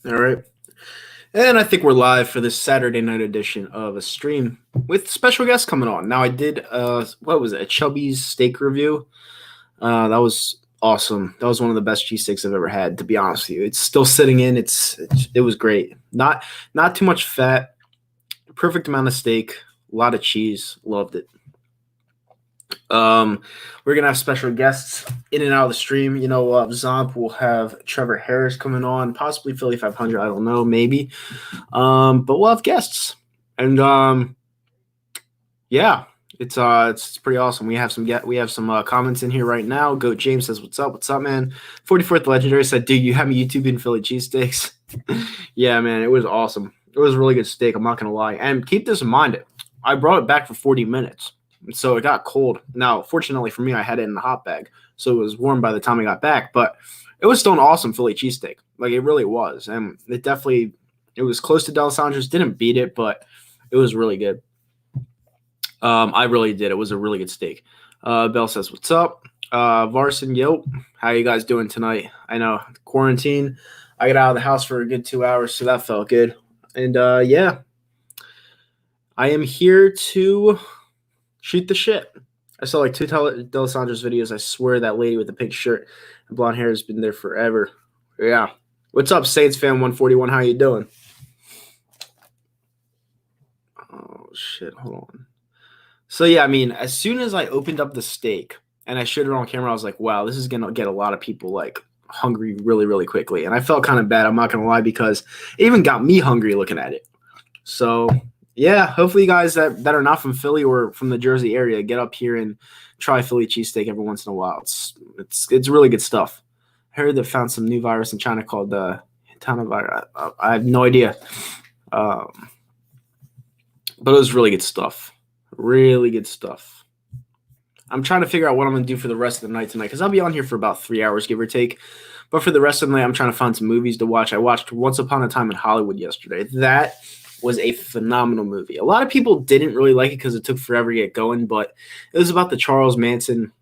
All right. And I think we're live for this Saturday night edition of a stream with special guests coming on. Now, I did, what was it, a Chubby's steak review. That was awesome. That was one of the best cheesesteaks I've ever had, to be honest with you. It's still sitting in. It was great. Not too much fat, perfect amount of steak, a lot of cheese. Loved it. We're gonna have special guests in and out of the stream. Zomp will have Trevor Harris coming on, possibly Philly 500. I don't know, maybe. But we'll have guests, and yeah, it's pretty awesome. We have some comments in here right now. Goat James says, "What's up? What's up, man?" 44th Legendary said, "Dude, you have me YouTubing Philly cheesesteaks." Yeah, man, it was awesome. It was a really good steak. I'm not gonna lie. And keep this in mind, I brought it back for 40 minutes. So it got cold. Now, fortunately for me, I had it in the hot bag, so it was warm by the time I got back. But it was still an awesome Philly cheesesteak. Like, it really was. And it was close to D'Alessandro's. Didn't beat it, but it was really good. I really did. It was a really good steak. Bell says, "What's up?" Varson, yo, how you guys doing tonight? I know, quarantine. I got out of the house for a good 2 hours, so that felt good. And yeah, I am here to shoot the shit. I saw like two D'Alessandro's videos. I swear that lady with the pink shirt and blonde hair has been there forever. Yeah. What's up, Saints fan 141? How you doing? Oh, shit. Hold on. So, yeah, I mean, as soon as I opened up the steak and I showed it on camera, I was like, wow, this is going to get a lot of people, like, hungry really, really quickly. And I felt kind of bad, I'm not going to lie, because it even got me hungry looking at it. So, yeah, hopefully you guys that are not from Philly or from the Jersey area get up here and try Philly cheesesteak every once in a while. It's really good stuff. I heard they found some new virus in China called the Hantana. I have no idea. But it was really good stuff. Really good stuff. I'm trying to figure out what I'm going to do for the rest of the night tonight, because I'll be on here for about 3 hours, give or take. But for the rest of the night, I'm trying to find some movies to watch. I watched Once Upon a Time in Hollywood yesterday. That was a phenomenal movie. A lot of people didn't really like it because it took forever to get going, but it was about the Charles Manson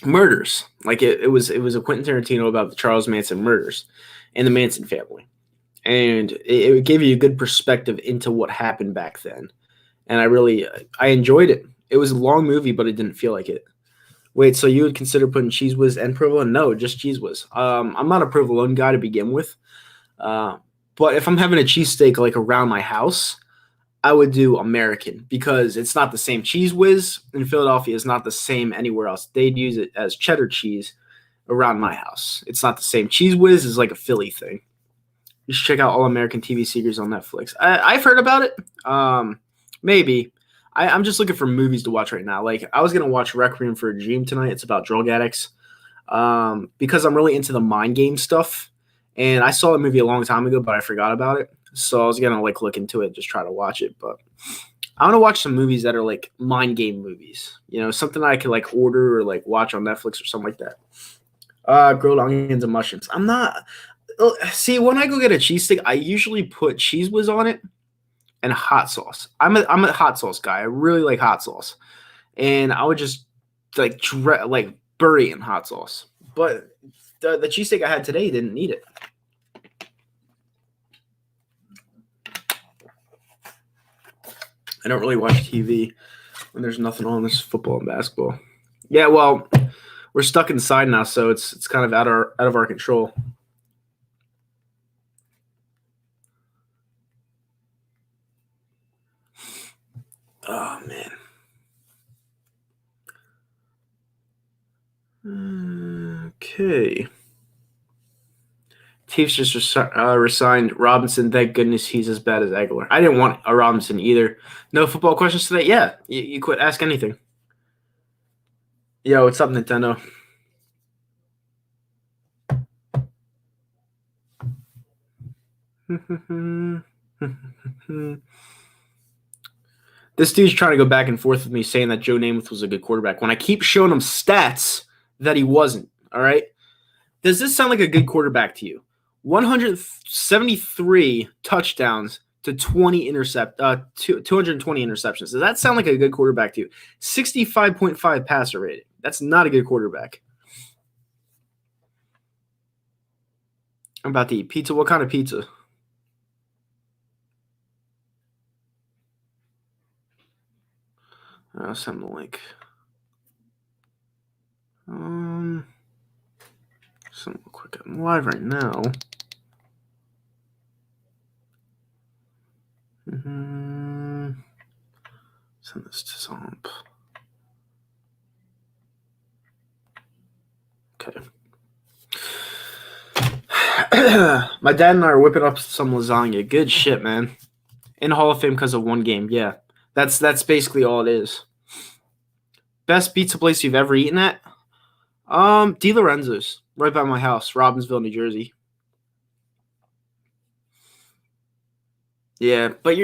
murders. Like it was a Quentin Tarantino about the Charles Manson murders and the Manson family. And it gave you a good perspective into what happened back then. And I enjoyed it. It was a long movie, but it didn't feel like it. Wait, so you would consider putting Cheese Whiz and provolone? No, just Cheese Whiz. I'm not a provolone guy to begin with. But if I'm having a cheesesteak like around my house, I would do American, because it's not the same. Cheese Whiz in Philadelphia is not the same anywhere else. They'd use it as cheddar cheese around my house. It's not the same. Cheese Whiz is like a Philly thing. You should check out All American TV series on Netflix. I've heard about it. Maybe. I'm just looking for movies to watch right now. Like, I was going to watch Requiem for a Dream tonight. It's about drug addicts. Because I'm really into the mind game stuff. And I saw the movie a long time ago, but I forgot about it. So I was going to like look into it, just try to watch it. But I want to watch some movies that are like mind game movies. Something I could like order or like watch on Netflix or something like that. Grilled onions and mushrooms. I'm not. See, when I go get a cheesesteak, I usually put Cheese Whiz on it and hot sauce. I'm a hot sauce guy. I really like hot sauce. And I would just like bury it in hot sauce. But the cheesesteak I had today didn't need it. I don't really watch TV when there's nothing on. This football and basketball. Yeah, well, we're stuck inside now, so it's kind of out of our control. Oh man. Okay. Chiefs just resigned Robinson. Thank goodness he's as bad as Aguilar. I didn't want a Robinson either. No football questions today? Yeah, you quit. Ask anything. Yo, what's up, Nintendo? This dude's trying to go back and forth with me saying that Joe Namath was a good quarterback when I keep showing him stats that he wasn't. All right? Does this sound like a good quarterback to you? 173 touchdowns to 220 interceptions. Does that sound like a good quarterback to you? 65.5 passer rating. That's not a good quarterback. I'm about to eat pizza. What kind of pizza? I'll send the link. Send real quick. I'm live right now. Send this to Zomp. Okay. My dad and I are whipping up some lasagna. Good shit, man. In Hall of Fame because of one game. Yeah, that's basically all it is. Best pizza place you've ever eaten at? Di Lorenzo's, right by my house, Robbinsville, New Jersey. Yeah, but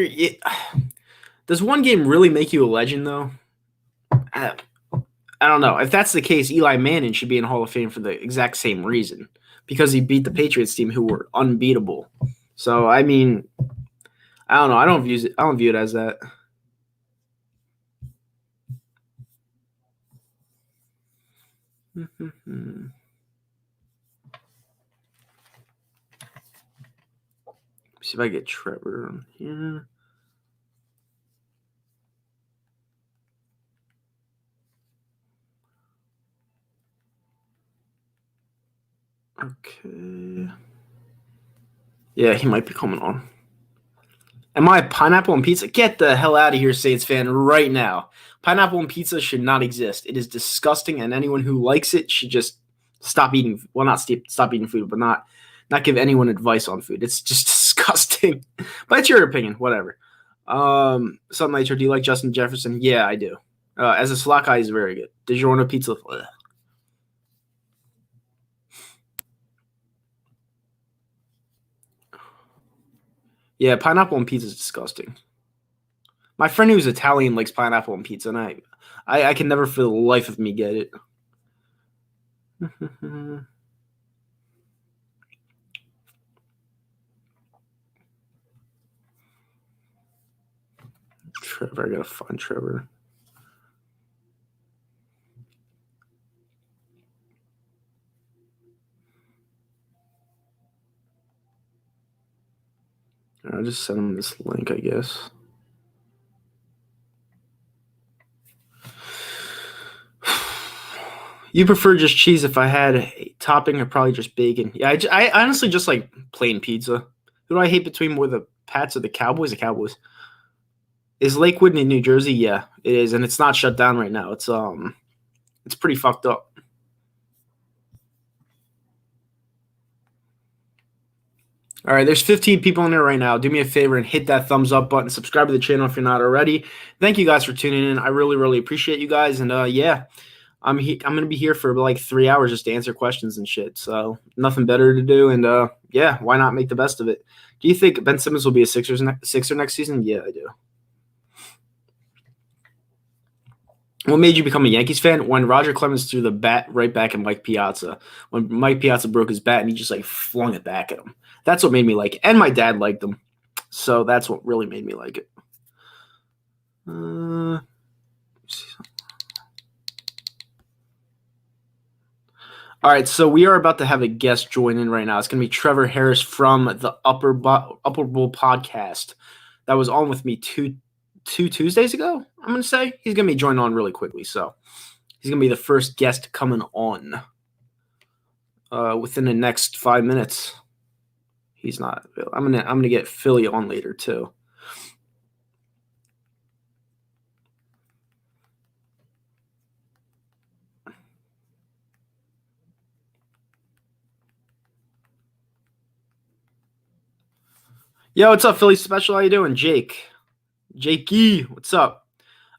does one game really make you a legend though? I don't know. If that's the case, Eli Manning should be in Hall of Fame for the exact same reason, because he beat the Patriots team who were unbeatable. So I mean, I don't know. I don't view it as that. See if I get Trevor on here. Okay. Yeah, he might be coming on. Am I pineapple and pizza? Get the hell out of here, Saints fan, right now. Pineapple and pizza should not exist. It is disgusting, and anyone who likes it should just stop eating. Well, not stop eating food, but not give anyone advice on food. It's just disgusting. But it's your opinion, whatever. Sun Nature, do you like Justin Jefferson? Yeah, I do. As a slot guy, he's very good. DiGiorno pizza. Ugh. Yeah, pineapple and pizza is disgusting. My friend who's Italian likes pineapple and pizza, and I can never for the life of me get it. Trevor, I gotta find Trevor. I'll just send him this link, I guess. You prefer just cheese? If I had a topping, I'd probably just bacon. Yeah, I honestly just like plain pizza. Who do I hate between more, the Pats or the Cowboys? The Cowboys. Is Lakewood in New Jersey? Yeah, it is, and it's not shut down right now. It's pretty fucked up. All right, there's 15 people in there right now. Do me a favor and hit that thumbs up button. Subscribe to the channel if you're not already. Thank you guys for tuning in. I really, really appreciate you guys. And yeah, I'm gonna be here for like 3 hours just to answer questions and shit. So nothing better to do. And yeah, why not make the best of it? Do you think Ben Simmons will be a Sixer next season? Yeah, I do. What made you become a Yankees fan? When Roger Clemens threw the bat right back at Mike Piazza. When Mike Piazza broke his bat and he just like flung it back at him. That's what made me like it. And my dad liked him. So that's what really made me like it. All right, so we are about to have a guest join in right now. It's going to be Trevor Harris from the Upper Bowl podcast that was on with me two Tuesdays ago, I'm going to say. He's going to be joining on really quickly, so he's going to be the first guest coming on within the next 5 minutes. He's not. I'm gonna get Philly on later too. Yo, what's up, Philly Special? How you doing, Jake? Jakey, what's up?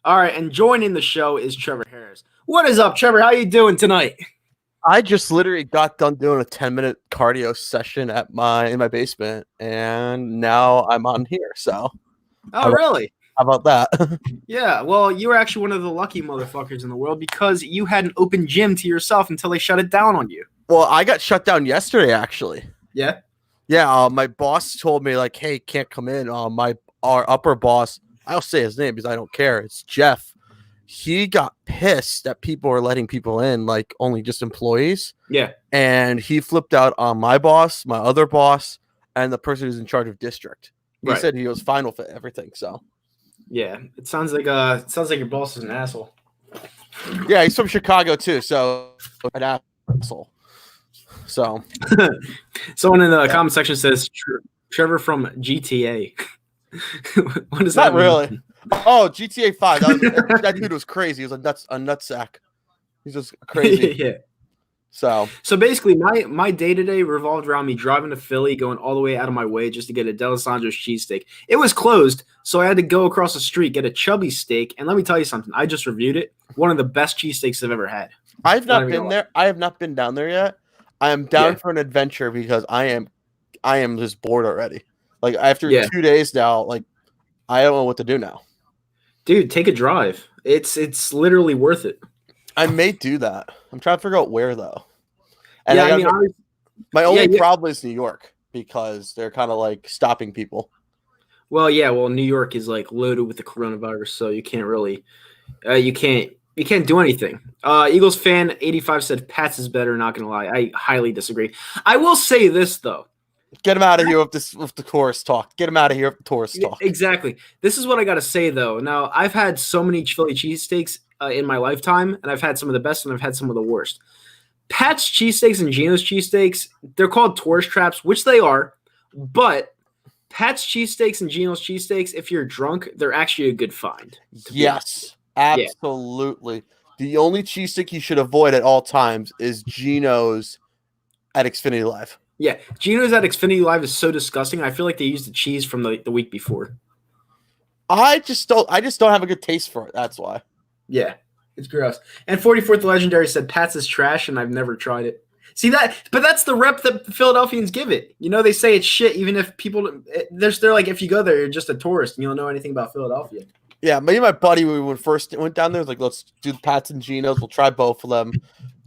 All right, and joining the show is Trevor Harris. What is up, Trevor? How you doing tonight? I just literally got done doing a 10-minute cardio session in my basement, and now I'm on here. So, really? How about that? Yeah. Well, you were actually one of the lucky motherfuckers in the world because you had an open gym to yourself until they shut it down on you. Well, I got shut down yesterday, actually. Yeah. Yeah. My boss told me like, "Hey, can't come in." Our upper boss, I'll say his name because I don't care. It's Jeff. he got pissed that people were letting people in, like only just employees. Yeah. And he flipped out on my boss, my other boss, and the person who's in charge of district. He Right. said he was fine with everything. So Yeah. It sounds like your boss is an asshole. yeah, he's from Chicago too. So an asshole. So Someone in the comment section says Trevor from GTA. What is that? not really. Oh, GTA 5. That dude was crazy. He was a nutsack. He's just crazy. Yeah. So basically, my day to day revolved around me driving to Philly, going all the way out of my way just to get a D'Alessandro's cheesesteak. It was closed, so I had to go across the street, get a chubby steak, and let me tell you something. I just reviewed it. One of the best cheesesteaks I've ever had. I've not been there. I have not been down there yet. I am down for an adventure because I am just bored already. Like after 2 days now, like I don't know what to do now. Dude, take a drive. It's literally worth it. I may do that. I'm trying to figure out where though. And my only problem is New York because they're kind of like stopping people. Well, New York is like loaded with the coronavirus, so you can't really, you can't do anything. Eagles fan 85 said Pats is better. Not gonna lie, I highly disagree. I will say this though. Get him out of here with the tourist talk. Get him out of here with the tourist talk. Exactly. This is what I got to say, though. Now, I've had so many Philly cheesesteaks in my lifetime, and I've had some of the best, and I've had some of the worst. Pat's cheesesteaks and Geno's cheesesteaks, they're called tourist traps, which they are, but Pat's cheesesteaks and Geno's cheesesteaks, if you're drunk, they're actually a good find. Yes, absolutely. Yeah. The only cheesesteak you should avoid at all times is Geno's at Xfinity Live. Yeah, Geno's at Xfinity Live is so disgusting. I feel like they used the cheese from the week before. I just don't have a good taste for it. That's why. Yeah, it's gross. And 44th Legendary said Pat's is trash, and I've never tried it. See that? But that's the rep that the Philadelphians give it. You know, they say it's shit, even if people they're like, if you go there, you're just a tourist and you don't know anything about Philadelphia. Yeah, me and my buddy, when we first went down there, was like, let's do Pat's and Geno's. We'll try both of them,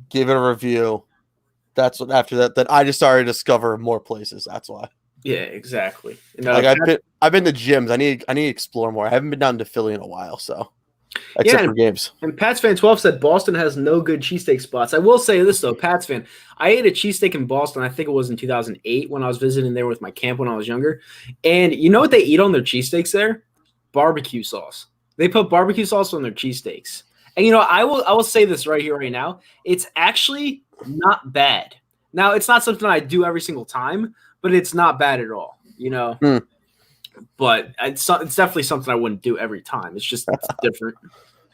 give it a review. That's what after that. Then I just started to discover more places. That's why. Yeah, exactly. Like I've been to gyms. I need to explore more. I haven't been down to Philly in a while, so except for games. And Pats fan 12 said Boston has no good cheesesteak spots. I will say this though, Pats fan, I ate a cheesesteak in Boston. I think it was in 2008 when I was visiting there with my camp when I was younger. And you know what they eat on their cheesesteaks there? Barbecue sauce. They put barbecue sauce on their cheesesteaks. And you know, I will say this right here, right now. It's actually not bad. Now, it's not something I do every single time, but it's not bad at all, you know. But it's definitely something I wouldn't do every time. It's just different.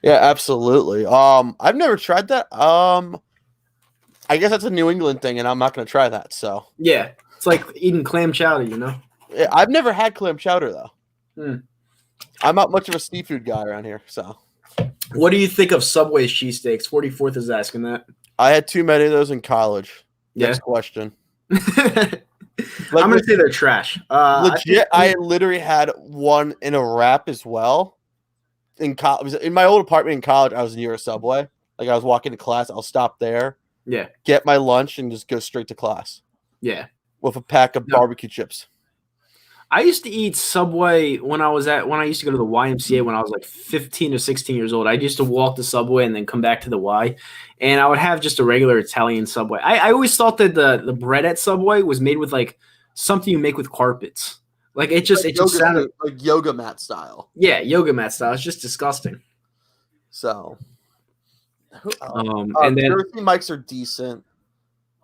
Yeah, absolutely. I've never tried that. I guess that's a New England thing, and I'm not going to try that. So yeah, it's like eating clam chowder, you know. Yeah, I've never had clam chowder though. I'm not much of a seafood guy around here. So, what do you think of Subway's cheesesteaks? 44th is asking that. I had too many of those in college. Next question. I'm gonna say they're trash. Legit, I literally had one in a wrap as well. In my old apartment in college, I was near a Subway. Like I was walking to class, I'll stop there. Yeah. Get my lunch and just go straight to class. Yeah. With a pack of barbecue chips. I used to eat Subway when I used to go to the YMCA when I was like 15 or 16 years old. I used to walk the Subway and then come back to the Y, and I would have just a regular Italian Subway. I always thought that the bread at Subway was made with like something you make with carpets. Like it just sounded like yoga mat style. Yeah, yoga mat style. It's just disgusting. So, and then Jersey Mike's are decent.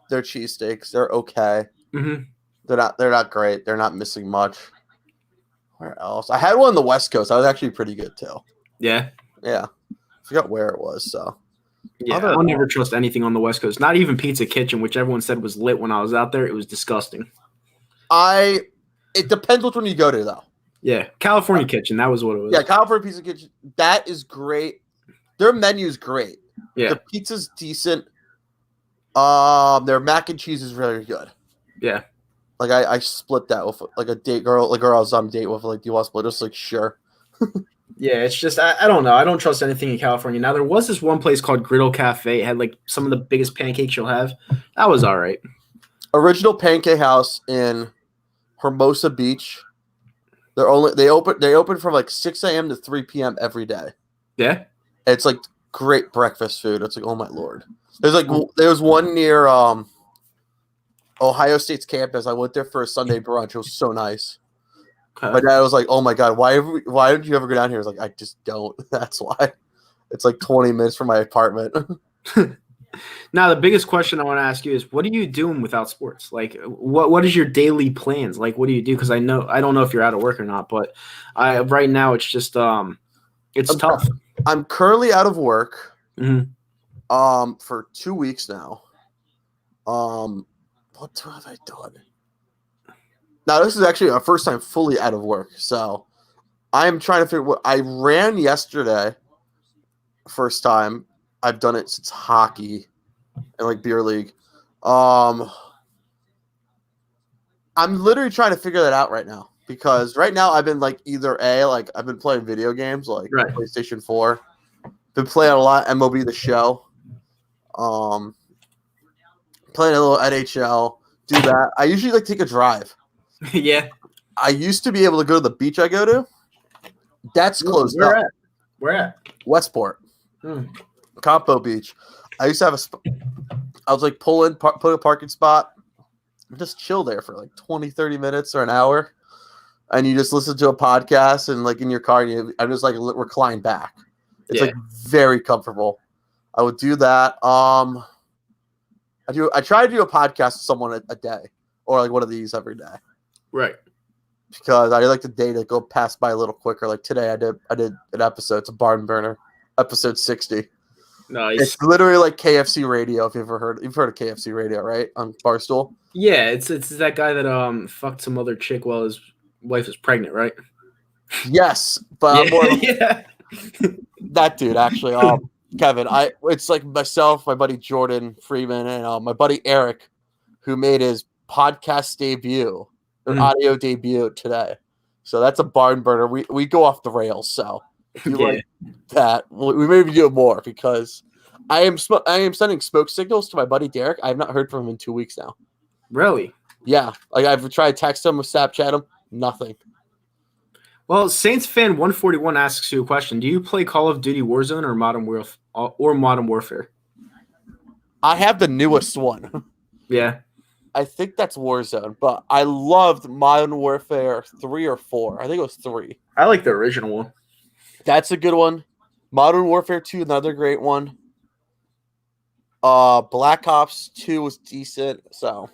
They're cheesesteaks. They're okay. Mm-hmm. They're not great. They're not missing much. Where else? I had one on the West Coast. That was actually pretty good too. Yeah. Yeah. I forgot where it was. So yeah, I'll never trust anything on the West Coast. Not even Pizza Kitchen, which everyone said was lit when I was out there. It was disgusting. It depends which one you go to though. Yeah. California Kitchen. That was what it was. Yeah, California Pizza Kitchen. That is great. Their menu is great. Yeah. The pizza's decent. Their mac and cheese is really good. Yeah. Like I split that with like a date girl, like girl I was on a date with. Like, do you want to split? Just like sure. Yeah, it's just I don't know. I don't trust anything in California. Now there was this one place called Griddle Cafe. It had like some of the biggest pancakes you'll have. That was all right. Original Pancake House in Hermosa Beach. They open from like 6 a.m. to 3 p.m. every day. Yeah. It's like great breakfast food. It's like, oh my lord. There was one near Ohio State's campus. I went there for a Sunday brunch. It was so nice. Okay. My dad was like, "Oh my god, why did you ever go down here?" I was like, "I just don't." That's why. It's like 20 minutes from my apartment. Now, the biggest question I want to ask you is, what are you doing without sports? Like, what is your daily plans? Like, what do you do? Because I don't know if you're out of work or not, but right now it's just it's tough. I'm currently out of work. Mhm. For 2 weeks now. What have I done? Now this is actually our first time fully out of work, so I'm trying to figure. What I ran yesterday. First time I've done it since hockey and like beer league. I'm literally trying to figure that out right now because right now I've been like I've been playing video games like Right. PlayStation 4. Been playing a lot MLB The Show. Playing a little NHL. Do that. I usually like take a drive. Yeah. I used to be able to go to the beach I go to. That's closed up. Where at? Westport. Campo Beach. I used to have I was like put a parking spot, just chill there for like 20, 30 minutes or an hour. And you just listen to a podcast and like in your car, and I'm just like recline back. It's like very comfortable. I would do that. I try to do a podcast with someone a day or like one of these every day. Right. Because I like the day to go pass by a little quicker. Like today I did an episode. It's a barn burner, episode 60. Nice. It's literally like KFC radio. If you've heard of KFC radio, right? On Barstool. Yeah, it's that guy that fucked some other chick while his wife was pregnant, right? Yes, but I'm more yeah. that dude actually. Kevin, it's like myself, my buddy Jordan Freeman, and my buddy Eric, who made his podcast debut, or audio debut today. So that's a barn burner. We go off the rails. So if you like that, we maybe do it more because I am sending smoke signals to my buddy Derek. I have not heard from him in 2 weeks now. Really? Yeah, like I've tried to text him, Snapchat him, nothing. Well, Saints fan 141 asks you a question. Do you play Call of Duty Warzone or Modern Warfare? I have the newest one. Yeah. I think that's Warzone, but I loved Modern Warfare 3 or 4. I think it was 3. I like the original one. That's a good one. Modern Warfare 2, another great one. Black Ops 2 was decent. So,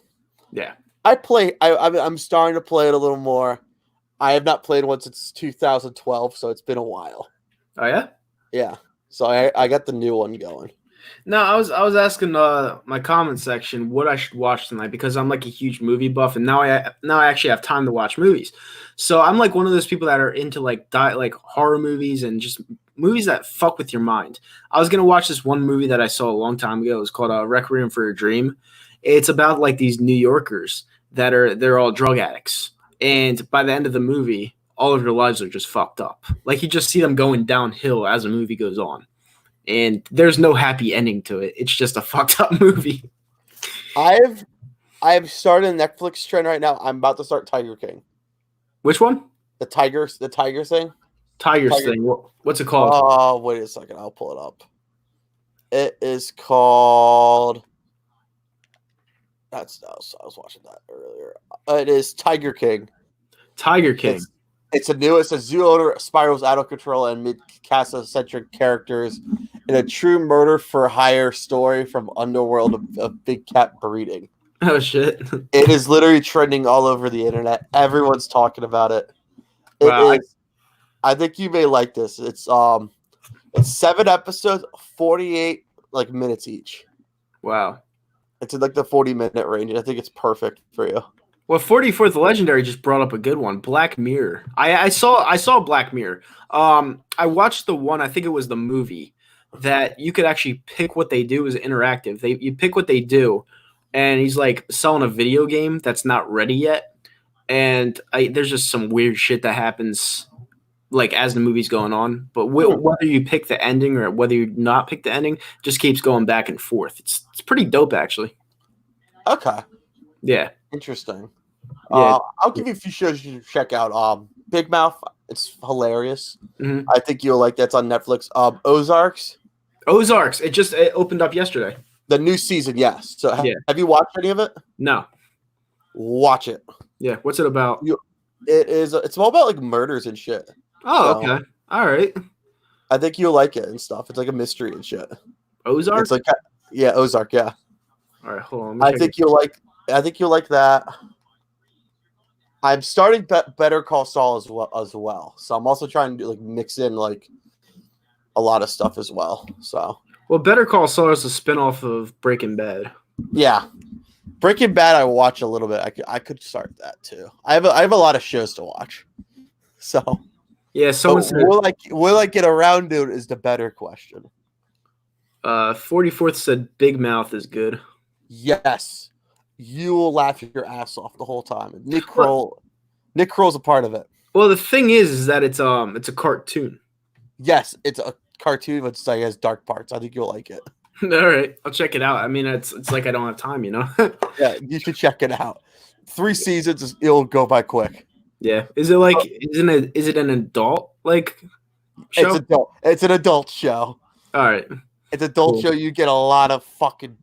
yeah. I'm starting to play it a little more. I have not played one since 2012, so it's been a while. Oh yeah? Yeah. So I got the new one going. No, I was asking my comment section what I should watch tonight because I'm like a huge movie buff, and now I actually have time to watch movies. So I'm like one of those people that are into like horror movies and just movies that fuck with your mind. I was gonna watch this one movie that I saw a long time ago. It was called Requiem for a Dream. It's about like these New Yorkers they're all drug addicts, and by the end of the movie, all of their lives are just fucked up. Like you just see them going downhill as the movie goes on. And there's no happy ending to it. It's just a fucked up movie. I've started a Netflix trend right now. I'm about to start Tiger King. Which one? The Tiger thing. Tiger thing. What's it called? Oh, wait a second. I'll pull it up. It is called. I was watching that earlier. It is Tiger King. Tiger King. It's a zoo owner spirals out of control and mid-cast-centric characters in a true murder for hire story from underworld of big cat breeding. Oh shit! It is literally trending all over the internet. Everyone's talking about it. Wow. I think you may like this. It's 7 episodes, 48 minutes each. Wow. It's in like the 40-minute range. And I think it's perfect for you. Well, 44th Legendary just brought up a good one, Black Mirror. I saw Black Mirror. I watched the one, I think it was the movie, that you could actually pick what they do as interactive. You pick what they do, and he's like selling a video game that's not ready yet. And there's just some weird shit that happens like as the movie's going on. But whether you pick the ending or whether you not pick the ending, just keeps going back and forth. It's pretty dope, actually. Okay. Yeah. Interesting. Yeah. I'll give you a few shows you should check out. Big Mouth It's hilarious. Mhm. I think you'll like that's on Netflix. Ozarks, Ozarks. It opened up yesterday. the new season, yes. So Yeah. have you watched any of it? No. Watch it. Yeah. What's it about? It's all about like murders and shit. Oh, So, okay. All right. I think you'll like it and stuff. It's like a mystery and shit. Ozark. It's like Ozark, yeah. All right. Hold on. Let me I check think you'll like that. I'm starting Better Call Saul as well. So I'm also trying to like mix in like a lot of stuff as well. So Well, Better Call Saul is a spinoff of Breaking Bad. yeah, Breaking Bad I watch a little bit. I could start that too. I have a lot of shows to watch. So Yeah. Someone said will I get around to it is the better question. 44th said Big Mouth is good. Yes, you will laugh your ass off the whole time. Nick Kroll's a part of it. Well, the thing is that it's a cartoon. Yes, it's a cartoon, but it has dark parts. I think you'll like it. All right, I'll check it out. I mean, it's like I don't have time, you know. Yeah, you should check it out. 3 seasons, it'll go by quick. Yeah. Is it like is it an adult like show? It's an adult show. All right. It's an adult Cool. show. You get a lot of fucking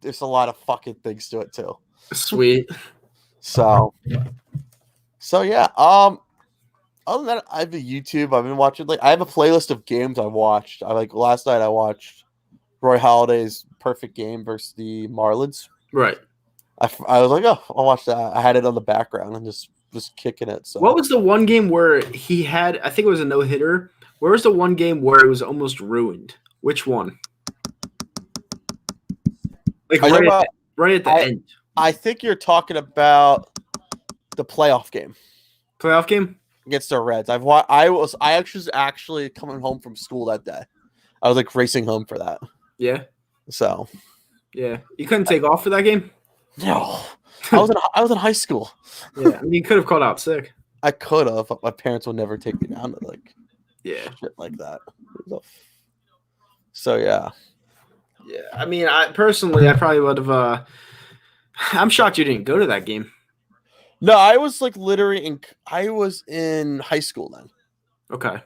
things to it too. Sweet. So yeah. Other than that, I have a YouTube. I've been watching I have a playlist of games I watched. Last night I watched Roy Halladay's perfect game versus the Marlins. Right. I was like, oh, I'll watch that. I had it on the background and just kicking it. So What was the one game where he had? I think it was a no hitter. Where was the one game where it was almost ruined? Which one? Like right at the end. I think you're talking about the playoff game Playoff game? against the Reds. I actually coming home from school that day. I was like racing home for that. Yeah. So Yeah. You couldn't take off for that game? no, I was in high school. Yeah. I mean, you could have called out sick. I could have, but my parents would never take me down to Yeah. shit like that. So yeah. Yeah. I mean, I probably would have. I'm shocked you didn't go to that game. No, I was I was in high school then. Okay.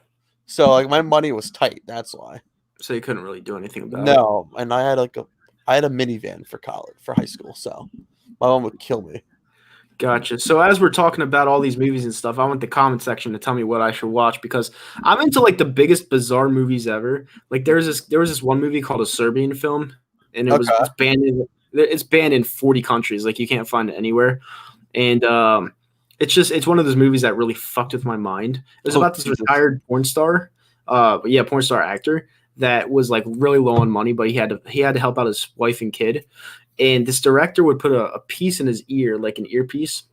So my money was tight. That's why. So you couldn't really do anything about it. No, and I had a minivan for high school. So my mom would kill me. Gotcha. So as we're talking about all these movies and stuff, I want the comment section to tell me what I should watch because I'm into like the biggest bizarre movies ever. Like there was this one movie called A Serbian Film, and it's banned in 40 countries. Like you can't find it anywhere, and it's one of those movies that really fucked with my mind. It was about this retired porn star, porn star actor that was like really low on money, but he had to help out his wife and kid. And this director would put a piece in his ear, like an earpiece,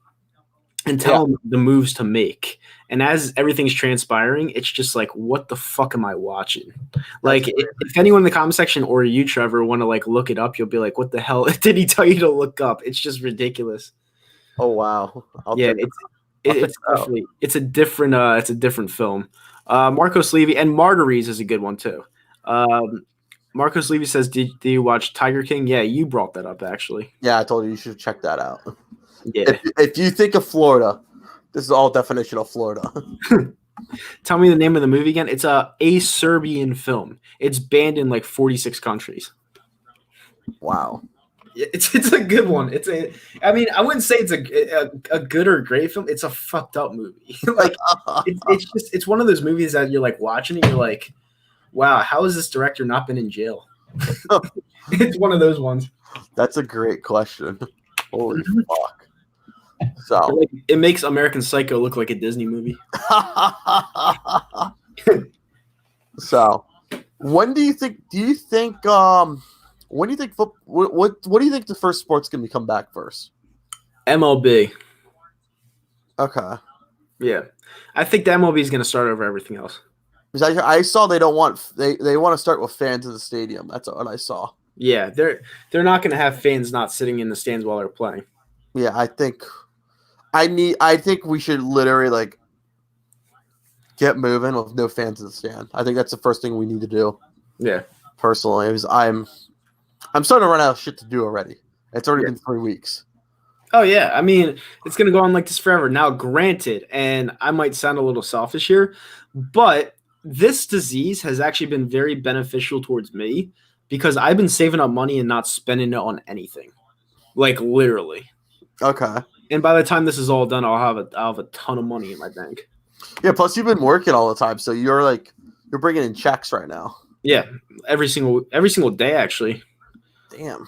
and tell him the moves to make. And as everything's transpiring, it's just like, what the fuck am I watching? Like, if anyone in the comment section or you, Trevor, want to like look it up, you'll be like, what the hell did he tell you to look up? It's just ridiculous. Oh wow! It's a different film. Marcos Levy and Martyrs is a good one too. Marcos Levy says, "Do you watch Tiger King?" Yeah, you brought that up actually. Yeah, I told you should check that out. Yeah. If you think of Florida, this is all definition of Florida. Tell me the name of the movie again. It's a Serbian film. It's banned in like 46 countries. Wow. It's a good one. I mean, I wouldn't say it's a good or great film. It's a fucked up movie. Like it's one of those movies that you're like watching it, you're like, wow, how has this director not been in jail? It's one of those ones. That's a great question. Holy fuck. So it makes American Psycho look like a Disney movie. So when do you think what do you think the first sport's gonna come back first? MLB. Okay. Yeah. I think the MLB is gonna start over everything else. Because I saw they want to start with fans in the stadium. That's what I saw. Yeah, they're not going to have fans not sitting in the stands while they're playing. Yeah, I think we should literally like get moving with no fans in the stand. I think that's the first thing we need to do. Yeah. Personally, I'm starting to run out of shit to do already. It's already been 3 weeks. Oh yeah, I mean it's gonna go on like this forever. Now, granted, and I might sound a little selfish here, but this disease has actually been very beneficial towards me because I've been saving up money and not spending it on anything, like literally. Okay. And by the time this is all done, I'll have a ton of money in my bank. Yeah. Plus, you've been working all the time, so you're bringing in checks right now. Yeah, every single day actually. Damn.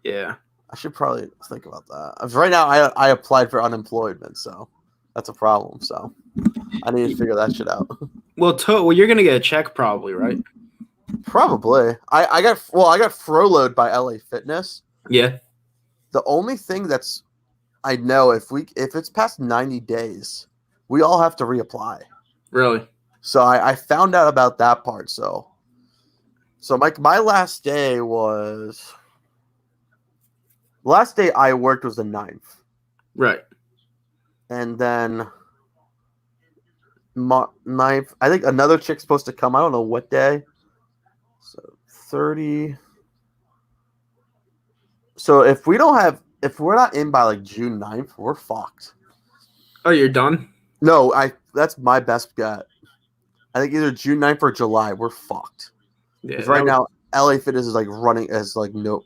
Yeah. I should probably think about that. Right now, I applied for unemployment, so that's a problem. So I need to figure that shit out. Well, you're gonna get a check probably, right? Probably. I got furloughed by LA Fitness. Yeah. The only thing I know if it's past 90 days, we all have to reapply. Really? So I found out about that part. So my last day was. The last day I worked was the 9th. Right. And then 9th, I think another chick's supposed to come. I don't know what day. So 30. So if we're not in by like June 9th, we're fucked. Oh, you're done? No, that's my best bet. I think either June 9th or July, we're fucked. Yeah. Because right now, LA Fitness is like running as like no.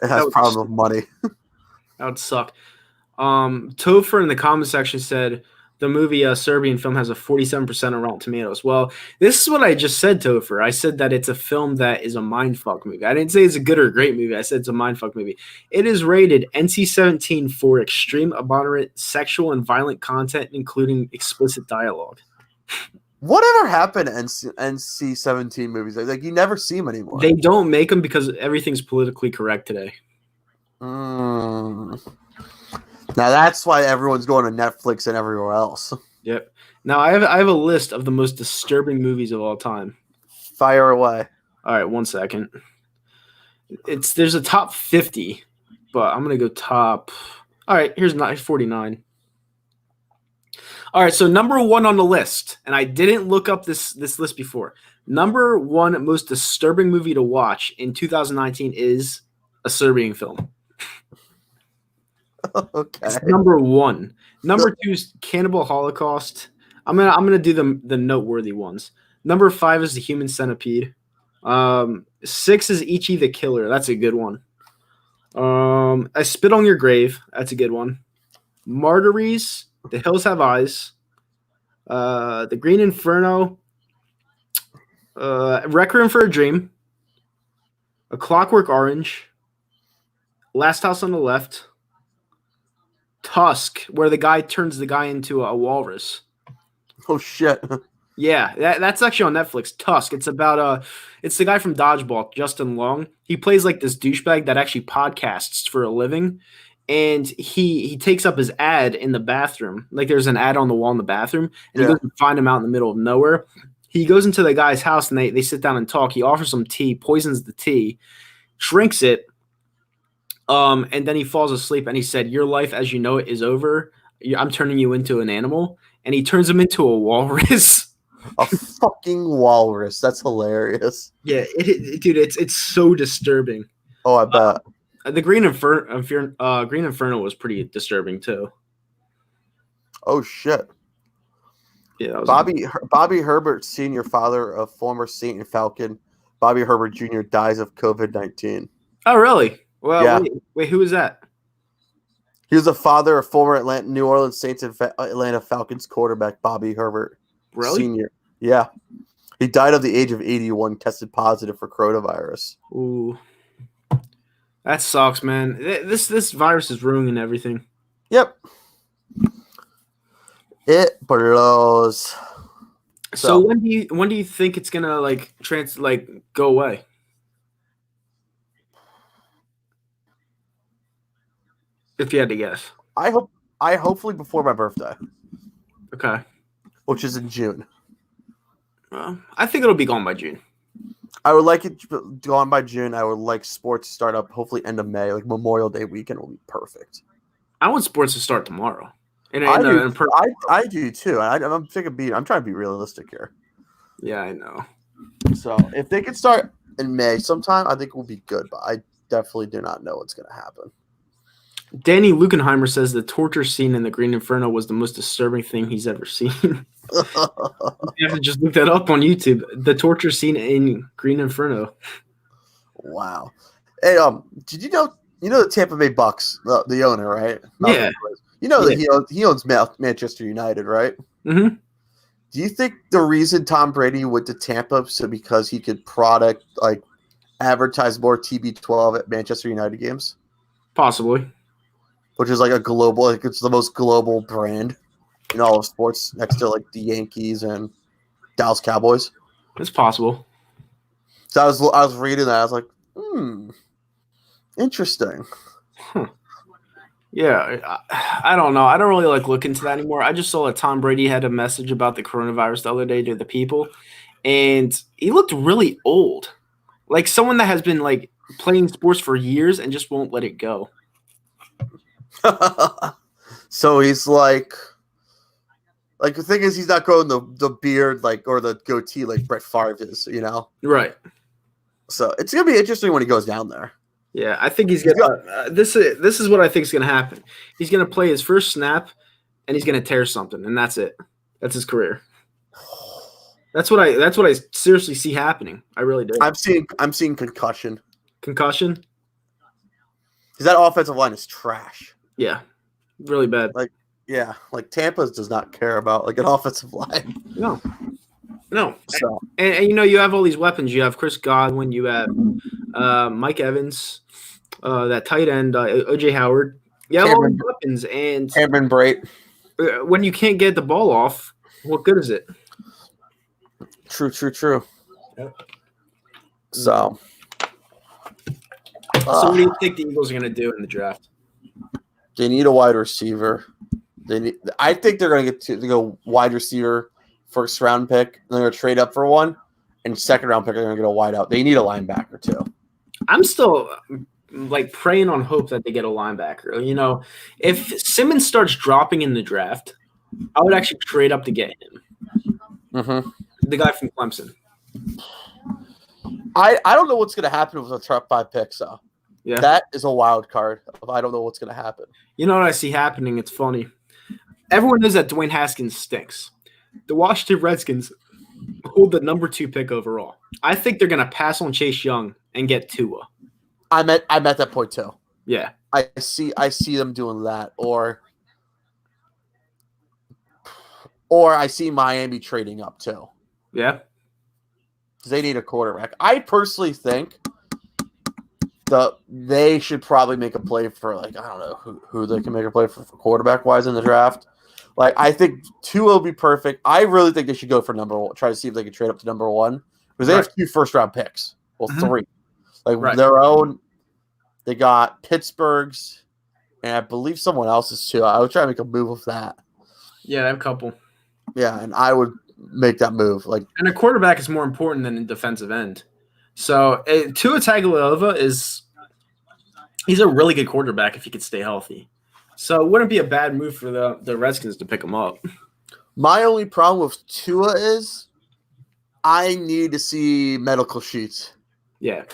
It has problem with money. That would suck. Topher in the comment section said the movie Serbian film has a 47% on Rotten Tomatoes. Well, this is what I just said, Topher. I said that it's a film that is a mindfuck movie. I didn't say it's a good or great movie. I said it's a mindfuck movie. It is rated NC-17 for extreme, abominant, sexual, and violent content, including explicit dialogue. Whatever happened to NC-17 movies? Like you never see them anymore. They don't make them because everything's politically correct today. Now that's why everyone's going to Netflix and everywhere else. Yep. Now I have a list of the most disturbing movies of all time. Fire away. All right, 1 second. There's a top 50, but I'm gonna go top. All right, here's 49. All right, so number 1 on the list, and I didn't look up this list before. Number 1 most disturbing movie to watch in 2019 is a Serbian film. Okay. It's number 1. Number 2 is Cannibal Holocaust. I'm gonna do the noteworthy ones. Number 5 is The Human Centipede. 6 is Ichi the Killer. That's a good one. I Spit on Your Grave. That's a good one. Martyrs. The Hills Have Eyes. The Green Inferno. Requiem for a Dream. A Clockwork Orange. Last House on the Left. Tusk, where the guy turns the guy into a walrus. Oh shit. Yeah, that's actually on Netflix. Tusk. It's about it's the guy from Dodgeball, Justin Long. He plays like this douchebag that actually podcasts for a living, and he takes up his ad in the bathroom. Like there's an ad on the wall in the bathroom, and he goes to find him out in the middle of nowhere. He goes into the guy's house and they sit down and talk. He offers him tea, poisons the tea, drinks it, and then he falls asleep. And he said, "Your life as you know it is over. I'm turning you into an animal." And he turns him into a walrus. A fucking walrus. That's hilarious. Yeah, dude, it's so disturbing. Oh, I bet. The Green Inferno was pretty disturbing too. Oh shit. Yeah, Bobby Herbert Sr., father of former Saint and Falcon, Bobby Herbert Jr. dies of COVID-19. Oh, really? Well, yeah. Wait, who is that? He was the father of former New Orleans Saints and Atlanta Falcons quarterback Bobby Herbert Sr. Yeah. He died at the age of 81, tested positive for coronavirus. Ooh. That sucks, man. This virus is ruining everything. Yep. It blows. So when do you think it's gonna go away? If you had to guess. I hopefully before my birthday. Okay. Which is in June. Well, I think it'll be gone by June. I would like it gone by June. I would like sports to start up hopefully end of May. Like Memorial Day weekend will be perfect. I want sports to start tomorrow. I do too. I'm sick of I'm trying to be realistic here. Yeah, I know. So if they could start in May sometime, I think it will be good. But I definitely do not know what's going to happen. Danny Lukenheimer says the torture scene in the Green Inferno was the most disturbing thing he's ever seen. You have to just look that up on YouTube. The torture scene in Green Inferno. Wow. Hey, did you know the Tampa Bay Bucks, the owner, right? Yeah. You know that he owns Manchester United, right? Mm-hmm. Do you think the reason Tom Brady went to Tampa so because he could advertise more TB12 at Manchester United games? Possibly. Which is like a global, it's the most global brand in all of sports, next to like the Yankees and Dallas Cowboys. It's possible. So I was reading that. I was like, interesting. Huh. Yeah, I don't know. I don't really look into that anymore. I just saw that Tom Brady had a message about the coronavirus the other day to the people, and he looked really old, like someone that has been like playing sports for years and just won't let it go. So he's like the thing is he's not growing the beard or the goatee like Brett Favre is, Right. So it's gonna be interesting when he goes down there. Yeah, I think he's gonna. This is what I think is gonna happen. He's gonna play his first snap, and he's gonna tear something, and that's it. That's his career. That's what I seriously see happening. I really do. I'm seeing concussion. Concussion. Because that offensive line is trash. Yeah, really bad. Like Tampa does not care about like an offensive line. No. So And you have all these weapons. You have Chris Godwin. You have Mike Evans, that tight end, OJ Howard. You have all these weapons, and Cameron Brate. When you can't get the ball off, what good is it? True. Yep. So what do you think the Eagles are going to do in the draft? They need a wide receiver. I think they're going to go wide receiver, first round pick. They're going to trade up for one, and second round pick they're going to get a wide out. They need a linebacker too. I'm still like praying on hope that they get a linebacker. If Simmons starts dropping in the draft, I would actually trade up to get him. Mm-hmm. The guy from Clemson. I don't know what's going to happen with the top 5 picks, though. Yeah. That is a wild card. I don't know what's going to happen. You know what I see happening? It's funny. Everyone knows that Dwayne Haskins stinks. The Washington Redskins hold the number 2 pick overall. I think they're going to pass on Chase Young and get Tua. I'm at that point too. Yeah. I see them doing that, or I see Miami trading up too. Yeah. Because they need a quarterback. I personally think they should probably make a play for, like, I don't know who they can make a play for quarterback wise in the draft. Like, I think 2 will be perfect. I really think they should go for number 1. Try to see if they can trade up to number 1 because they have 2 first round picks. Well, 3, like their own. They got Pittsburgh's, and I believe someone else's too. I would try to make a move with that. Yeah, I have a couple. Yeah, and I would make that move. And a quarterback is more important than a defensive end. So Tua Tagovailoa he's a really good quarterback if he could stay healthy. So it wouldn't be a bad move for the Redskins to pick him up. My only problem with Tua is I need to see medical sheets. Yeah.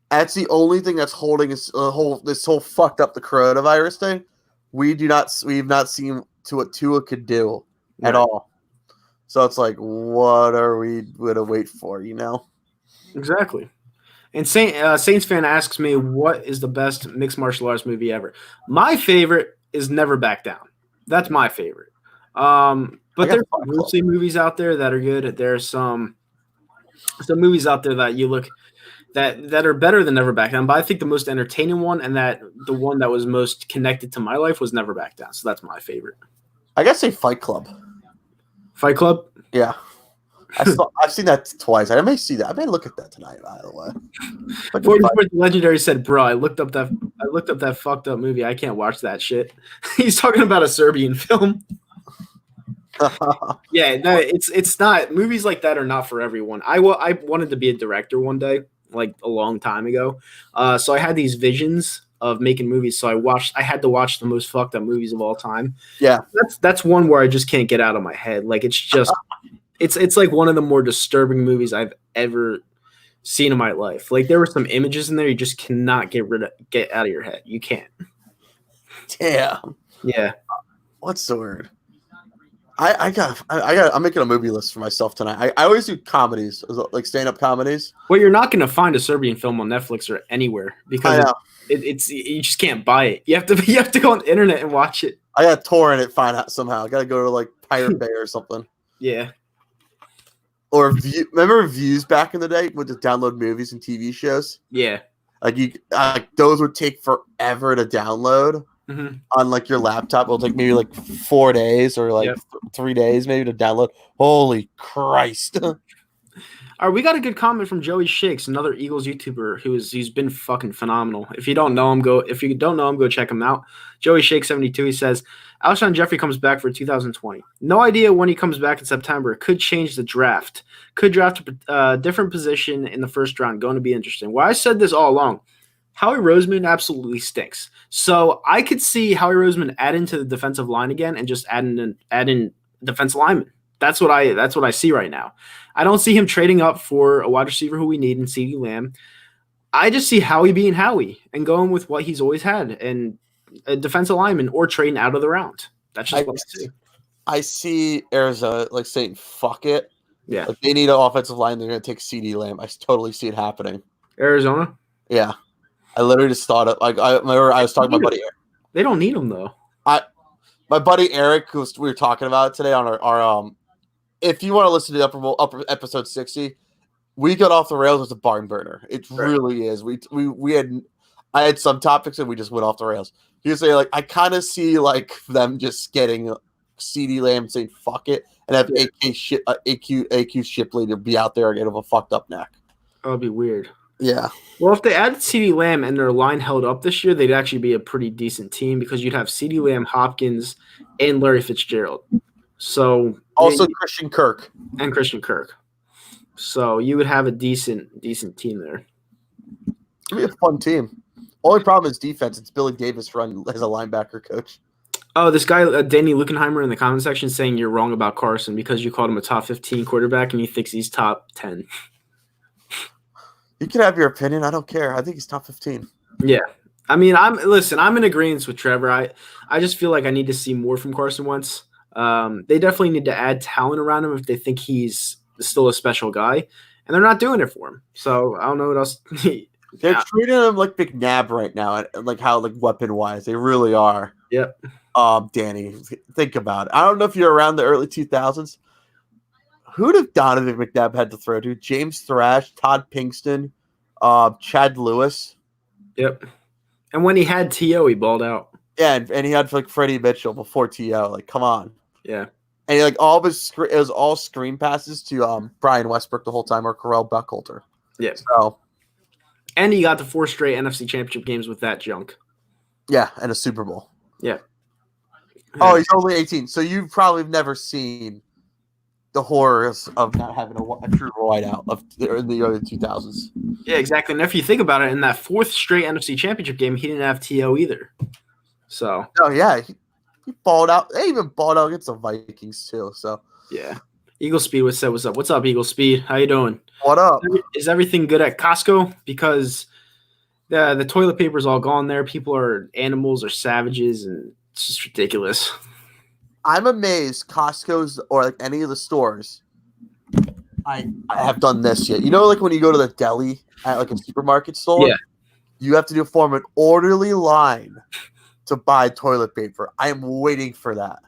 That's the only thing that's holding this whole fucked up the coronavirus thing. We've not seen to what Tua could do at all. So it's like, what are we going to wait for, Exactly. And Saints fan asks me, what is the best mixed martial arts movie ever? My favorite is Never Back Down. That's my favorite. But there's Bruce Lee movies out there that are good. There's some movies out there that you look that are better than Never Back Down. But I think the most entertaining one and that the one that was most connected to my life was Never Back Down. So that's my favorite. I gotta say Fight Club. Fight Club? Yeah. I've seen that twice. I may see that. I may look at that tonight, by the way. The Legendary said, "Bro, I looked up that fucked up movie. I can't watch that shit." He's talking about a Serbian film. Yeah, no, it's not. Movies like that are not for everyone. I wanted to be a director one day, like a long time ago. So I had these visions of making movies. So I had to watch the most fucked up movies of all time. Yeah, that's one where I just can't get out of my head. Like it's just. It's like one of the more disturbing movies I've ever seen in my life. Like there were some images in there you just cannot get out of your head. You can't. Damn. Yeah. What's the word? I'm making a movie list for myself tonight. I always do comedies, like stand-up comedies. Well, you're not going to find a Serbian film on Netflix or anywhere because I know. it's you just can't buy it. You have to go on the internet and watch it. I got torrent it find out somehow. I got to go to like Pirate Bay or something. Yeah. Or remember Views back in the day with the download movies and TV shows? Yeah. Like those would take forever to download. Mm-hmm. On like your laptop. It'll take maybe like 4 days or like 3 days maybe to download. Holy Christ. All right, we got a good comment from Joey Shakes, another Eagles YouTuber who's been fucking phenomenal. If you don't know him, go check him out. Joey Shakes 72, he says, Alshon Jeffrey comes back for 2020. No idea when he comes back in September. Could change the draft. Could draft a different position in the first round. Going to be interesting. Well, I said this all along. Howie Roseman absolutely stinks. So I could see Howie Roseman add into the defensive line again and just add in defensive lineman. That's what I see right now. I don't see him trading up for a wide receiver who we need in CeeDee Lamb. I just see Howie being Howie and going with what he's always had and a defensive lineman or trading out of the round. That's just what I see. I see Arizona like saying fuck it. Yeah. Like they need an offensive line. They're going to take CeeDee Lamb. I totally see it happening. Arizona? Yeah. I literally just thought it. Like I remember I was talking to my buddy. They don't need him though. My buddy Eric, we were talking about it today on our if you want to listen to upper episode 60, we got off the rails as a barn burner. It really is. I had some topics and we just went off the rails. He was saying like I kind of see like them just getting CeeDee Lamb and saying fuck it and have AQ Shipley to be out there again with a fucked up neck. That would be weird. Yeah. Well, if they added CeeDee Lamb and their line held up this year, they'd actually be a pretty decent team because you'd have CeeDee Lamb, Hopkins, and Larry Fitzgerald. So also Christian Kirk. And Christian Kirk. So you would have a decent team there. It'd be a fun team. Only problem is defense. It's Billy Davis run as a linebacker coach. Oh, this guy, Danny Lukenheimer in the comment section saying you're wrong about Carson because you called him a top 15 quarterback and he thinks he's top 10. You can have your opinion. I don't care. I think he's top 15. Yeah. I mean, I'm in agreement with Trevor. I just feel like I need to see more from Carson Wentz. They definitely need to add talent around him if they think he's still a special guy, and they're not doing it for him. So I don't know what else. They're treating him like McNabb right now, and like how like weapon wise they really are. Yep. Danny, think about it. I don't know if you're around the early 2000s. Who'd have Donovan McNabb had to throw to? James Thrash, Todd Pinkston, Chad Lewis. Yep. And when he had T.O., he balled out. Yeah, and he had like Freddie Mitchell before T.O. Like, come on. Yeah. And like all of his, it was all screen passes to Brian Westbrook the whole time or Correll Buckhalter. Yeah. So. And he got the 4 straight NFC Championship games with that junk. Yeah, and a Super Bowl. Yeah. Oh, he's only 18. So you've probably never seen the horrors of not having a true whiteout in the early 2000s. Yeah, exactly. And if you think about it, in that 4th straight NFC Championship game, he didn't have T.O. either. So. Oh, yeah. He balled out. They even balled out against the Vikings, too. So. Yeah. Eagle Speed, what's up? What's up, Eagle Speed? How you doing? What up? Is everything good at Costco? Because the toilet paper is all gone there. People are animals or savages, and it's just ridiculous. I'm amazed Costco's or like any of the stores. I have done this yet. You know, like when you go to the deli at like a supermarket store, yeah, you have to form an orderly line to buy toilet paper. I am waiting for that.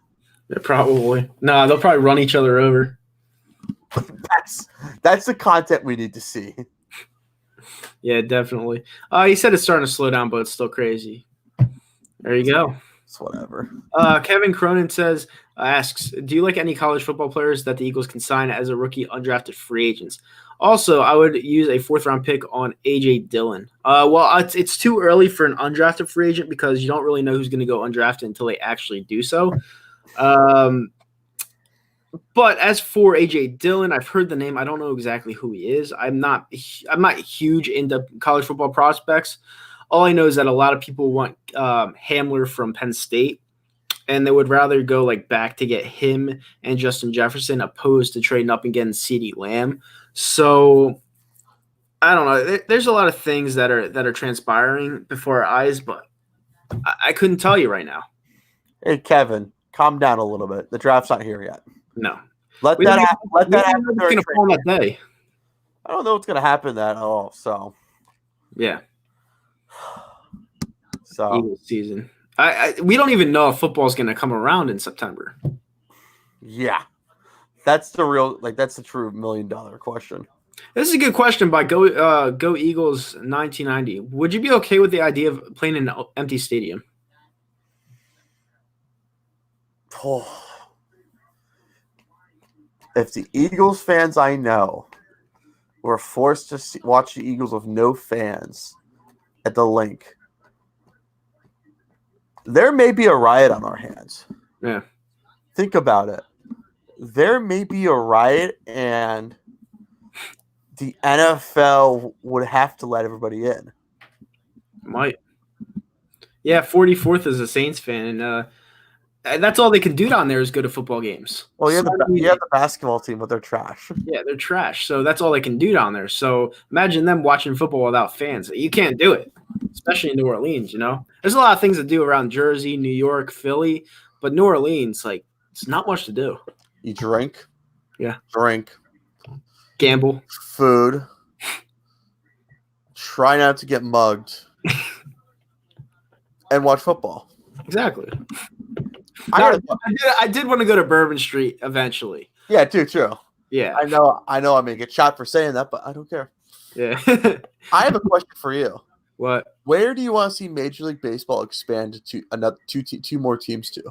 Yeah, probably. No, they'll probably run each other over. That's the content we need to see. Yeah, definitely. He said it's starting to slow down, but it's still crazy. There you go. It's whatever. Kevin Cronin asks, do you like any college football players that the Eagles can sign as a rookie undrafted free agents? Also, I would use a 4th-round pick on A.J. Dillon. Well, it's too early for an undrafted free agent because you don't really know who's going to go undrafted until they actually do so. But as for A.J. Dillon, I've heard the name. I don't know exactly who he is. I'm not huge into college football prospects. All I know is that a lot of people want Hamler from Penn State, and they would rather go like back to get him and Justin Jefferson opposed to trading up and getting CeeDee Lamb. So I don't know. There's a lot of things that are transpiring before our eyes, but I couldn't tell you right now. Hey, Kevin, calm down a little bit. The draft's not here yet. No. Let We that don't happen. Let We that don't happen. know what's during going to fall on training that day. camp. I don't know what's going to happen at all. So Yeah. So season. We don't even know if football's going to come around in September. yeah, that's the real that's the true $1 million question. This is a good question by Go Eagles 1990. Would you be okay with the idea of playing in an empty stadium? Oh. If the Eagles fans I know were forced to watch the Eagles with no fans at the link, there may be a riot on our hands. Yeah. Think about it. There may be a riot, and the NFL would have to let everybody in. Might. Yeah, 44th is a Saints fan, and that's all they can do down there is go to football games. Well, you have the basketball team, but they're trash. Yeah, they're trash. So that's all they can do down there. So imagine them watching football without fans. You can't do it, especially in New Orleans, you know? There's a lot of things to do around Jersey, New York, Philly, but New Orleans, it's not much to do. You drink. Yeah. Drink. Gamble. Food. Try not to get mugged. And watch football. Exactly. I did want to go to Bourbon Street eventually. Yeah, true. Yeah. I know I'm going to get shot for saying that, but I don't care. Yeah. I have a question for you. What? Where do you want to see Major League Baseball expand to another two more teams to?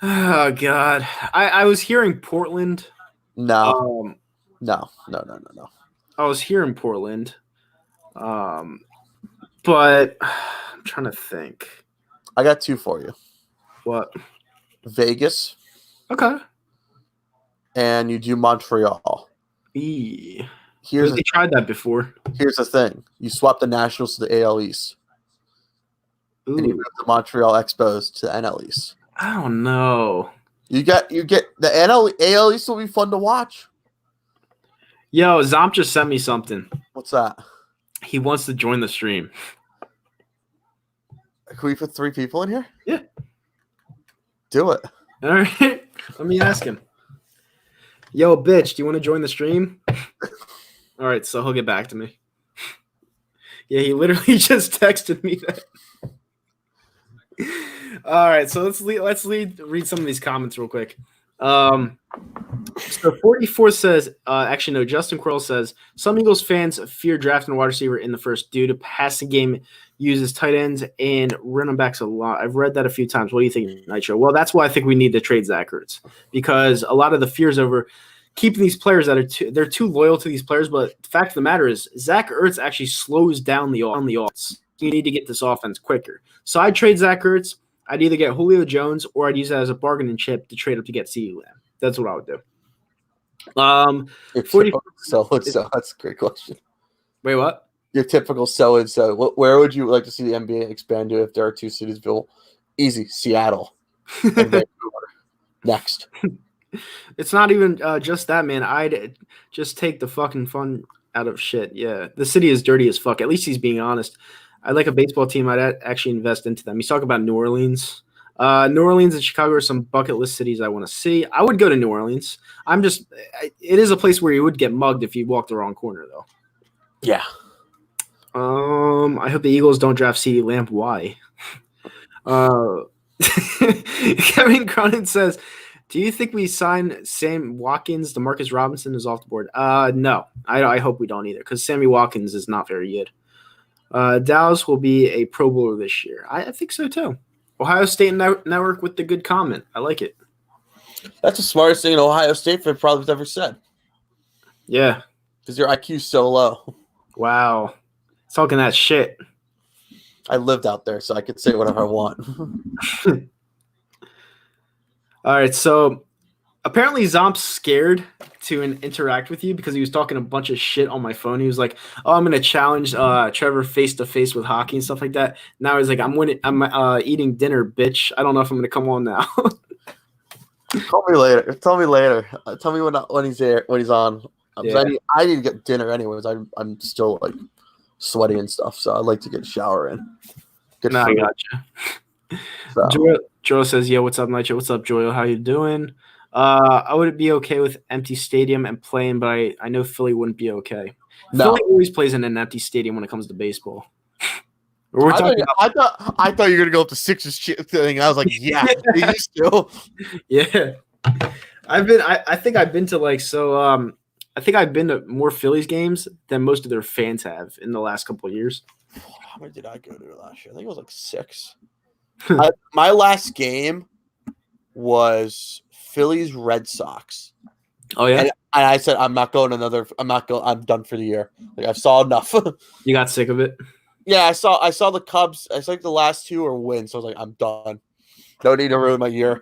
Oh, God. I was hearing Portland. No. No. I was hearing Portland. But I'm trying to think. I got two for you. What? Vegas. Okay. And you do Montreal. We Here's tried that before. Here's the thing. You swap the Nationals to the AL East. Ooh. And you move the Montreal Expos to the NL East. I don't know. You get the AL East will be fun to watch. Yo, Zomp just sent me something. What's that? He wants to join the stream. Can we put 3 people in here? Yeah. Do it. All right. Let me ask him. Yo, bitch, do you want to join the stream? All right, so he'll get back to me. Yeah, he literally just texted me that. All right, so let's read some of these comments real quick. So 44 says, actually no, Justin Quirrell says, some Eagles fans fear drafting a wide receiver in the first due to passing game uses tight ends and running backs a lot. I've read that a few times. What do you think, Nitro? Well, that's why I think we need to trade Zach Ertz, because a lot of the fears over keeping these players they're too loyal to these players. But the fact of the matter is Zach Ertz actually slows down the offense. You need to get this offense quicker. So I'd trade Zach Ertz. I'd either get Julio Jones or I'd use that as a bargaining chip to trade up to get CeeDee Lamb. That's what I would do. 40, so that's a great question. Wait, what? Your typical sell and sell. Where would you like to see the NBA expand to if there are 2 cities built? Easy, Seattle. And Vancouver. Next. It's not even just that, man. I'd just take the fucking fun out of shit. Yeah, the city is dirty as fuck. At least he's being honest. I'd like a baseball team. I'd actually invest into them. He's talking about New Orleans. New Orleans and Chicago are some bucket list cities I want to see. I would go to New Orleans. It is a place where you would get mugged if you walked the wrong corner, though. Yeah. I hope the Eagles don't draft CeeDee Lamb. Why? Kevin Cronin says, do you think we sign Sam Watkins? Demarcus Robinson is off the board. No, I hope we don't either, because Sammy Watkins is not very good. Dallas will be a Pro Bowler this year. I think so too. Ohio State Network with the good comment. I like it. That's the smartest thing an Ohio State fan probably ever said. Yeah. Because your IQ's so low. Wow. Talking that shit. I lived out there, so I could say whatever I want. All right, so apparently Zomp's scared to interact with you because he was talking a bunch of shit on my phone. He was like, "Oh, I'm gonna challenge Trevor face to face with hockey and stuff like that." Now he's like, "I'm eating dinner, bitch. I don't know if I'm gonna come on now." Call me later. Tell me later. Tell me when he's there, when he's on. Yeah. I need to get dinner anyways. I'm still like sweaty and stuff, so I'd like to get a shower in. Good No, I food. gotcha. So. Joel says, "Yeah, what's up, Nitro? What's up, Joel? How you doing?" I would be okay with empty stadium and playing, but I know Philly wouldn't be okay. No. Philly always plays in an empty stadium when it comes to baseball. We're I talking thought you were gonna go up to Sixers thing. I was like, yeah, they used to. Yeah. I think I've been to I think I've been to more Phillies games than most of their fans have in the last couple of years. How many did I go to last year? I think it was like 6. My last game was Phillies Red Sox. Oh yeah, and I said I'm not going another. I'm done for the year. Like I saw enough. you got sick of it. Yeah, I saw the Cubs. I think the last 2 were wins. So I was like, I'm done. Don't need to ruin my year.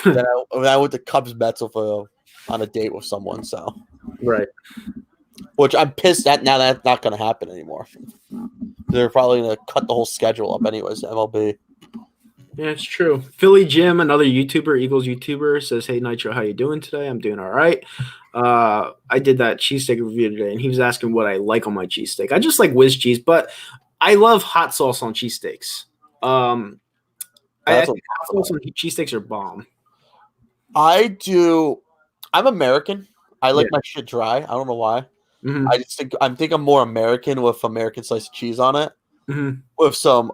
then I went to Cubs Mets on a date with someone. So Right. which I'm pissed at now. That's not going to happen anymore. They're probably going to cut the whole schedule up anyways. MLB. Yeah, it's true. Philly Jim, another YouTuber, Eagles YouTuber, says, "Hey Nitro, how you doing today? I'm doing all right. I did that cheesesteak review today, and he was asking what I like on my cheesesteak. I just like whiz cheese, but I love hot sauce on cheesesteaks. I think hot sauce on cheesesteaks are bomb. I do. I'm American. I like my shit dry. I don't know why. Mm-hmm. I just think I'm more American with American slice of cheese on it. Mm-hmm. With some.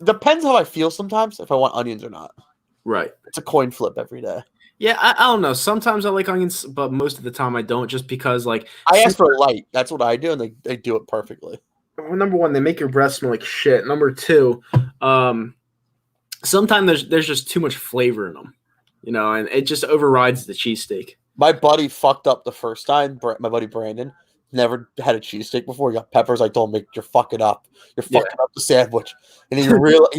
Depends how I feel sometimes if I want onions or not. Right. It's a coin flip every day. Yeah, I don't know. Sometimes I like onions, but most of the time I don't, just because like I ask for light. That's what I do, and they do it perfectly. Number one, they make your breath smell like shit. Number two, sometimes there's just too much flavor in them, and it just overrides the cheesesteak. My buddy fucked up the first time. My buddy Brandon never had a cheesesteak before. He got peppers. I told him, "You're fucking up. You're fucking up the sandwich." And he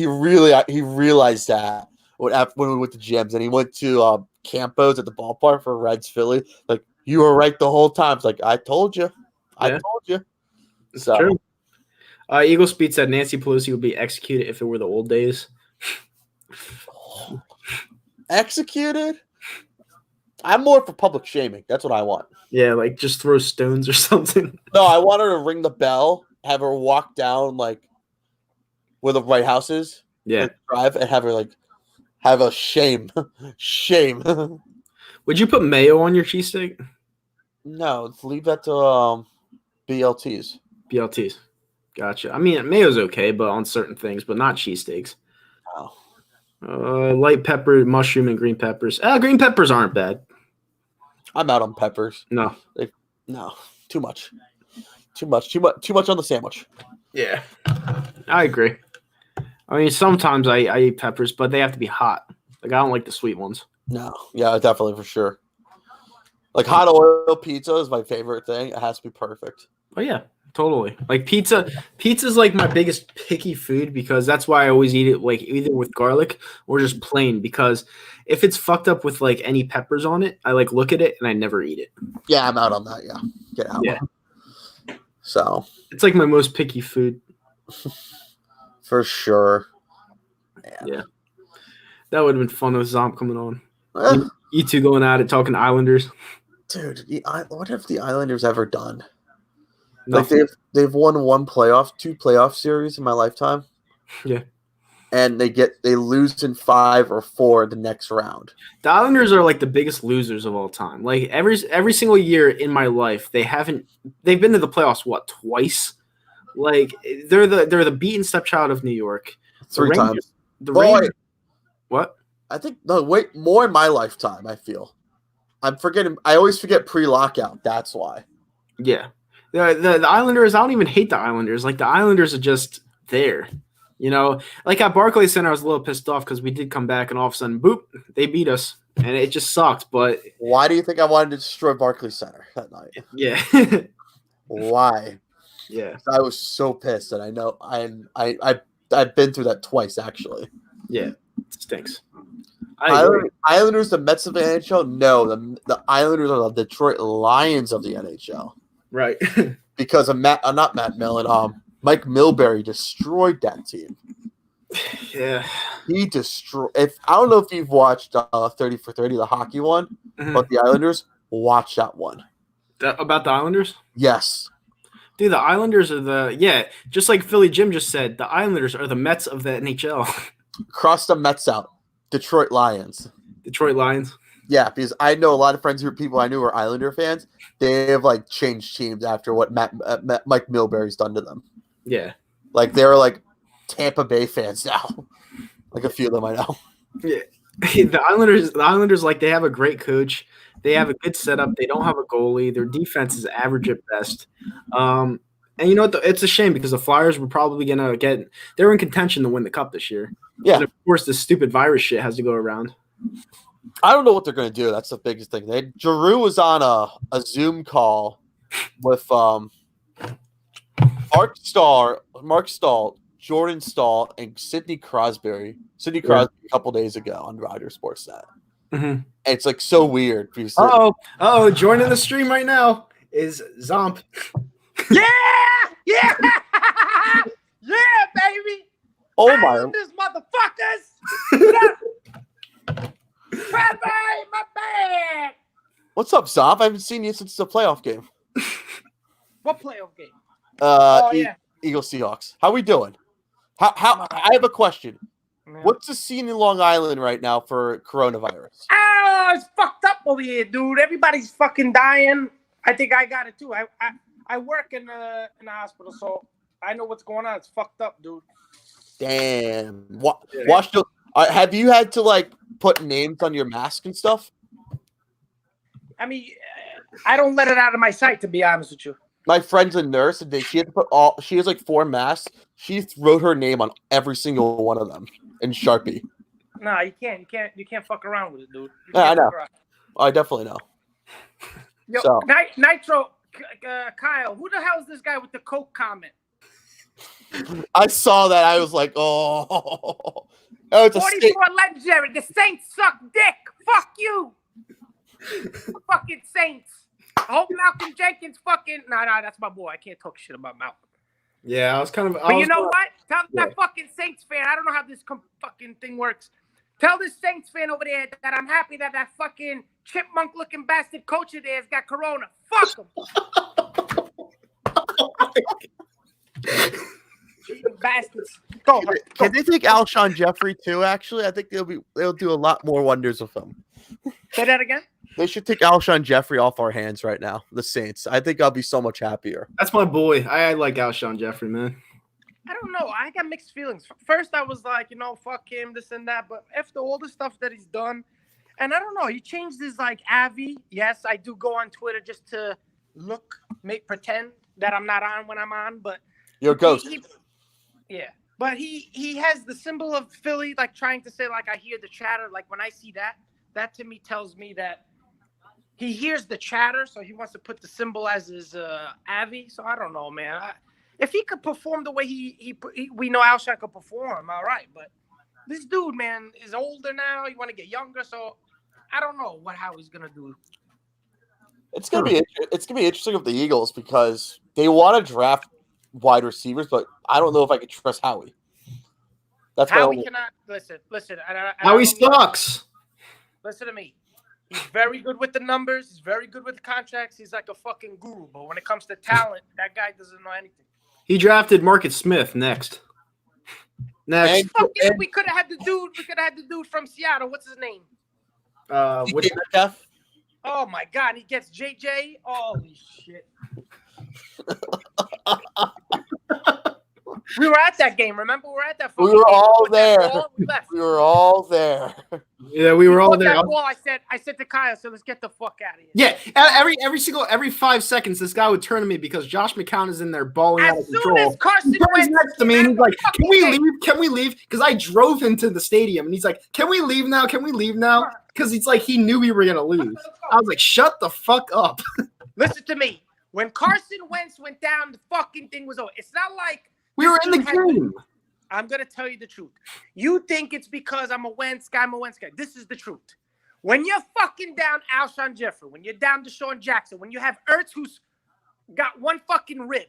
realized that when we went to gyms, and he went to Campos at the ballpark for Reds Philly. Like, you were right the whole time. It's like, I told you. I told you. It's true. Eagle Speed said Nancy Pelosi would be executed if it were the old days. Executed? I'm more for public shaming. That's what I want. Yeah, like just throw stones or something. No, I want her to ring the bell, have her walk down like where the White House is. Yeah. Drive and have her have a shame. Shame. Would you put mayo on your cheesesteak? No, leave that to BLTs. BLTs. Gotcha. I mean, mayo's okay, but on certain things, but not cheesesteaks. Oh. Light pepper, mushroom, and green peppers. Green peppers aren't bad. I'm out on peppers. No. No. Too much. Too much on the sandwich. Yeah. I agree. I mean, sometimes I eat peppers, but they have to be hot. Like, I don't like the sweet ones. No. Yeah, definitely for sure. Like, hot oil pizza is my favorite thing. It has to be perfect. Oh, yeah. Totally. Like pizza's like my biggest picky food because that's why I always eat it like either with garlic or just plain, because if it's fucked up with like any peppers on it, I like look at it and I never eat it. Yeah, I'm out on that. Yeah. Get out. Yeah. So it's like my most picky food. For sure. Man. Yeah. That would have been fun with Zomp coming on. You two going at it, talking Islanders. Dude, what have the Islanders ever done? Nothing. Like they've won two playoff series in my lifetime. Yeah. And they lose in 5 or 4 the next round. The Islanders are like the biggest losers of all time. Like every single year in my life, they've been to the playoffs twice. Like they're the beaten stepchild of New York. 3 times. The Rangers. What? I think more in my lifetime, I feel. I'm forgetting. I always forget pre-lockout. That's why. Yeah. The Islanders, I don't even hate the Islanders. Like, the Islanders are just there. Like at Barclays Center, I was a little pissed off because we did come back and all of a sudden, boop, they beat us. And it just sucked. But why do you think I wanted to destroy Barclays Center that night? Yeah. Why? Yeah. I was so pissed. And I know I've been through that twice, actually. Yeah. It stinks. Islanders, the Mets of the NHL? No, the Islanders are the Detroit Lions of the NHL. Right. Because of not Matt Millen, Mike Milbury destroyed that team. Yeah. He destroyed. I don't know if you've watched 30 for 30, the hockey one, but the Islanders, watch that one. About the Islanders? Yes. Dude, the Islanders are just like Philly Jim just said, the Islanders are the Mets of the NHL. Cross the Mets out. Detroit Lions. Detroit Lions. Yeah, because I know a lot of people I knew were Islander fans. They have like changed teams after what Mike Milbury's done to them. Yeah. Like they're like Tampa Bay fans now. Like a few of them I know. Yeah. The Islanders, like, they have a great coach. They have a good setup. They don't have a goalie. Their defense is average at best. And you know what? It's a shame because the Flyers were probably going to they're in contention to win the Cup this year. Yeah. And of course, this stupid virus shit has to go around. I don't know what they're going to do. That's the biggest thing. Giroux was on a Zoom call with Mark Stahl, Jordan Stahl, and Sidney Crosby. A couple days ago on Rogers Sportsnet. Mm-hmm. And it's like so weird. Oh, joining the stream right now is Zomp. Yeah, yeah, baby. Oh my! Islanders, motherfuckers. My bad. What's up, Zomp? I haven't seen you since the playoff game. What playoff game? Eagles Seahawks. How we doing? How? I have a question. Yeah. What's the scene in Long Island right now for coronavirus? It's fucked up over here, dude. Everybody's fucking dying. I think I got it too. I work in the hospital, so I know what's going on. It's fucked up, dude. Damn. Have you had to like put names on your mask and stuff? I mean, I don't let it out of my sight, to be honest with you. My friend's a nurse, and she had to put she has like 4 masks. She wrote her name on every single one of them in Sharpie. No, you can't fuck around with it, dude. Yeah, I know. I definitely know. Yo, So. Nitro, Kyle, who the hell is this guy with the Coke comment? I saw that. I was like, oh, it's a 44 legendary. The Saints suck dick. Fuck you. Fucking Saints. I hope Malcolm Jenkins fucking. Nah, that's my boy. I can't talk shit about Malcolm. Yeah, I was kind of. But you know what? Tell that fucking Saints fan. I don't know how this fucking thing works. Tell this Saints fan over there that I'm happy that fucking chipmunk-looking bastard coach of theirs got corona. Fuck him. Cheating bastards. Go. Can they take Alshon Jeffrey too? Actually, I think they'll do a lot more wonders with him. Say that again. They should take Alshon Jeffrey off our hands right now. The Saints. I think I'll be so much happier. That's my boy. I like Alshon Jeffrey, man. I don't know. I got mixed feelings. First, I was like, fuck him, this and that. But after all the stuff that he's done, and I don't know, he changed his like Avi. Yes, I do go on Twitter just to pretend that I'm not on when I'm on. But you're a ghost. Yeah, but he has the symbol of Philly, like trying to say like I hear the chatter. Like when I see that to me tells me that he hears the chatter, so he wants to put the symbol as his Avi. So I don't know, man. If he could perform the way we know Alshon could perform, all right. But this dude, man, is older now. You want to get younger, so I don't know how he's gonna do. It's gonna be interesting with the Eagles because they want to draft wide receivers, but I don't know if I could trust Howie. That's Howie cannot listen. Howie sucks. Listen to me. He's very good with the numbers. He's very good with the contracts. He's like a fucking guru. But when it comes to talent, that guy doesn't know anything. He drafted Marcus Smith next. We could have had the dude. We could have had the dude from Seattle. What's his name? Metcalf. Oh my God! He gets JJ. Holy shit! We were at that game. Remember, we were at that. We were all there. We were all there. Yeah, we were all there. I said to Kyle, "So let's get the fuck out of here." Yeah, every 5 seconds, this guy would turn to me because Josh McCown is in there balling out of control. As soon as Carson Wentz next to me, and he's like, "Can we leave? Can we leave?" Because I drove him to the stadium, and he's like, "Can we leave now? Can we leave now?" Because it's like he knew we were gonna lose. I was like, "Shut the fuck up." Listen to me. When Carson Wentz went down, the fucking thing was over. It's not like we were in the game. I'm going to tell you the truth. You think it's because I'm a Wentz guy, This is the truth. When you're fucking down Alshon Jeffrey, when you're down Deshaun Jackson, when you have Ertz who's got one fucking rib,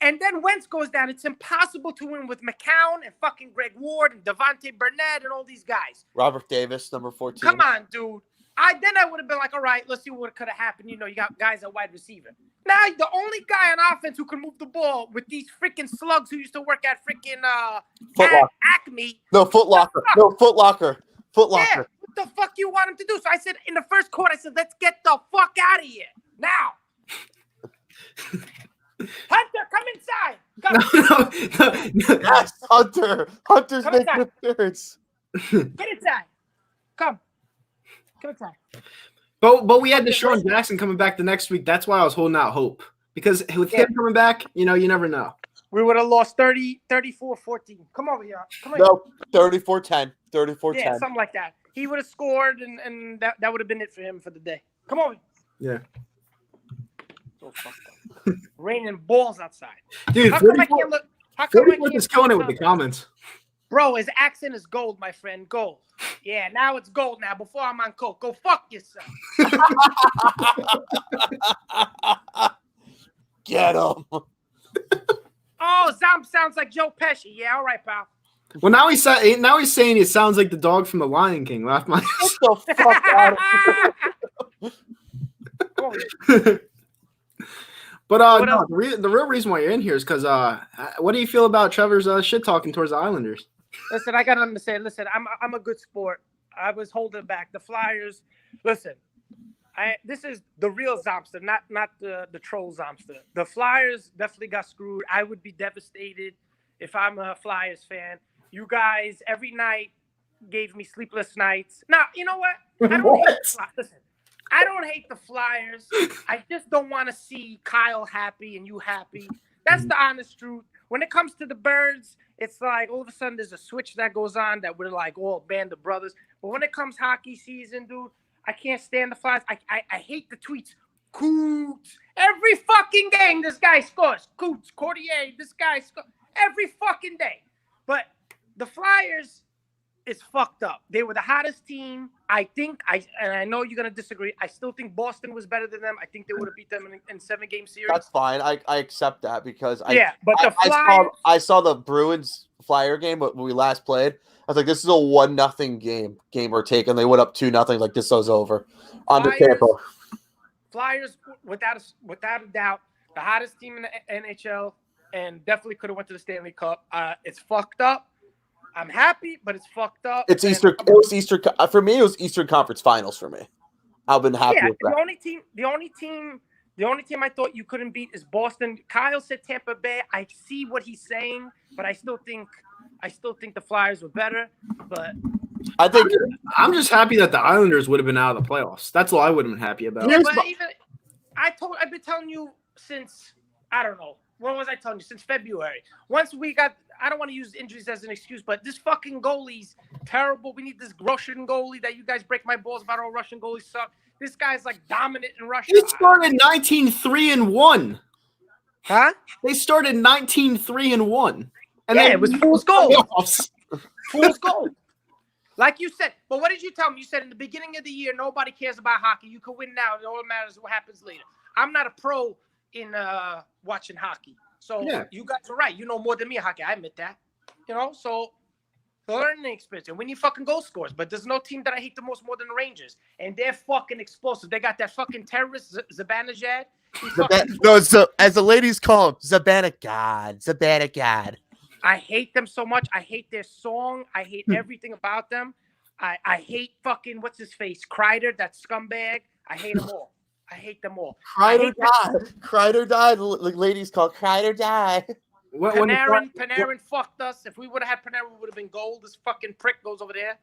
and then Wentz goes down, it's impossible to win with McCown and fucking Greg Ward and Devontae Burnett and all these guys. Robert Davis, number 14. Come on, dude. I would have been like, all right, let's see what could have happened. You got guys at wide receiver. Now the only guy on offense who can move the ball with these freaking slugs who used to work at freaking Foot Locker. Acme. No, Foot Locker. No, Foot Locker. Foot Yeah, Locker. what the fuck you want him to do? So I said in the first quarter, I said, let's get the fuck out of here now. Hunter, come inside. Come. No. Yes, Hunter. Hunter's Come making inside. appearance. Get inside. Come. Come inside. But we had Deshaun Jackson coming back the next week. That's why I was holding out hope. Because with him coming back, you never know. We would have lost 34-14. Come over here. Come here. No, 34-10. 34-10. Yeah, something like that. He would have scored, and that would have been it for him for the day. Come over. Yeah. So fucked up. Raining balls outside. Dude, How come I can't look? How come I 44 can't is killing it with the comments. Bro, his accent is gold, my friend. Gold. Yeah, now it's gold now. Before I'm on coke. Go fuck yourself. Get him. Oh, Zom sounds like Joe Pesci. Yeah, all right, pal. Well, now he's saying it sounds like the dog from The Lion King. Laugh my. Get the fuck out of here. But What no, else? the real reason why you're in here is because what do you feel about Trevor's shit talking towards the Islanders? Listen, I gotta understand. Listen, I'm a good sport. I was holding back. The Flyers. Listen, this is the real Zomster, not the troll Zomster. The Flyers definitely got screwed. I would be devastated if I'm a Flyers fan. You guys every night gave me sleepless nights. Now, you know what? I don't hate the Flyers. Listen, I don't hate the Flyers. I just don't want to see Kyle happy and you happy. That's the honest truth. When it comes to the Birds, it's like all of a sudden there's a switch that goes on that we're like all band of brothers. But when it comes hockey season, dude, I can't stand the Flyers. I hate the tweets. Coots. Every fucking game, this guy scores. Coots, Cordier, this guy scores. Every fucking day. But the Flyers is fucked up. They were the hottest team. I think, and I know you're going to disagree, I still think Boston was better than them. I think they would have beat them in 7-game series. That's fine. I accept that because but the Flyers... I saw the Bruins Flyer game when we last played. I was like, this is a 1-0 game we're taking. They went up 2-0. Like this was over. On to Tampa. Flyers, without a doubt, the hottest team in the NHL, and definitely could have went to the Stanley Cup. It's fucked up. I'm happy, but it's fucked up. It's Eastern. It was Eastern for me. It was Eastern Conference Finals for me. I've been happy with that. The only team I thought you couldn't beat is Boston. Kyle said Tampa Bay. I see what he's saying, but I still think the Flyers were better. But I think I'm just happy that the Islanders would have been out of the playoffs. That's all I would have been happy about. yeah, but even I've been telling you since I don't know. When was I telling you? Since February. Once we got, I don't want to use injuries as an excuse, but this fucking goalie's terrible. We need this Russian goalie that you guys break my balls about. All Russian goalies suck. This guy's like dominant in Russia. They started 19-3-1. Huh? They started 19-3-1. And Yeah, it was fool's gold. playoffs. Fool's gold. Like you said. But what did you tell me? You said in the beginning of the year, nobody cares about hockey. You can win now. It all matters what happens later. I'm not a pro in watching hockey. So Yeah. you guys are right. You know more than me in hockey. I admit that. So learning experience. And we need fucking goal scorers. But there's no team that I hate the most more than the Rangers. And they're fucking explosive. They got that fucking terrorist, Zibanejad. as the ladies call him, Zibanejad. I hate them so much. I hate their song. I hate everything about them. I hate fucking, what's his face? Kreider, that scumbag. I hate them all. I hate them all. Kreider died. Ladies call Kreider die. Panarin fucked us. If we would have had Panarin, we would have been gold. This fucking prick goes over there.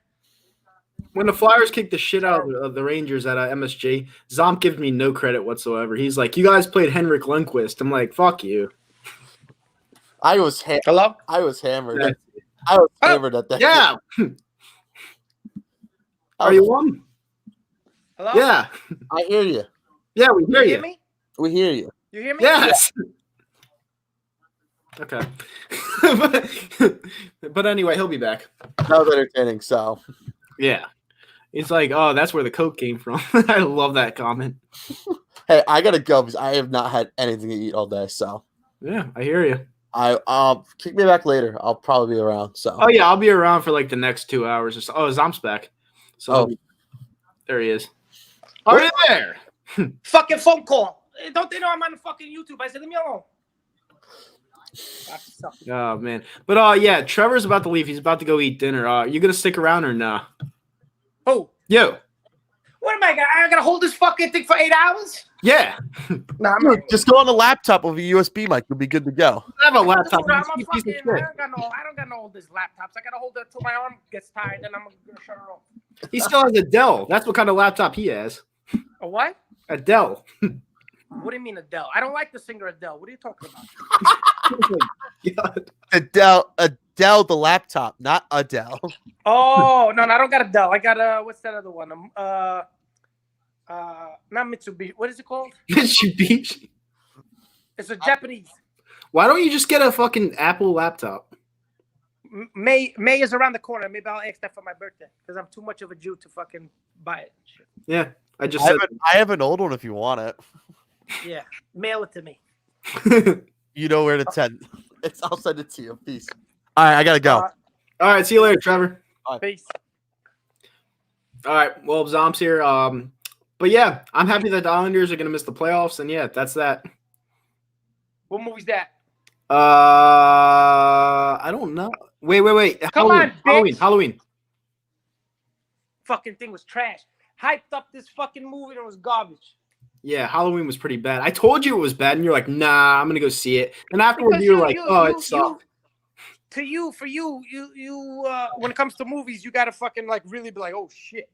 When the Flyers kicked the shit out of the Rangers at MSG, Zomp gives me no credit whatsoever. He's like, you guys played Henrik Lundqvist. I'm like, fuck you. I was Hello? I was hammered. Yeah. I was hammered at that. Yeah. Are you one? Hello? Yeah. I hear you. Yeah, we hear You you. hear me? We hear you. You hear me? Yes. Okay. but anyway, he'll be back. That was entertaining. So Yeah. It's like, oh, that's where the Coke came from. I love that comment. hey, I gotta go because I have not had anything to eat all day. So Yeah, I hear you. I kick me back later. I'll probably be around. So Oh, yeah, I'll be around for like the next 2 hours or so. Oh, Zomp's back. So there he is. Are you there? Fucking phone call. Don't they know I'm on the fucking YouTube? I said, leave me alone. Oh man, but yeah, Trevor's about to leave. He's about to go eat dinner. You gonna stick around or nah? Oh, Yo, what am I gonna? I gotta hold this fucking thing for 8 hours? yeah. Nah, I'm Dude, not. just go on the laptop with a USB mic. You'll be good to go. I have a laptop. Dude, I'm You a piece of fucking, shit. I don't got no all these laptops. I gotta hold it till my arm gets tired, then I'm gonna shut it off. He still has a Dell. That's what kind of laptop he has. A what? A Dell. What do you mean Adele? I don't like the singer Adele. What are you talking about? God. Adele, the laptop, not Adele. Oh no, I don't got Adele. I got what's that other one? Not Mitsubishi. What is it called? Mitsubishi. It's a Japanese. Why don't you just get a fucking Apple laptop? May is around the corner. Maybe I'll ask that for my birthday because I'm too much of a Jew to fucking buy it. Shit. Yeah, I just said. I have an old one if you want it. Yeah, mail it to me. You know where to send. I'll send it to you. Peace. All right, I gotta go. All right, see you later, Trevor. Peace. All right, well, Zomb's here. But yeah, I'm happy that the Islanders are gonna miss the playoffs, and yeah, that's that. What movie's that? I don't know. Wait. Come on, bitch. Halloween. Fucking thing was trash. Hyped up this fucking movie and it was garbage. Yeah, Halloween was pretty bad. I told you it was bad, and you're like, nah, I'm gonna go see it. And afterwards, you're like, it sucked. For you, when it comes to movies, you gotta fucking like really be like, oh shit.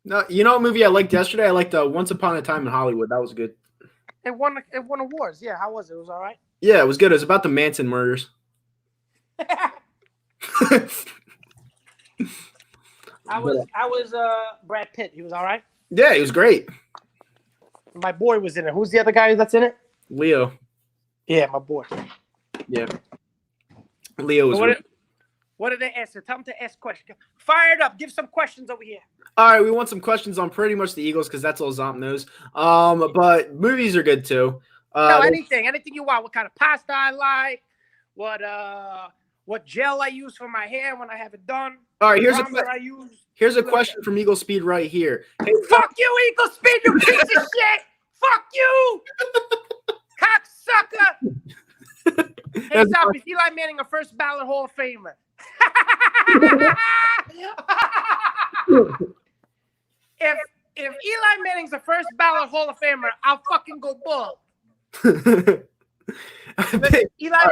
No, you know what movie I liked yesterday? I liked Once Upon a Time in Hollywood. That was good. It won awards. Yeah, how was it? It was all right. Yeah, it was good. It was about the Manson murders. I was Brad Pitt. He was all right. Yeah, he was great. My boy was in it. Who's the other guy that's in it? Leo. Yeah, my boy. Yeah. Leo was what did they answer? Tell them to ask questions. Fire it up. Give some questions over here. All right, we want some questions on pretty much the Eagles because that's all Zomp knows. But movies are good too. No, anything you want. What kind of pasta I like? What gel I use for my hair when I have it done? All right, here's a question from Eagle Speed right here. Hey, fuck you, Eagle Speed, you piece of shit! Fuck you, cocksucker! Hey, Zop, is Eli Manning a first ballot Hall of Famer? If Eli Manning's a first ballot Hall of Famer, I'll fucking go bald. Listen, Eli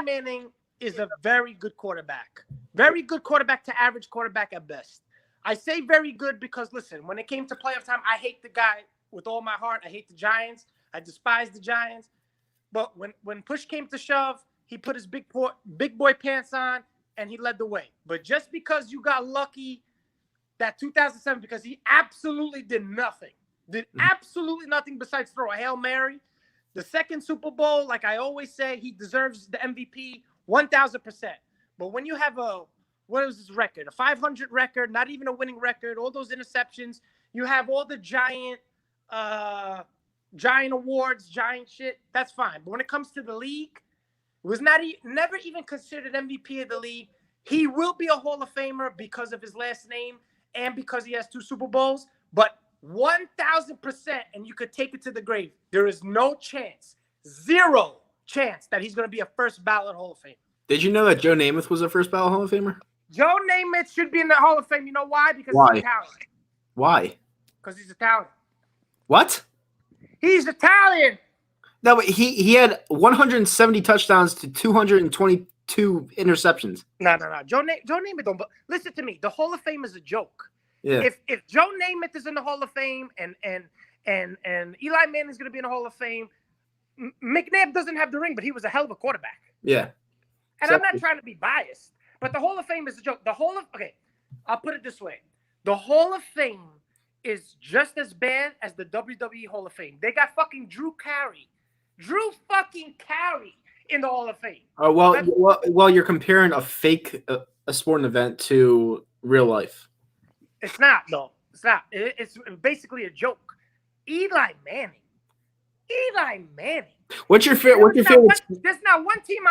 Manning is a very good quarterback. Very good quarterback to average quarterback at best. I say very good because, listen, when it came to playoff time, I hate the guy with all my heart. I hate the Giants. I despise the Giants. But when push came to shove, he put his big boy pants on, and he led the way. But just because you got lucky that 2007, because he absolutely did nothing. Did absolutely nothing besides throw a Hail Mary. The second Super Bowl, like I always say, he deserves the MVP 1,000%. But when you have what is his record? A 500 record, not even a winning record, all those interceptions, you have all the giant awards, giant shit, that's fine. But when it comes to the league, it was never even considered MVP of the league. He will be a Hall of Famer because of his last name and because he has 2 Super Bowls. But 1,000%, and you could take it to the grave, there is no chance, 0 chance that he's going to be a first ballot Hall of Famer. Did you know that Joe Namath was a first ballot Hall of Famer? Joe Namath should be in the Hall of Fame. You know why? Because he's Italian. Why? Because he's Italian. What? He's Italian. No, but he had 170 touchdowns to 222 interceptions. No. Joe Namath don't. But listen to me. The Hall of Fame is a joke. Yeah. If Joe Namath is in the Hall of Fame and Eli Manning is going to be in the Hall of Fame, McNabb doesn't have the ring, but he was a hell of a quarterback. Yeah. And I'm not trying to be biased, but the Hall of Fame is a joke. I'll put it this way. The Hall of Fame is just as bad as the WWE Hall of Fame. They got fucking Drew fucking Carey in the Hall of Fame. Oh, well, you're comparing a fake a sporting event to real life. It's not, though. It's not. It's basically a joke. Eli Manning. What's your favorite? There's not one team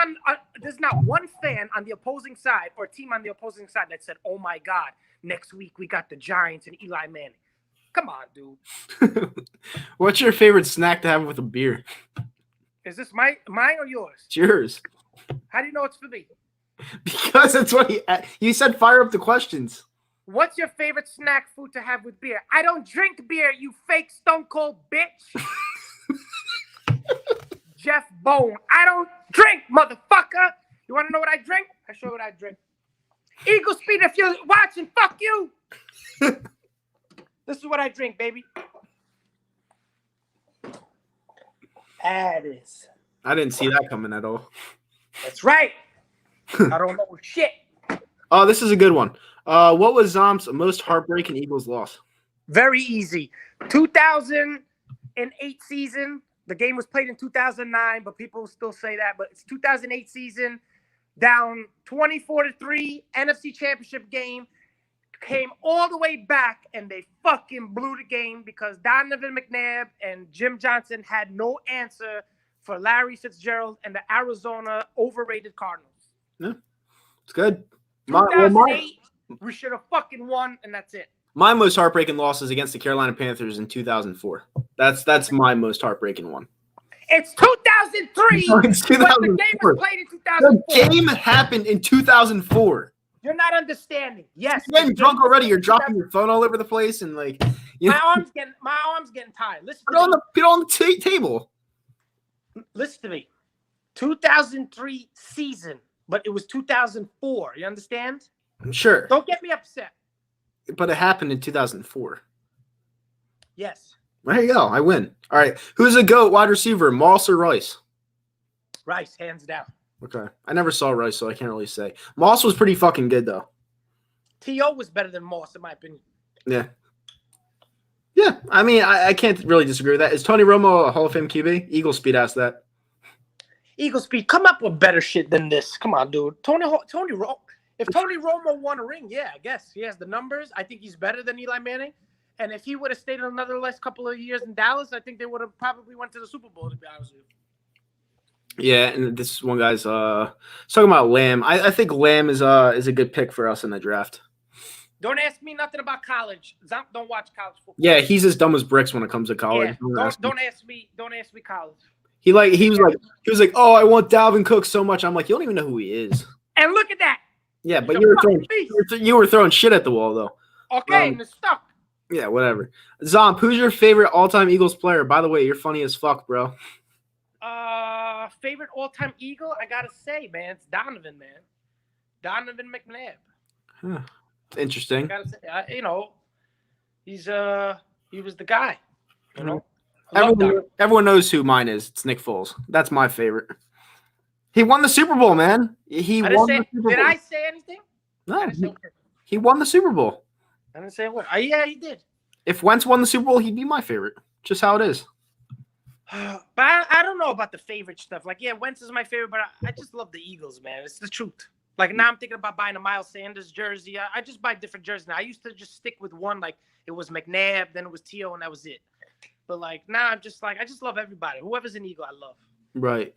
there's not one fan on the opposing side or team on the opposing side that said, "Oh my God, next week we got the Giants and Eli Manning." Come on, dude. What's your favorite snack to have with a beer? Is this mine or yours? It's yours. How do you know it's for me? Because that's what you said. Fire up the questions. What's your favorite snack food to have with beer? I don't drink beer, you fake stone cold bitch. Jeff Bone. I don't drink, motherfucker. You want to know what I drink? I show you what I drink. Eagle Speed, if you're watching, fuck you. This is what I drink, baby. That is. I didn't see that coming at all. That's right. I don't know shit. Oh, this is a good one. What was Zomp's most heartbreaking Eagles loss? Very easy. 2008 season. The game was played in 2009, but people still say that. But it's 2008 season. Down 24-3, NFC Championship game. Came all the way back, and they fucking blew the game because Donovan McNabb and Jim Johnson had no answer for Larry Fitzgerald and the Arizona overrated Cardinals. Yeah, it's good. 2008, we should have fucking won, and that's it. My most heartbreaking loss is against the Carolina Panthers in 2004. That's my most heartbreaking one. It's 2003. No, it's But the game 2004. was played in The 2004. game happened in 2004. You're not understanding. Yes. You're getting drunk already. You're dropping your phone all over the place and like you know, My arm's getting tired. Listen put it on the table. Listen to me. 2003 season, but it was 2004. You understand? Sure, Don't get me upset. but it happened in 2004. Yes. There you go. I win. All right. Who's a GOAT wide receiver, Moss or Rice? Rice, hands down. Okay. I never saw Rice, so I can't really say. Moss was pretty fucking good, though. T.O. was better than Moss, in my opinion. Yeah. Yeah. I mean, I can't really disagree with that. Is Tony Romo a Hall of Fame QB? Eagle Speed asked that. Eagle Speed, come up with better shit than this. Come on, dude. If Tony Romo won a ring, yeah, I guess. He has the numbers. I think he's better than Eli Manning. And if he would have stayed another last couple of years in Dallas, I think they would have probably went to the Super Bowl, to be honest with you. Yeah, and this one guy's talking about Lamb. I think Lamb is a good pick for us in the draft. Don't ask me nothing about college. Zomp don't watch college football. Yeah, he's as dumb as bricks when it comes to college. Yeah, don't ask me college. He was like, oh, I want Dalvin Cook so much. I'm like, you don't even know who he is. And look at that. Yeah, but He's you were throwing shit at the wall though. Okay, and it's stuck. Yeah, whatever. Zomp, who's your favorite all-time Eagles player? By the way, you're funny as fuck, bro. Favorite all-time Eagle? I gotta say, man, it's Donovan, man. Donovan McNabb. Huh. Interesting. I gotta say, he was the guy. You know. Everyone knows who mine is. It's Nick Foles. That's my favorite. He won the Super Bowl, man. Did I say anything? No, he won the Super Bowl. I didn't say a word. Yeah, he did. If Wentz won the Super Bowl, he'd be my favorite. Just how it is. But I don't know about the favorite stuff. Like, yeah, Wentz is my favorite, but I just love the Eagles, man. It's the truth. Like, now I'm thinking about buying a Miles Sanders jersey. I just buy different jerseys now. I used to just stick with one. Like, it was McNabb, then it was T.O., and that was it. But, like, now I'm just like, I just love everybody. Whoever's an Eagle, I love. Right.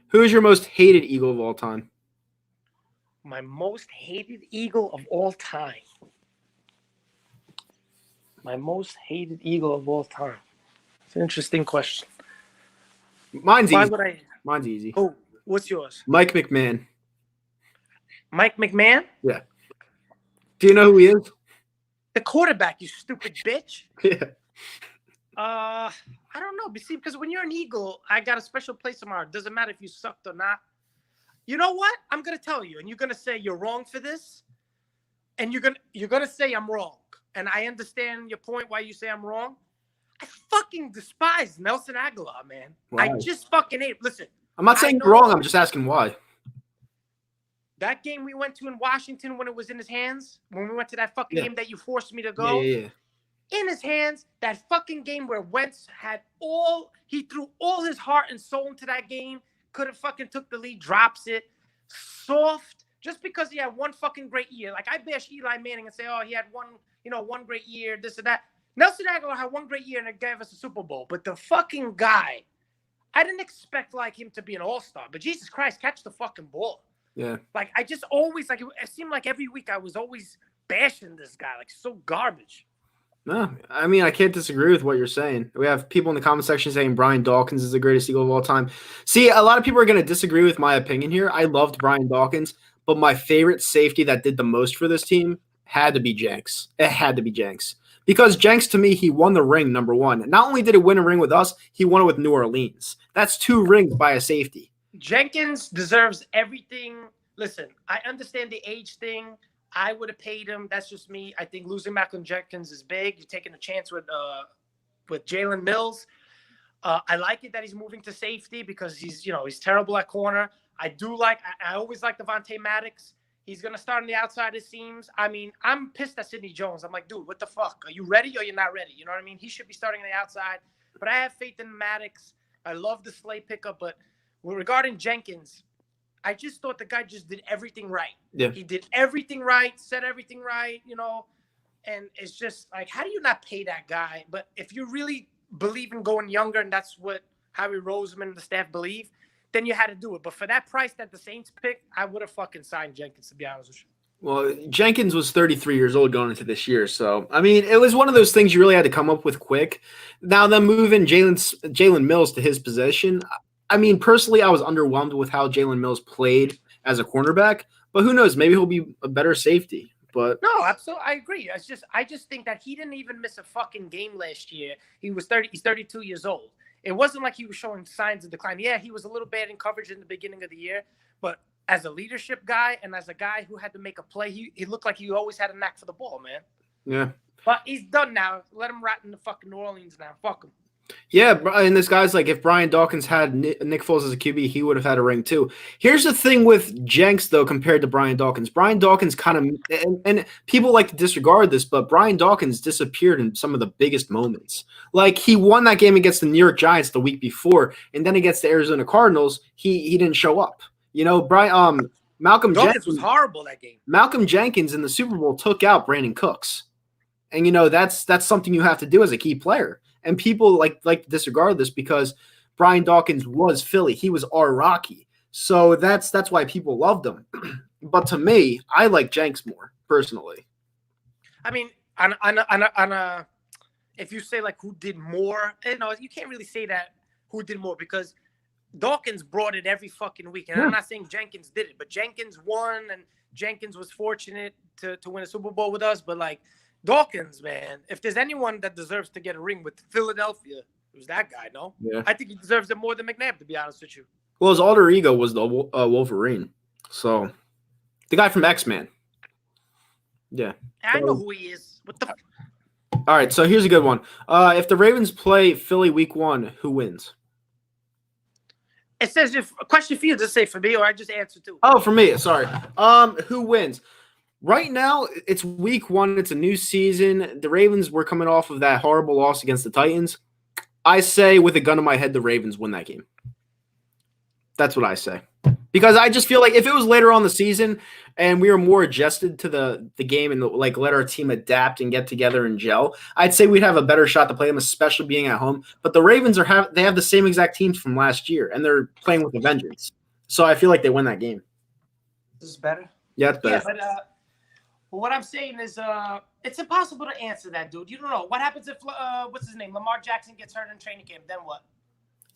Who is your most hated Eagle of all time? My most hated Eagle of all time. My most hated Eagle of all time. It's an interesting question. Mine's Why easy. would I? Mine's easy. Oh, what's yours? Mike McMahon. Mike McMahon? Yeah. Do you know who he is? The quarterback, you stupid bitch. Yeah. I don't know. See, because when you're an Eagle, I got a special place in my heart. Doesn't matter if you sucked or not. You know what? I'm gonna tell you, and you're gonna say you're wrong for this, and you're gonna say I'm wrong. And I understand your point why you say I'm wrong. I fucking despise Nelson Aguilar, man. Wow. I just fucking hate. Listen, I'm not saying you're wrong. I'm just asking why. that game we went to in Washington when it was in his hands, when we went to that fucking game that you forced me to go. Yeah. In his hands, that fucking game where Wentz he threw all his heart and soul into that game, could have fucking took the lead, drops it, soft, just because he had one fucking great year. Like, I bash Eli Manning and say, oh, he had one great year, this and that. Nelson Aguilar had one great year and it gave us a Super Bowl. But the fucking guy, I didn't expect like him to be an all-star, but Jesus Christ, catch the fucking ball. Yeah. Like, I just always, like, it seemed like every week I was always bashing this guy, like, so garbage. No, I mean, I can't disagree with what you're saying. We have people in the comment section saying Brian Dawkins is the greatest Eagle of all time. See, a lot of people are going to disagree with my opinion here. I loved Brian Dawkins, but my favorite safety that did the most for this team had to be Jenks. It had to be Jenks. Because Jenks, to me, he won the ring, number one. Not only did he win a ring with us, he won it with New Orleans. That's 2 rings by a safety. Jenkins deserves everything. Listen, I understand the age thing. I would have paid him. That's just me. I think losing Malcolm Jenkins is big. You're taking a chance with Jalen Mills. I like it that he's moving to safety because he's terrible at corner. I always like Devontae Maddox. He's gonna start on the outside, it seems. I mean, I'm pissed at Sidney Jones. I'm like, dude, what the fuck? Are you ready or you're not ready? You know what I mean? He should be starting on the outside. But I have faith in Maddox. I love the Slay pickup, but regarding Jenkins, I just thought the guy just did everything right. Yeah. He did everything right, said everything right, and it's just like, how do you not pay that guy? But if you really believe in going younger, and that's what Howie Roseman and the staff believe, then you had to do it. But for that price that the Saints picked, I would have fucking signed Jenkins, to be honest with you. Well, Jenkins was 33 years old going into this year. So, I mean, it was one of those things you really had to come up with quick. Now, then moving Jalen Mills to his position, I mean, personally, I was underwhelmed with how Jalen Mills played as a cornerback, but who knows? Maybe he'll be a better safety. But no, absolutely, I agree. I just think that he didn't even miss a fucking game last year. He's 32 years old. It wasn't like he was showing signs of decline. Yeah, he was a little bad in coverage in the beginning of the year, but as a leadership guy and as a guy who had to make a play, he looked like he always had a knack for the ball, man. Yeah. But he's done now. Let him rot in the fucking New Orleans now. Fuck him. Yeah, and this guy's like, if Brian Dawkins had Nick Foles as a QB, he would have had a ring too. Here's the thing with Jenks, though, compared to Brian Dawkins. Brian Dawkins kind of, and people like to disregard this, but Brian Dawkins disappeared in some of the biggest moments. Like, he won that game against the New York Giants the week before, and then against the Arizona Cardinals, he didn't show up. Malcolm Dawkins Jenkins was horrible that game. Malcolm Jenkins in the Super Bowl took out Brandon Cooks. And, that's something you have to do as a key player. And people like to disregard this because Brian Dawkins was Philly. He was our Rocky. So that's why people loved him. But to me, I like Jenks more, personally. I mean, if you say like who did more, you can't really say that who did more because Dawkins brought it every fucking week. And I'm not saying Jenkins did it, but Jenkins won and Jenkins was fortunate to win a Super Bowl with us. But like, Dawkins, man, if there's anyone that deserves to get a ring with Philadelphia, it was that guy, no? Yeah. I think he deserves it more than McNabb, to be honest with you. Well, his alter ego was the Wolverine. So, the guy from X-Men. Yeah. I know who he is. What the All right, so here's a good one. If the Ravens play Philly week 1, who wins? It says if a question for you, does it say for me or I just answer too? Oh, for me, sorry. Who wins? Right now, it's week 1. It's a new season. The Ravens were coming off of that horrible loss against the Titans. I say, with a gun to my head, the Ravens win that game. That's what I say. Because I just feel like if it was later on the season and we were more adjusted to the game and like let our team adapt and get together and gel, I'd say we'd have a better shot to play them, especially being at home. But the Ravens they have the same exact teams from last year, and they're playing with a vengeance. So I feel like they win that game. This is better? Yeah, it's better. Yeah, but what I'm saying is it's impossible to answer that, dude. You don't know. What happens if, what's his name, Lamar Jackson gets hurt in training camp? Then what?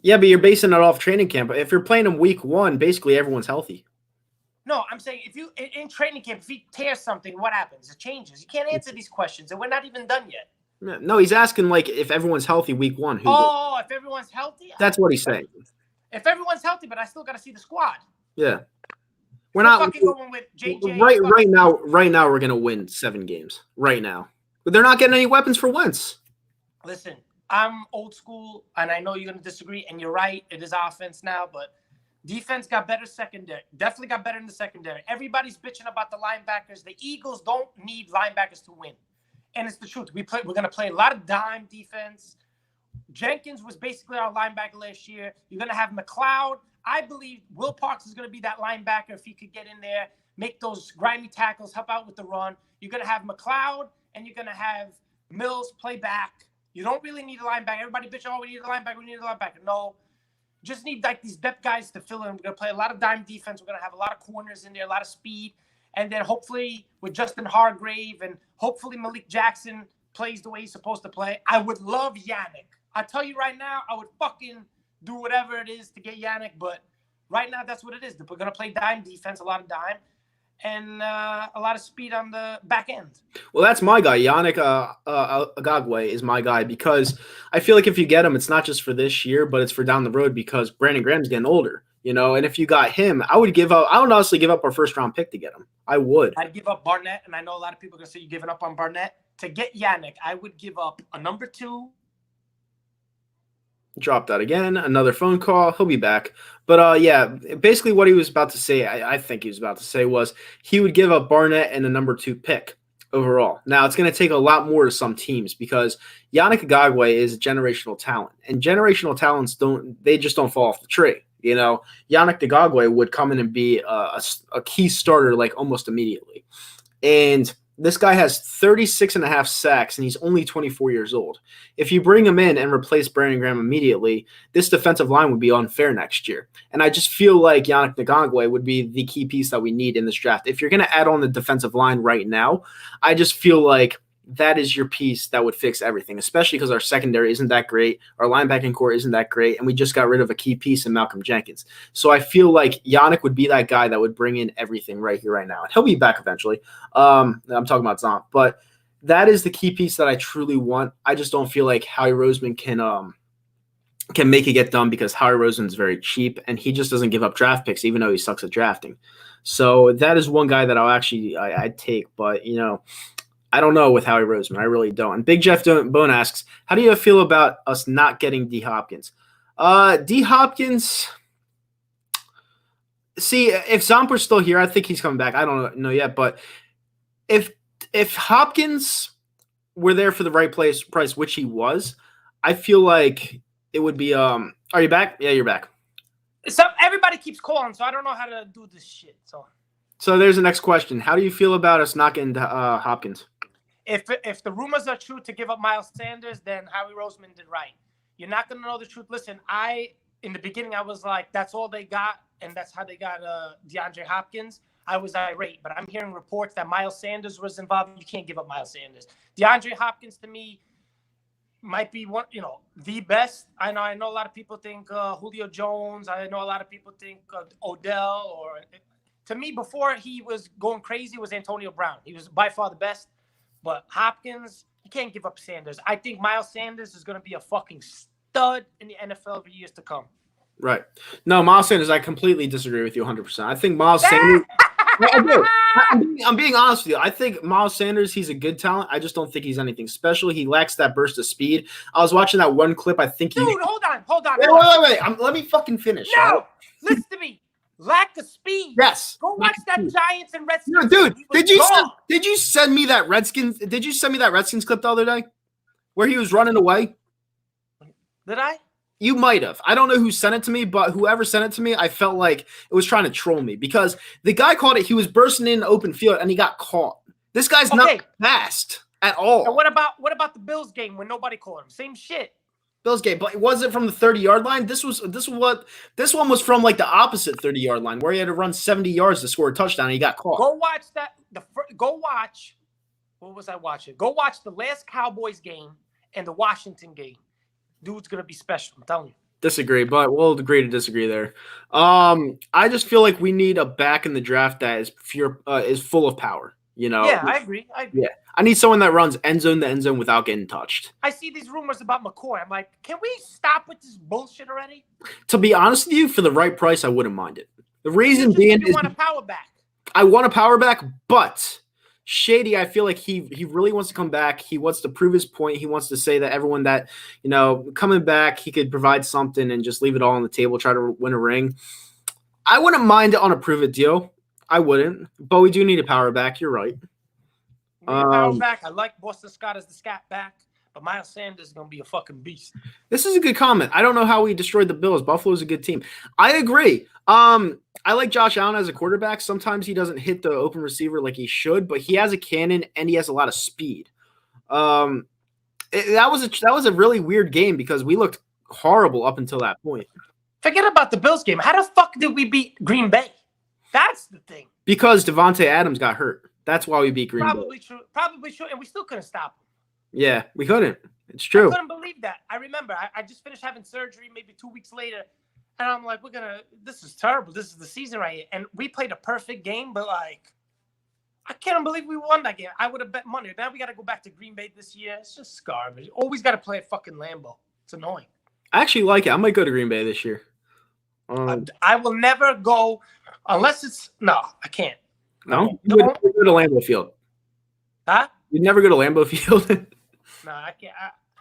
Yeah, but you're basing it off training camp. If you're playing him week 1, basically everyone's healthy. No, I'm saying if you in training camp, if he tears something, what happens? It changes. You can't answer these questions, and we're not even done yet. No, he's asking like if everyone's healthy week 1. If everyone's healthy? That's what he's saying. If everyone's healthy, but I still got to see the squad. Yeah. We're not fucking going with JJ. Right now we're going to win 7 games. Right now. But they're not getting any weapons for Wentz. Listen, I'm old school, and I know you're going to disagree, and you're right. It is offense now, but defense got better secondary. Definitely got better in the secondary. Everybody's bitching about the linebackers. The Eagles don't need linebackers to win. And it's the truth. We're going to play a lot of dime defense. Jenkins was basically our linebacker last year. You're going to have McLeod. I believe Will Parks is going to be that linebacker if he could get in there, make those grimy tackles, help out with the run. You're going to have McLeod, and you're going to have Mills play back. You don't really need a linebacker. Everybody bitch, we need a linebacker, we need a linebacker. No. Just need like these depth guys to fill in. We're going to play a lot of dime defense. We're going to have a lot of corners in there, a lot of speed. And then hopefully with Justin Hargrave and hopefully Malik Jackson plays the way he's supposed to play, I would love Yannick. I tell you right now, I would fucking do whatever it is to get Yannick, but right now that's what it is. We're going to play dime defense, a lot of dime, and a lot of speed on the back end. Well, that's my guy. Yannick Agagwe is my guy because I feel like if you get him, it's not just for this year, but it's for down the road because Brandon Graham's getting older, you know. And if you got him, I would honestly give up our first round pick to get him. I would. I'd give up Barnett, and I know a lot of people are going to say you're giving up on Barnett. To get Yannick, I would give up a number 2. Drop that again. Another phone call. He'll be back. But yeah, basically what he was about to say, I think he was about to say was he would give up Barnett and a number 2 pick overall. Now, it's going to take a lot more to some teams because Yannick Agagwe is a generational talent. And generational talents just don't fall off the tree. You know, Yannick Agagwe would come in and be a key starter like almost immediately. And this guy has 36.5 sacks, and he's only 24 years old. If you bring him in and replace Brandon Graham immediately, this defensive line would be unfair next year. And I just feel like Yannick Agagwe would be the key piece that we need in this draft. If you're going to add on the defensive line right now, I just feel like that is your piece that would fix everything, especially because our secondary isn't that great. Our linebacking core isn't that great, and we just got rid of a key piece in Malcolm Jenkins. So I feel like Yannick would be that guy that would bring in everything right here, right now. And he'll be back eventually. I'm talking about Zomp. But that is the key piece that I truly want. I just don't feel like Howie Roseman can make it get done because Howie Roseman's very cheap, and he just doesn't give up draft picks, even though he sucks at drafting. So that is one guy that I'd take. But, you know, I don't know with Howie Roseman. I really don't. And Big Jeff Bone asks, how do you feel about us not getting D. Hopkins? D. Hopkins, see, if Zomper's still here, I think he's coming back. I don't know yet. But if Hopkins were there for the right price, which he was, I feel like it would be are you back? Yeah, you're back. So everybody keeps calling, so I don't know how to do this shit. So there's the next question. How do you feel about us not getting Hopkins? If the rumors are true to give up Miles Sanders, then Howie Roseman did right. You're not going to know the truth. Listen, in the beginning, I was like, that's all they got, and that's how they got DeAndre Hopkins. I was irate, but I'm hearing reports that Miles Sanders was involved. You can't give up Miles Sanders. DeAndre Hopkins, to me, might be one, the best. I know a lot of people think Julio Jones. I know a lot of people think Odell. To me, before he was going crazy, was Antonio Brown. He was by far the best. But Hopkins, you can't give up Sanders. I think Miles Sanders is going to be a fucking stud in the NFL for years to come. Right. No, Miles Sanders, I completely disagree with you 100%. I think Miles Sanders – I do. I'm being honest with you. I think Miles Sanders, he's a good talent. I just don't think he's anything special. He lacks that burst of speed. I was watching that one clip. I think Dude, hold on. Wait. Let me fucking finish. No, right? Listen to me. Lack of speed. Yes. Go watch that Giants and Redskins. No, dude, did you send me that Redskins? Did you send me that Redskins clip the other day where he was running away? Did I? You might have. I don't know who sent it to me, but whoever sent it to me, I felt like it was trying to troll me because the guy called it. He was bursting in open field and he got caught. This guy's not fast at all. And what about the Bills game when nobody called him? Same shit. Bills game, but it wasn't from the 30-yard line. This one was from like the opposite 30-yard line where he had to run 70 yards to score a touchdown and he got caught. Go watch that. What was I watching? Go watch the last Cowboys game and the Washington game. Dude's gonna be special. I'm telling you. Disagree, but we'll agree to disagree there. I just feel like we need a back in the draft that is full of power. Yeah, I agree. Yeah, I need someone that runs end zone to end zone without getting touched. I see these rumors about McCoy. I'm like, can we stop with this bullshit already? To be honest with you, for the right price, I wouldn't mind it. The reason being is want a power back. I want a power back, but Shady, I feel like he really wants to come back. He wants to prove his point. He wants to say that everyone that, coming back, he could provide something and just leave it all on the table, try to win a ring. I wouldn't mind it on a prove it deal. I wouldn't, but we do need a power back. You're right. Power back. I like Boston Scott as the scat back, but Miles Sanders is going to be a fucking beast. This is a good comment. I don't know how we destroyed the Bills. Buffalo's a good team. I agree. I like Josh Allen as a quarterback. Sometimes he doesn't hit the open receiver like he should, but he has a cannon and he has a lot of speed. That was a really weird game because we looked horrible up until that point. Forget about the Bills game. How the fuck did we beat Green Bay? That's the thing. Because Devontae Adams got hurt. That's why we beat Green Bay. Probably true. And we still couldn't stop him. Yeah, we couldn't. It's I true. couldn't believe that. I remember I just finished having surgery maybe 2 weeks later, and I'm like, this is terrible. This is the season right here. And we played a perfect game, but like, I can't believe we won that game. I would have bet money. Now we got to go back to Green Bay this year. It's just garbage. Always got to play at fucking Lambeau. It's annoying. I actually like it. I might go to Green Bay this year. I will never go unless it's no. I can't. No, you would go to Lambeau Field. Huh? You'd never go to Lambeau Field. No, I can't.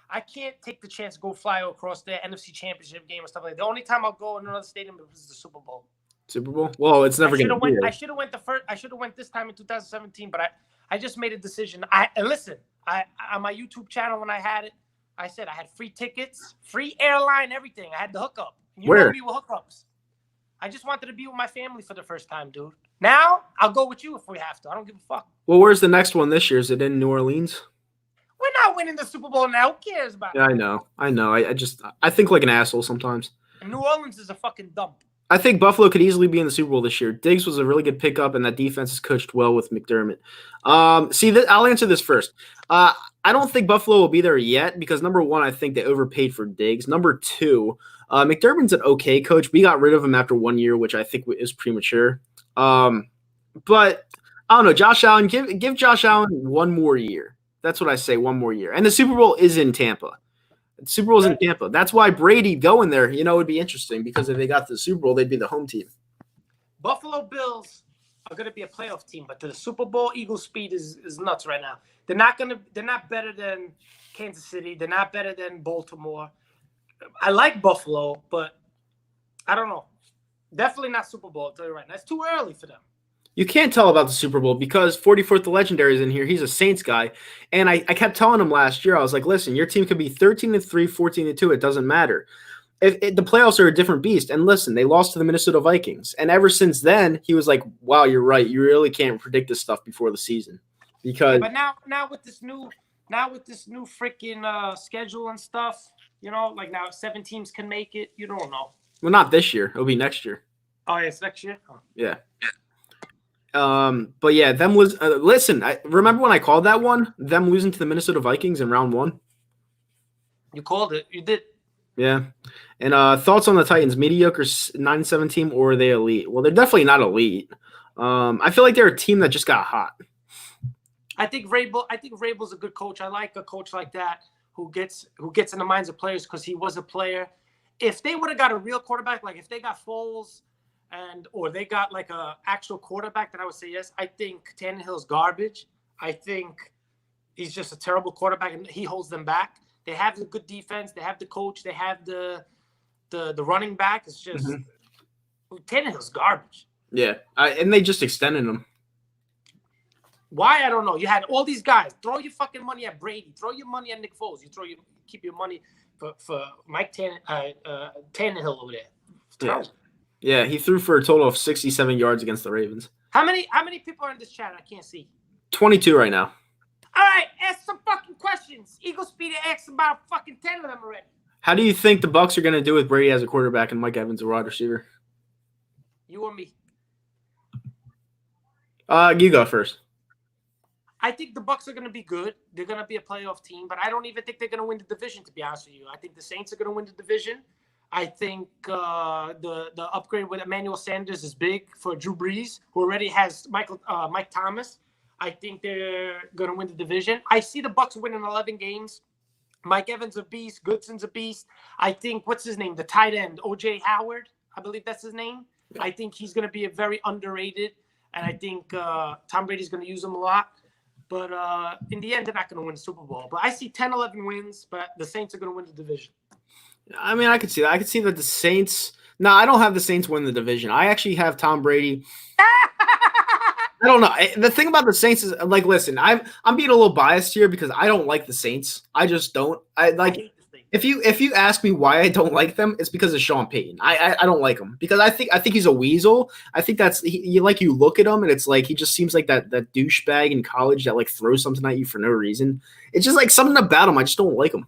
I can't take the chance to go fly across the NFC Championship game or stuff like that. The only time I'll go in another stadium is the Super Bowl. Super Bowl? Well, it's never going to be. I should have went I should have went this time in 2017, but I just made a decision. And listen, on my YouTube channel when I had it, I said I had free tickets, free airline, everything. I had the hookup. You Where? know me with hookups. I just wanted to be with my family for the first time, dude. Now I'll go with you if we have to. I don't give a fuck. Well, where's the next one this year? Is it in New Orleans? We're not winning the Super Bowl now. Who cares about it? Yeah, I know. I think like an asshole sometimes. And New Orleans is a fucking dump. I think Buffalo could easily be in the Super Bowl this year. Diggs was a really good pickup, and that defense is coached well with McDermott. I'll answer this first. I don't think Buffalo will be there yet because, number one, I think they overpaid for Diggs. Number two, McDermott's an okay coach. We got rid of him after 1 year, which I think is premature. But I don't know. Josh Allen, give Josh Allen 1 more year. That's what I say, 1 more year. And the Super Bowl is in Tampa. The Super Bowl's in Tampa. That's why Brady going there, would be interesting because if they got to the Super Bowl, they'd be the home team. Buffalo Bills are going to be a playoff team, but the Super Bowl Eagles speed is nuts right now. They're not better than Kansas City. They're not better than Baltimore. I like Buffalo, but I don't know. Definitely not Super Bowl, I'll tell you right now. It's too early for them. You can't tell about the Super Bowl because 44th the Legendary is in here. He's a Saints guy. And I kept telling him last year, I was like, listen, your team could be 13-3, 14-2. It doesn't matter. The playoffs are a different beast. And listen, they lost to the Minnesota Vikings. And ever since then, he was like, wow, you're right. You really can't predict this stuff before the season. Because But now with this new freaking schedule and stuff, like now 7 teams can make it. You don't know. well, not this year. It'll be next year. Oh, yeah, it's next year? Oh. Yeah. But yeah, them was listen. I remember when I called that one. Them losing to the Minnesota Vikings in round 1. You called it. You did. Yeah, and thoughts on the Titans? Mediocre 9-7 team, or are they elite? Well, they're definitely not elite. I feel like they're a team that just got hot. I think Vrabel's a good coach. I like a coach like that who gets in the minds of players because he was a player. If they would have got a real quarterback, like if they got Foles or they got like a actual quarterback, then I would say yes. I think Tannehill's garbage. I think he's just a terrible quarterback and he holds them back. They have the good defense. They have the coach. They have the running back. It's just Tannehill's garbage. Yeah, and they just extended him. Why? I don't know. You had all these guys. Throw your fucking money at Brady. Throw your money at Nick Foles. Keep your money for Mike Tannehill over there. Yeah, he threw for a total of 67 yards against the Ravens. How many people are in this chat? I can't see. 22 right now. All right, ask some fucking questions. Eagle Speed asked about fucking 10 of them already. How do you think the Bucs are going to do with Brady as a quarterback and Mike Evans a wide receiver? You or me? You go first. I think the Bucs are going to be good. They're going to be a playoff team, but I don't even think they're going to win the division, to be honest with you. I think the Saints are going to win the division. I think the upgrade with Emmanuel Sanders is big for Drew Brees, who already has Mike Thomas. I think they're going to win the division. I see the Bucs winning 11 games. Mike Evans a beast. Goodson's a beast. I think, what's his name? The tight end, O.J. Howard. I believe that's his name. Yeah. I think he's going to be a very underrated, and I think Tom Brady's going to use him a lot. But in the end, they're not going to win the Super Bowl. But I see 10, 11 wins, but the Saints are going to win the division. I mean, I could see that. I could see that the Saints – no, I don't have the Saints win the division. I actually have Tom Brady – I don't know. The thing about the Saints is, like, listen, I'm being a little biased here because I don't like the Saints. I just don't. If you ask me why I don't like them, it's because of Sean Payton. I don't like him because I think he's a weasel. I think you look at him and it's like he just seems like that douchebag in college that like throws something at you for no reason. It's just like something about him. I just don't like him.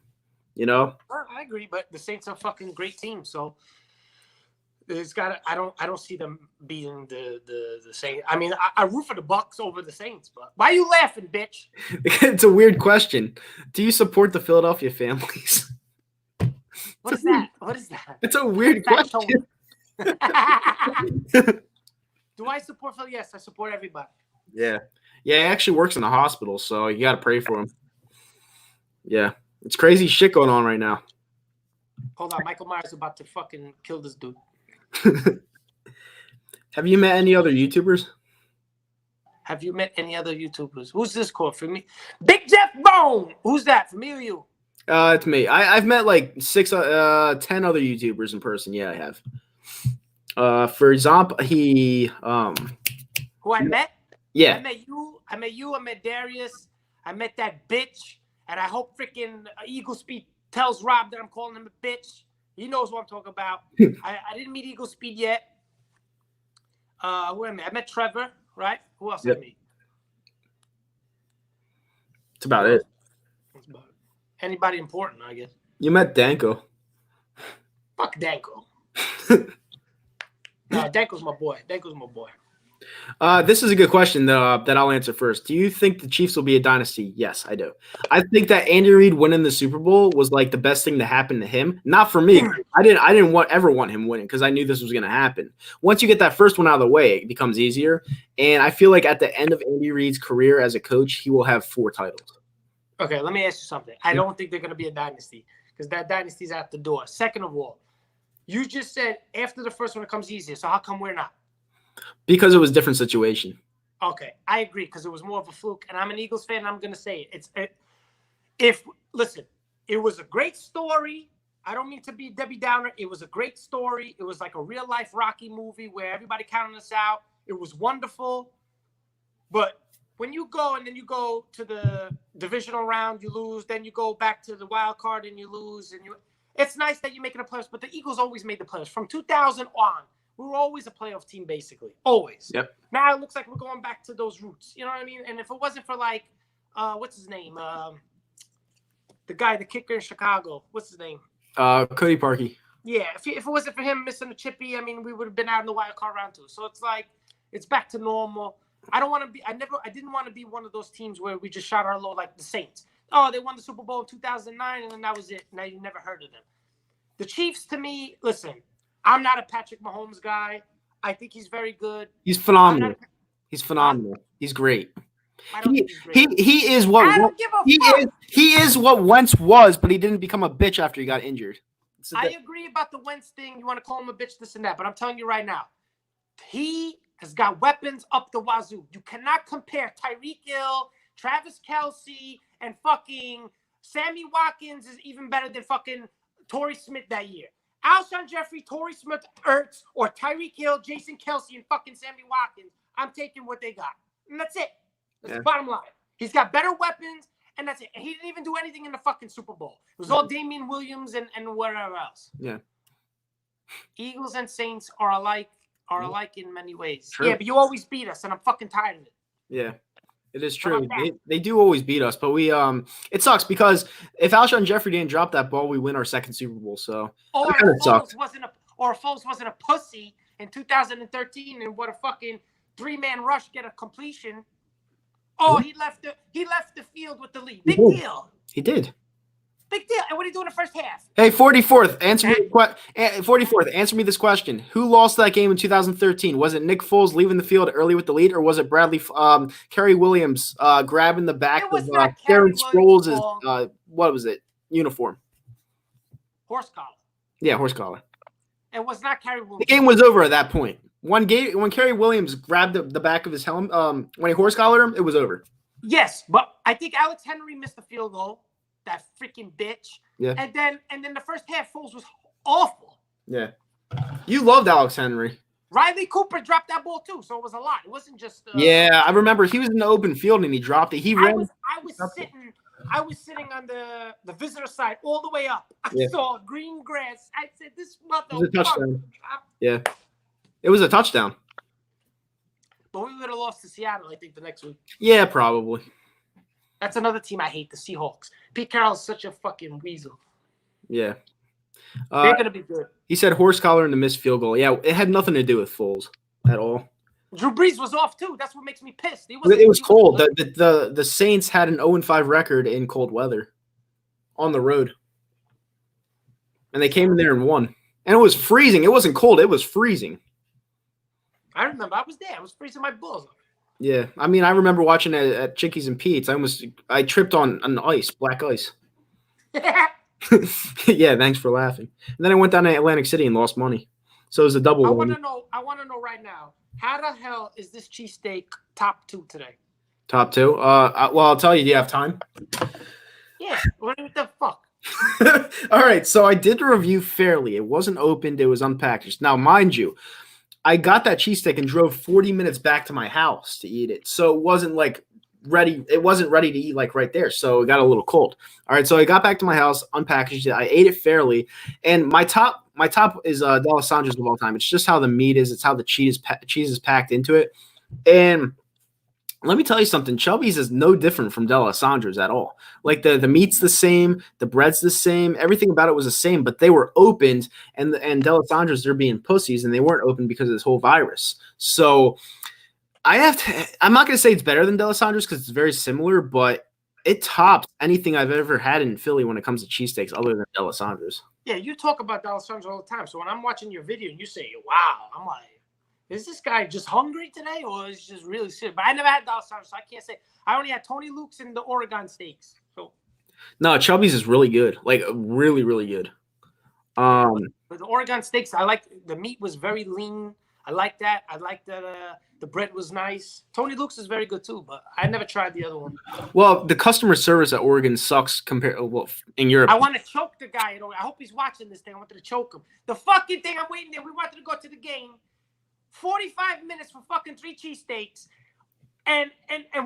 I agree, but the Saints are a fucking great team. So There's got. I don't see them beating the Saints. I mean, I root for the Bucks over the Saints. But why are you laughing, bitch? It's a weird question. Do you support the Philadelphia families? What is that? What is that? It's a weird That's question. Do I support Philly? Yes, I support everybody. Yeah. Yeah, he actually works in a hospital, so you got to pray for him. Yeah. It's crazy shit going on right now. Hold on, Michael Myers is about to fucking kill this dude. Have you met any other YouTubers? Have you met any other YouTubers? Who's this called for me? Big Jeff Bone. Who's that? For me or you? It's me. I've met like 10 other YouTubers in person. Yeah, I have. For example, Who I met? Yeah. I met you. I met Darius. I met that bitch. And I hope freaking Eagle Speed tells Rob that I'm calling him a bitch. He knows what I'm talking about. I didn't meet Eagle Speed yet. Who I met? I met Trevor, right? Who else Yep. I meet? That's about it. That's about it. Anybody important, I guess. You met Danko. Fuck Danko. No, Danko's my boy. Danko's my boy. This is a good question that I'll answer first. Do you think the Chiefs will be a dynasty? Yes, I do. I think that Andy Reid winning the Super Bowl was like the best thing to happen to him. Not for me. I didn't ever want him winning because I knew this was going to happen. Once you get that first one out of the way, it becomes easier. And I feel like at the end of Andy Reid's career as a coach, he will have 4 titles. Okay, let me ask you something. I don't think they're going to be a dynasty because that dynasty's out the door. Second of all, you just said after the first one it comes easier. So how come we're not? Because it was a different situation. Okay, I agree because it was more of a fluke. And I'm an Eagles fan. And I'm going to say it. Listen, it was a great story. I don't mean to be Debbie Downer. It was a great story. It was like a real life Rocky movie where everybody counted us out. It was wonderful. But when you go and then you go to the divisional round, you lose. Then you go back to the wild card and you lose. It's nice that you're making the playoffs, but the Eagles always made the playoffs from 2000 on. We were always a playoff team, basically. Always. Yep. Now it looks like we're going back to those roots. You know what I mean? And if it wasn't for like, what's his name? The guy, the kicker in Chicago. What's his name? Cody Parkey. Yeah. If it wasn't for him missing the chippy, I mean, we would have been out in the wild card round 2. So it's like, it's back to normal. I didn't want to be one of those teams where we just shot our load like the Saints. Oh, they won the Super Bowl in 2009, and then that was it. Now you never heard of them. The Chiefs, to me, listen, I'm not a Patrick Mahomes guy. I think he's very good. He's phenomenal. He's phenomenal. He's great. I don't think he's great. He is what I don't give a fuck. He is what Wentz was, but he didn't become a bitch after he got injured. I agree about the Wentz thing. You want to call him a bitch, this and that, but I'm telling you right now, he has got weapons up the wazoo. You cannot compare Tyreek Hill, Travis Kelce, and fucking Sammy Watkins is even better than fucking Torrey Smith that year. Alshon Jeffrey, Torrey Smith, Ertz, or Tyreek Hill, Jason Kelce, and fucking Sammy Watkins. I'm taking what they got. And that's it. That's the bottom line. He's got better weapons, and that's it. And he didn't even do anything in the fucking Super Bowl. It was all Damian Williams and whatever else. Yeah. Eagles and Saints are alike in many ways. True. Yeah, but you always beat us, and I'm fucking tired of it. Yeah. It is true. They do always beat us, but we it sucks because if Alshon Jeffrey didn't drop that ball, we win our second Super Bowl. So or Foles wasn't a pussy in 2013 and what a fucking 3-man rush get a completion. Oh, he left the field with the lead. Big deal. He did. Big deal. And what did he do in the first half? Hey, 44th, answer me this question. Who lost that game in 2013? Was it Nick Foles leaving the field early with the lead, or was it Kerry Williams grabbing the back of Darren Sproles' what was it? Uniform. Horse collar. Yeah, horse collar. It was not Kerry Williams. The game was over at that point. When Kerry Williams grabbed the back of his helmet, when he horse collared him, it was over. Yes, but I think Alex Henry missed the field goal. That freaking bitch. Yeah. And then the first half, Foles was awful. Yeah. You loved Alex Henry. Riley Cooper dropped that ball too, so it was a lot. It wasn't just. Yeah, I remember he was in the open field and he dropped it. I was sitting on the visitor side all the way up. I saw green grass. I said, "This motherfucker." It was a touchdown. Yeah, it was a touchdown. But we would have lost to Seattle, I think, the next week. Yeah, probably. That's another team I hate, the Seahawks. Pete Carroll's such a fucking weasel. Yeah. They're gonna be good. He said horse collar and the missed field goal. Yeah, it had nothing to do with Foles at all. Drew Brees was off too. That's what makes me pissed. It was cold. The Saints had an 0-5 record in cold weather on the road. And they came in there and won. And it was freezing. It wasn't cold. It was freezing. I remember. I was there. I was freezing my balls. Yeah. I mean, I remember watching it at Chickies and Pete's. I tripped on ice, black ice. Yeah, thanks for laughing. And then I went down to Atlantic City and lost money. So it was a double I win. want to know right now. How the hell is this cheesesteak top 2 today? Top 2? Well, I'll tell you. Do you have time? Yeah. What the fuck? All right. So I did the review fairly. It wasn't opened. It was unpackaged. Now, mind you, I got that cheesesteak and drove 40 minutes back to my house to eat it. So it wasn't like ready. It wasn't ready to eat like right there. So it got a little cold. All right. So I got back to my house, unpackaged it. I ate it fairly. And my top is D'Alessandro's of all time. It's just how the meat is. It's how the cheese is packed into it. And let me tell you something. Chubby's is no different from D'Alessandro's at all. Like the meat's the same, the bread's the same, everything about it was the same, but they were opened, and D'Alessandro's, they're being pussies, and they weren't open because of this whole virus. So I'm not going to say it's better than D'Alessandro's because it's very similar, but it tops anything I've ever had in Philly when it comes to cheesesteaks other than D'Alessandro's. Yeah, you talk about D'Alessandro's all the time. So when I'm watching your video and you say, wow, I'm like, is this guy just hungry today or is he just really sick? But I never had D'Alessandro's, so I can't say. I only had Tony Luke's and the Oregon steaks. So no, Chubby's is really good. Like really, really good. But the Oregon steaks, I like the meat was very lean. I like that. I like that the bread was nice. Tony Luke's is very good too, but I never tried the other one. Well, the customer service at Oregon sucks compared in Europe. I want to choke the guy. I hope he's watching this thing. I wanted to choke him. The fucking thing I'm waiting there. We wanted to go to the game. 45 minutes for fucking 3 cheesesteaks. And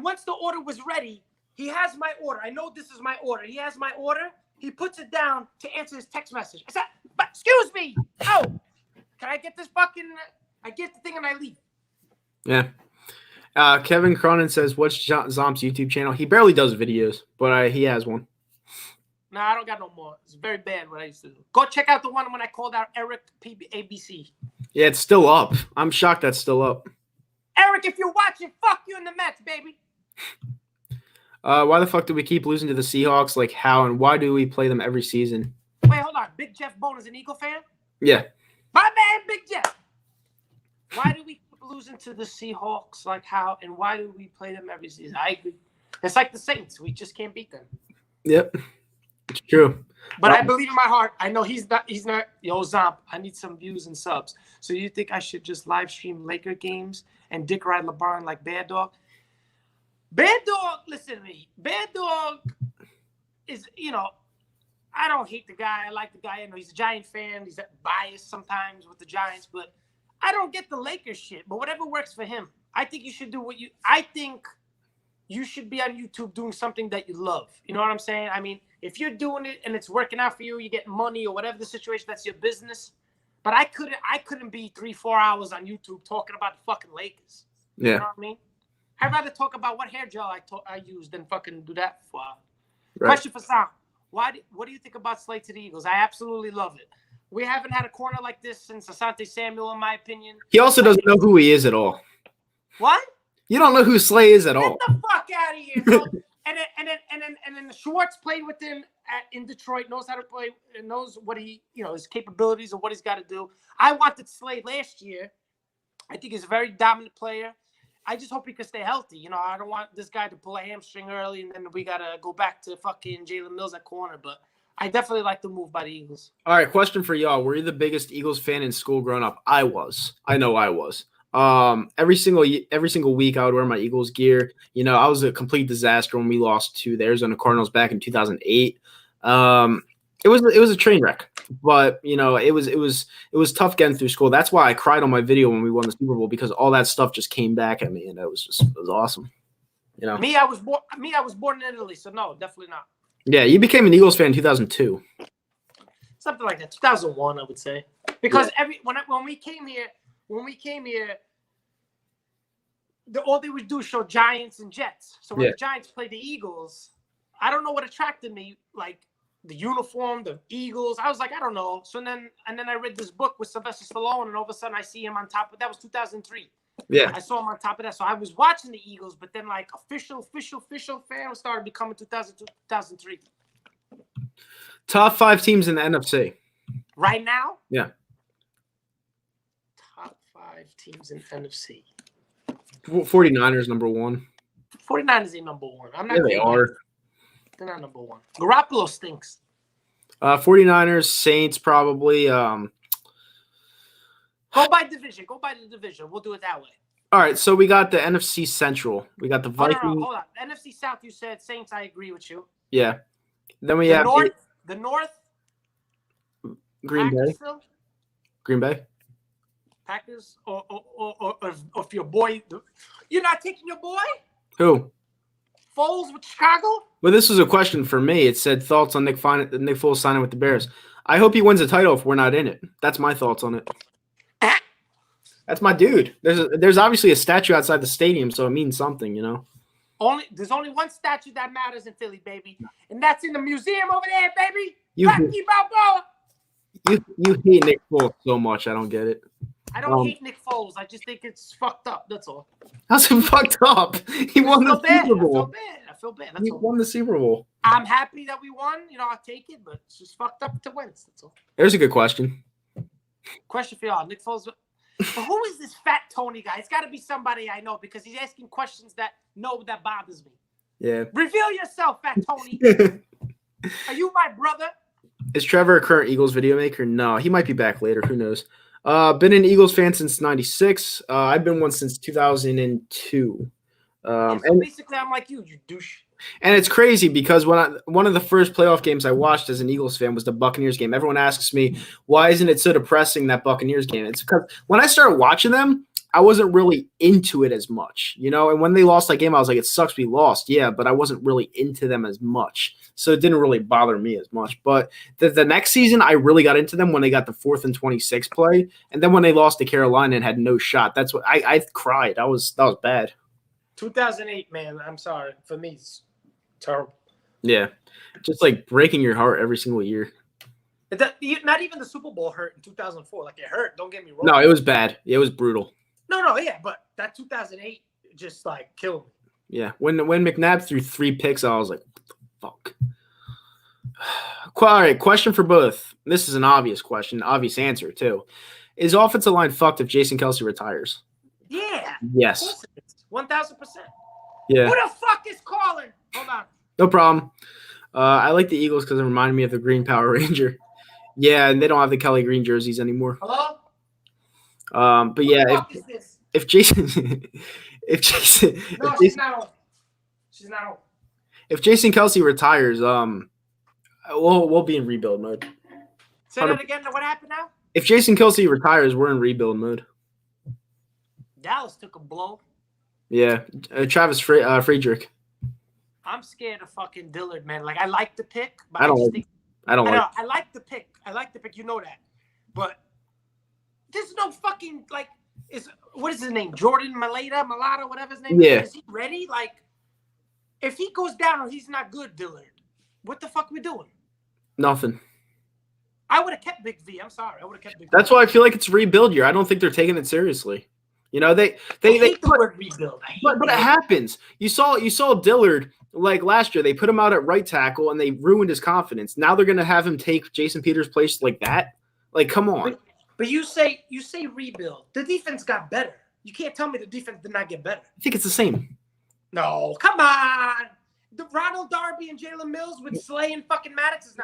once the order was ready, he has my order. I know this is my order. He has my order. He puts it down to answer his text message. I said, but excuse me. Oh, can I get this fucking... I get the thing and I leave. Yeah. Kevin Cronin says, what's Zomp's YouTube channel? He barely does videos, but he has one. No, I don't got no more. It's very bad what I used to do. Go check out the one when I called out Eric ABC. Yeah, it's still up. I'm shocked that's still up. Eric, if you're watching, fuck you in the Mets, baby. Why the fuck do we keep losing to the Seahawks? Like how and why do we play them every season? Wait, hold on. Big Jeff Bone is an Eagle fan? Yeah. My man, Big Jeff. Why do we keep losing to the Seahawks? Like how and why do we play them every season? I agree. It's like the Saints. We just can't beat them. Yep. It's true. But I believe in my heart. I know he's not. Yo, Zomp, I need some views and subs. So you think I should just live stream Laker games and dick ride LeBron like Bad Dog? Bad Dog, listen to me. Bad Dog is, I don't hate the guy. I like the guy. I know he's a Giant fan. He's biased sometimes with the Giants, but I don't get the Lakers shit. But whatever works for him. I think you should do I think you should be on YouTube doing something that you love. You know what I'm saying? I mean, if you're doing it and it's working out for you, you get money or whatever the situation, that's your business. But I couldn't be 3-4 hours on YouTube talking about the fucking Lakers. Yeah. You know what I mean? I'd rather talk about what hair gel I used than fucking do that for. Right. Question for Sam. What do you think about Slay to the Eagles? I absolutely love it. We haven't had a corner like this since Asante Samuel, in my opinion. He also doesn't know who he is at all. What? You don't know who Slay is at all. Get the fuck out of here, bro. And then Schwartz played with him in Detroit, knows how to play, knows what his capabilities and what he's got to do. I wanted Slay last year. I think he's a very dominant player. I just hope he can stay healthy. I don't want this guy to pull a hamstring early and then we got to go back to fucking Jalen Mills at corner. But I definitely like the move by the Eagles. All right, question for y'all. Were you the biggest Eagles fan in school growing up? I was. I know I was. Every single week I would wear my Eagles gear. I was a complete disaster when we lost to the Arizona Cardinals back in 2008. It was a train wreck, but it was tough getting through school. That's why I cried on my video when we won the Super Bowl, because all that stuff just came back at me, and it was awesome. Me, I was born in Italy, so no, definitely not. Yeah, you became an Eagles fan in 2002. Something like that, 2001, I would say, because when we came here, all they would do is show Giants and Jets. So when the Giants played the Eagles, I don't know what attracted me. Like the uniform, the Eagles. I was like, I don't know. So then I read this book with Sylvester Stallone, and all of a sudden I see him on top of that was 2003. Yeah. I saw him on top of that. So I was watching the Eagles, but then like official fan started becoming 2002, 2003. Top 5 teams in the NFC. Right now? Yeah. Top 5 teams in NFC. 49ers number 1. 49ers ain't number 1. I'm not. Yeah, they are. They're not number 1. Garoppolo stinks. 49ers, Saints probably. Go by division. Go by the division. We'll do it that way. All right, so we got the NFC Central. We got the Oh, Vikings. no, hold on. NFC South, you said Saints. I agree with you. Yeah. Then we The have North. The North. Green Packers Bay. still? Green Bay. Packers or if your boy. You're not taking your boy Who? Foles with Chicago. Well, this was a question for me. It said thoughts on Nick Foles signing with the Bears. I hope he wins the title if we're not in it. That's my thoughts on it. That's my dude. There's obviously a statue outside the stadium, so it means something, you know. There's only one statue that matters in Philly, baby, and that's in the museum over there, baby. You Rocky Balboa. you hate Nick Foles so much. I don't get it. I don't hate Nick Foles. I just think it's fucked up. That's all. How's it fucked up? He won the Super Bowl. I feel bad. That's He all. won the Super Bowl. I'm happy that we won. You know, I'll take it, but it's just fucked up to win. That's all. There's a good question. Question for y'all, Nick Foles. But who is this fat Tony guy? It's got to be somebody I know because he's asking questions that bothers me. Yeah. Reveal yourself, fat Tony. Are you my brother? Is Trevor a current Eagles video maker? No, he might be back later. Who knows? Been an Eagles fan since '96. I've been one since 2002. So basically, I'm like you douche. And it's crazy because one of the first playoff games I watched as an Eagles fan was the Buccaneers game. Everyone asks me, why isn't it so depressing, that Buccaneers game? It's because when I started watching them, I wasn't really into it as much, you know? And when they lost that game, I was like, it sucks we lost. Yeah, but I wasn't really into them as much. So it didn't really bother me as much. But the next season, I really got into them when they got the 4th and 26 play. And then when they lost to Carolina and had no shot, that's what I cried. That was bad. 2008, man. I'm sorry. For me, it's terrible. Yeah. Just like breaking your heart every single year. Not even the Super Bowl hurt in 2004. Like, it hurt. Don't get me wrong. No, it was bad. It was brutal. No, yeah. But that 2008 just, like, killed me. Yeah. When McNabb threw 3 picks, I was like, what the fuck? All right, question for both. This is an obvious question, obvious answer, too. Is offensive line fucked if Jason Kelce retires? Yeah. Yes. Of course it is. 1,000%. Yeah. Who the fuck is calling? Hold on. No problem. I like the Eagles because it reminded me of the Green Power Ranger. Yeah, and they don't have the Kelly Green jerseys anymore. Hello? But yeah, Who the fuck is this? if Jason, No, she's not on. She's not on. if Jason Kelce retires, we'll be in rebuild mode. Say that again. What happened now? If Jason Kelce retires, we're in rebuild mode. Dallas took a blow. Yeah, Travis Friedrich. I'm scared of fucking Dillard, man. Like, I like the pick, but I don't just like- think I don't like. I like the pick. I like the pick. You know that. But there's no fucking, like, what is his name? Jordan Malata, whatever his name Yeah. is. Is he ready? Like, if he goes down or he's not good, Dillard, what the fuck are we doing? Nothing. I would have kept Big V. I'm sorry. I would have kept Big V. That's why I feel like it's rebuild year. I don't think they're taking it seriously. You know, they I hate the word rebuild. I hate but it happens. You saw Dillard like last year. They put him out at right tackle and they ruined his confidence. Now they're gonna have him take Jason Peters' place like that. Like, come on. But you say rebuild. The defense got better. You can't tell me the defense did not get better. I think it's the same. No, come on. The Ronald Darby and Jalen Mills with Slay and fucking Maddox is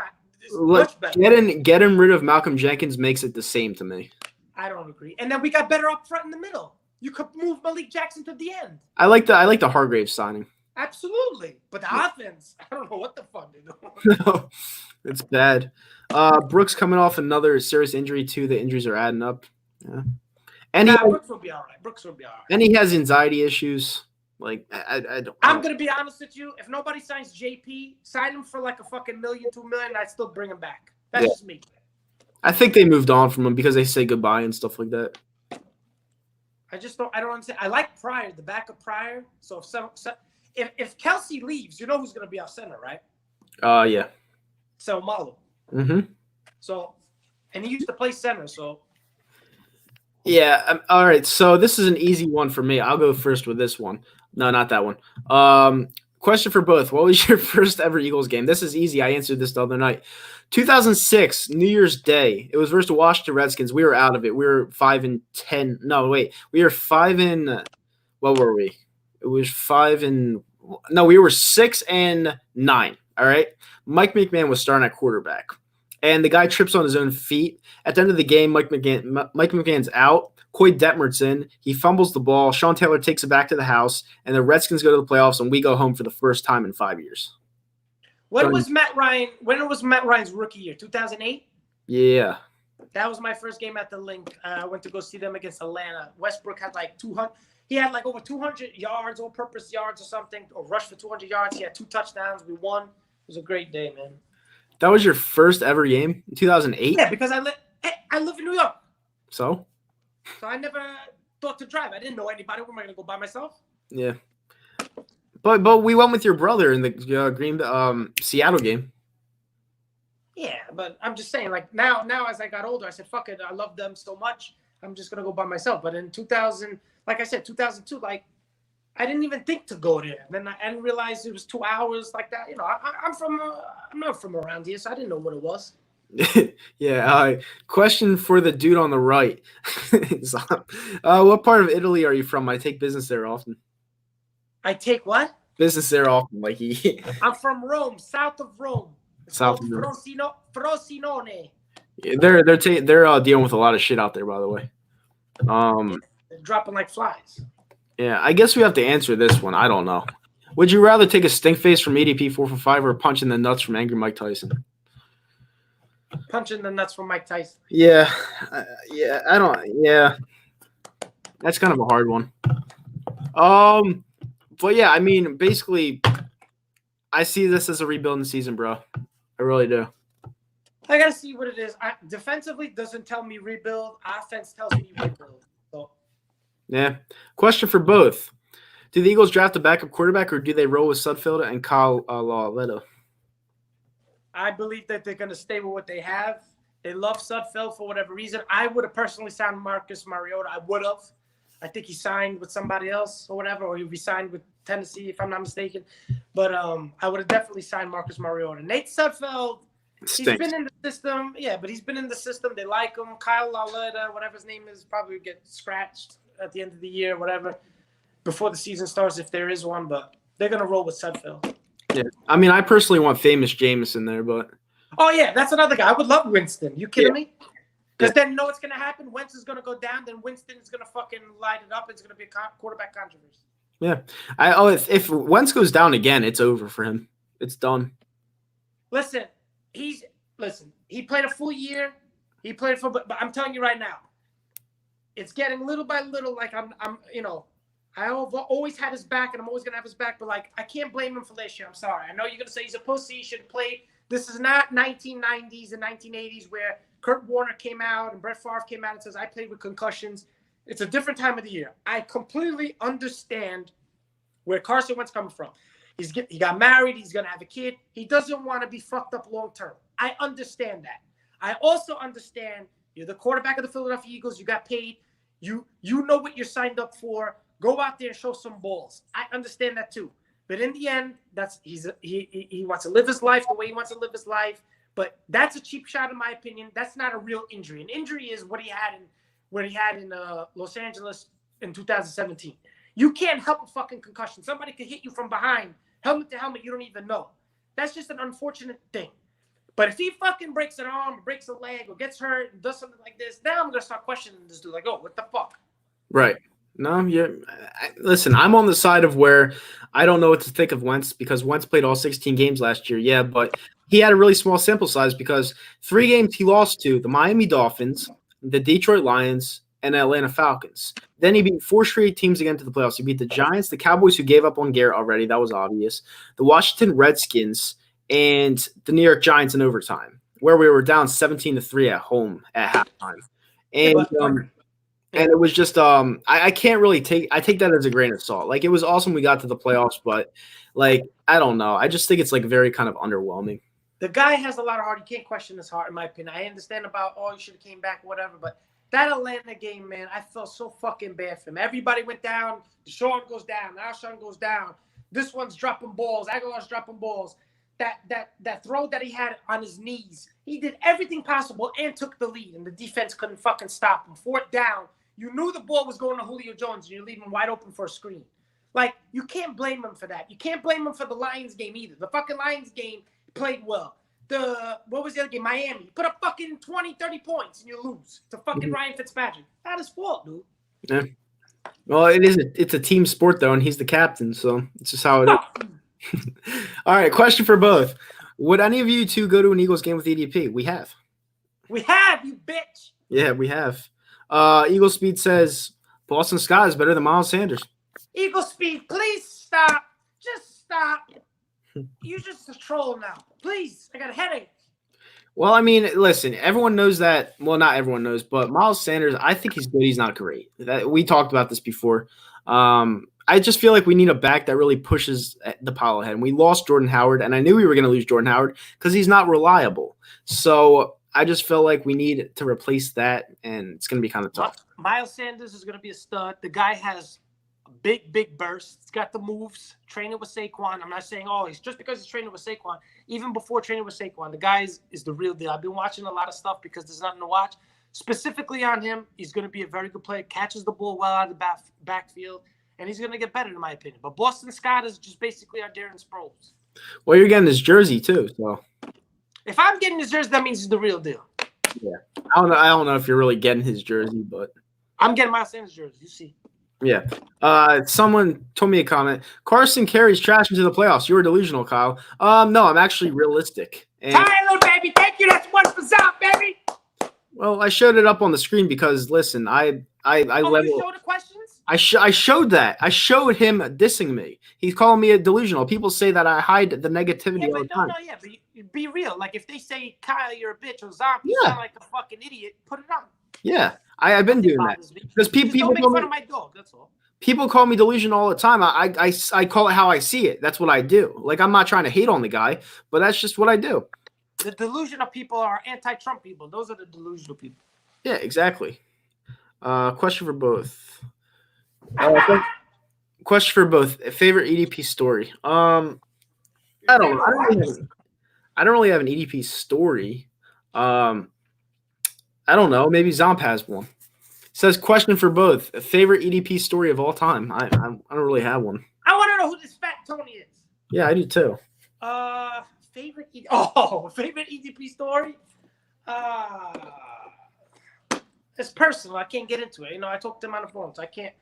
much better. Getting rid of Malcolm Jenkins makes it the same to me. I don't agree. And then we got better up front in the middle. You could move Malik Jackson to the end. I like the Hargrave signing. Absolutely. But the offense, I don't know what the fuck they're doing. No, it's bad. Brooks coming off another serious injury too. The injuries are adding up. Yeah. And Brooks will be all right. And he has anxiety issues. Like, I don't. I'm going to be honest with you. If nobody signs JP, sign him for like a fucking $1 million, $2 million, I'd still bring him back. That's just me. I think they moved on from him because they say goodbye and stuff like that. I don't understand. I like Pryor, the backup Pryor. So if Kelsey leaves, you know who's going to be our center, right? Yeah. Malo. Mm-hmm. So, and he used to play center. So, Yeah. All right. So this is an easy one for me. I'll go first with this one. No, not that one. Question for both. What was your first ever Eagles game? This is easy. I answered this the other night. 2006, New Year's Day. It was versus the Washington Redskins. We were out of it. We were 5-10. No, wait. We were 5 what were we? It was 5 no, we were 6-9. All right. Mike McMahon was starting at quarterback. And the guy trips on his own feet. At the end of the game, Mike McMahon's out. Coy Detmer's in. He fumbles the ball. Sean Taylor takes it back to the house, and the Redskins go to the playoffs, and we go home for the first time in 5 years. when was Matt Ryan's rookie year? 2008? Yeah. That was my first game at the Link. I went to go see them against Atlanta. Westbrook had like 200. He had like over 200 yards, all-purpose yards or something, or rushed for 200 yards. He had 2 touchdowns. We won. It was a great day, man. That was your first ever game in 2008? Yeah, because I live in New York. So I never thought to drive. I didn't know anybody. Where am I going to go by myself? yeah. But we went with your brother in the Seattle game. Yeah, but I'm just saying, like now as I got older, I said, fuck it. I love them so much. I'm just going to go by myself. But in 2000, like I said, 2002, like I didn't even think to go there. Then I didn't realize it was 2 hours like that. You know, I'm not from around here, so I didn't know what it was. Yeah. Question for the dude on the right. What part of Italy are you from? I take business there often. I take what? Business there often. Like I'm from Rome, south of Rome. South of Rome. Frosinone. Yeah, they're dealing with a lot of shit out there, by the way. They're dropping like flies. Yeah, I guess we have to answer this one. I don't know. Would you rather take a stink face from EDP 445 or a punch in the nuts from Angry Mike Tyson? Punch in the nuts from Mike Tyson. Yeah, I don't. Yeah, that's kind of a hard one. But yeah, I mean, basically, I see this as a rebuilding season, bro. I really do. I gotta see what it is. Defensively doesn't tell me rebuild. Offense tells me rebuild. So. Yeah. Question for both: do the Eagles draft a backup quarterback, or do they roll with Sudfeld and Kyle Lauletta? I believe that they're going to stay with what they have. They love Sudfeld for whatever reason. I would have personally signed Marcus Mariota. I would have. I think he signed with somebody else or whatever, or he re-signed with Tennessee, if I'm not mistaken. But I would have definitely signed Marcus Mariota. Nate Sudfeld, he's been in the system. Yeah, but he's been in the system. They like him. Kyle Lauletta, whatever his name is, probably get scratched at the end of the year, whatever, before the season starts, if there is one. But they're going to roll with Sudfeld. Yeah, I mean, I personally want famous Jameson there, but oh yeah, that's another guy. I would love Winston. You kidding me? Because then you know what's gonna happen. Wentz is gonna go down. Then Winston is gonna fucking light it up. It's gonna be a quarterback controversy. Yeah, if Wentz goes down again, it's over for him. It's done. Listen, he played a full year. He played for, but I'm telling you right now, it's getting little by little. Like I'm I've always had his back, and I'm always going to have his back, but, like, I can't blame him for this year. I'm sorry. I know you're going to say he's a pussy. He should play. This is not 1990s and 1980s where Kurt Warner came out and Brett Favre came out and says, I played with concussions. It's a different time of the year. I completely understand where Carson Wentz coming from. He got married. He's going to have a kid. He doesn't want to be fucked up long term. I understand that. I also understand you're the quarterback of the Philadelphia Eagles. You got paid. You know what you're signed up for. Go out there and show some balls. I understand that too. But in the end, he wants to live his life the way he wants to live his life. But that's a cheap shot, in my opinion. That's not a real injury. An injury is what he had in Los Angeles in 2017. You can't help a fucking concussion. Somebody could hit you from behind, helmet to helmet. You don't even know. That's just an unfortunate thing. But if he fucking breaks an arm, breaks a leg, or gets hurt and does something like this, now I'm gonna start questioning this dude. Like, oh, what the fuck? Right. No, listen, I'm on the side of where I don't know what to think of Wentz because Wentz played all 16 games last year. Yeah, but he had a really small sample size because 3 games he lost to the Miami Dolphins, the Detroit Lions, and Atlanta Falcons. Then he beat 4 straight teams again to the playoffs. He beat the Giants, the Cowboys, who gave up on Garrett already. That was obvious. The Washington Redskins and the New York Giants in overtime, where we were down 17-3 at home at halftime. And it was just I can't really take that as a grain of salt. Like, it was awesome we got to the playoffs, but, like, I don't know. I just think it's, like, very kind of underwhelming. The guy has a lot of heart. You can't question his heart, in my opinion. I understand about, he should have came back, whatever. But that Atlanta game, man, I felt so fucking bad for him. Everybody went down. Deshaun goes down. Alshon goes down. This one's dropping balls. Aguilar's dropping balls. That throw that he had on his knees, he did everything possible and took the lead, and the defense couldn't fucking stop him. 4th down, you knew the ball was going to Julio Jones, and you're leaving him wide open for a screen. Like, you can't blame him for that. You can't blame him for the Lions game either. The fucking Lions game played well. What was the other game? Miami. He put up fucking 20, 30 points, and you lose to fucking Ryan Fitzpatrick. Not his fault, dude. Yeah. Well, it's a team sport, though, and he's the captain, so it's just how it is. All right, question for both. Would any of you two go to an Eagles game with EDP? We have. We have, you bitch. Yeah, we have. Eagle Speed says Boston Scott is better than Miles Sanders. Eagle Speed, please stop. Just stop. You're just a troll now. Please, I got a headache. Well, I mean, listen, everyone knows that. Well, not everyone knows, but Miles Sanders, I think he's good. He's not great. We talked about this before. I just feel like we need a back that really pushes the pile ahead. And we lost Jordan Howard, and I knew we were going to lose Jordan Howard because he's not reliable. So I just feel like we need to replace that, and it's going to be kind of tough. Miles Sanders is going to be a stud. The guy has a big burst. He's got the moves. Training with Saquon. I'm not saying always. Just because he's training with Saquon, even before training with Saquon, the guy is the real deal. I've been watching a lot of stuff because there's nothing to watch. Specifically on him, he's going to be a very good player. Catches the ball well out of the backfield. And he's going to get better, in my opinion. But Boston Scott is just basically our Darren Sproles. Well, you're getting his jersey, too. So if I'm getting his jersey, that means he's the real deal. Yeah. I don't know if you're really getting his jersey, but I'm getting Miles Sanders' jersey. You see. Yeah. Someone told me a comment. Carson carries trash into the playoffs. You were delusional, Kyle. No, I'm actually realistic. And, Tyler, baby. Thank you. That's one for Zop, baby. well, I showed it up on the screen because, listen, I level. You showed the questions? I showed that. I showed him dissing me. He's calling me a delusional. People say that I hide the negativity all the time. But be real. Like, if they say, Kyle, you're a bitch, or Zop, you sound like a fucking idiot, put it on. Yeah, I've been doing that. Because people don't make fun of my dog, that's all. People call me delusional all the time. I call it how I see it. That's what I do. Like, I'm not trying to hate on the guy, but that's just what I do. The delusional people are anti-Trump people. Those are the delusional people. Yeah, exactly. Question for both. Question for both. Favorite EDP story. I don't really have an EDP story. I don't know. Maybe Zomp has one. Says question for both. Favorite EDP story of all time. I don't really have one. I want to know who this fat Tony is. Yeah, I do too. Favorite EDP story. It's personal. I can't get into it. You know, I talked to him on the phone, so I can't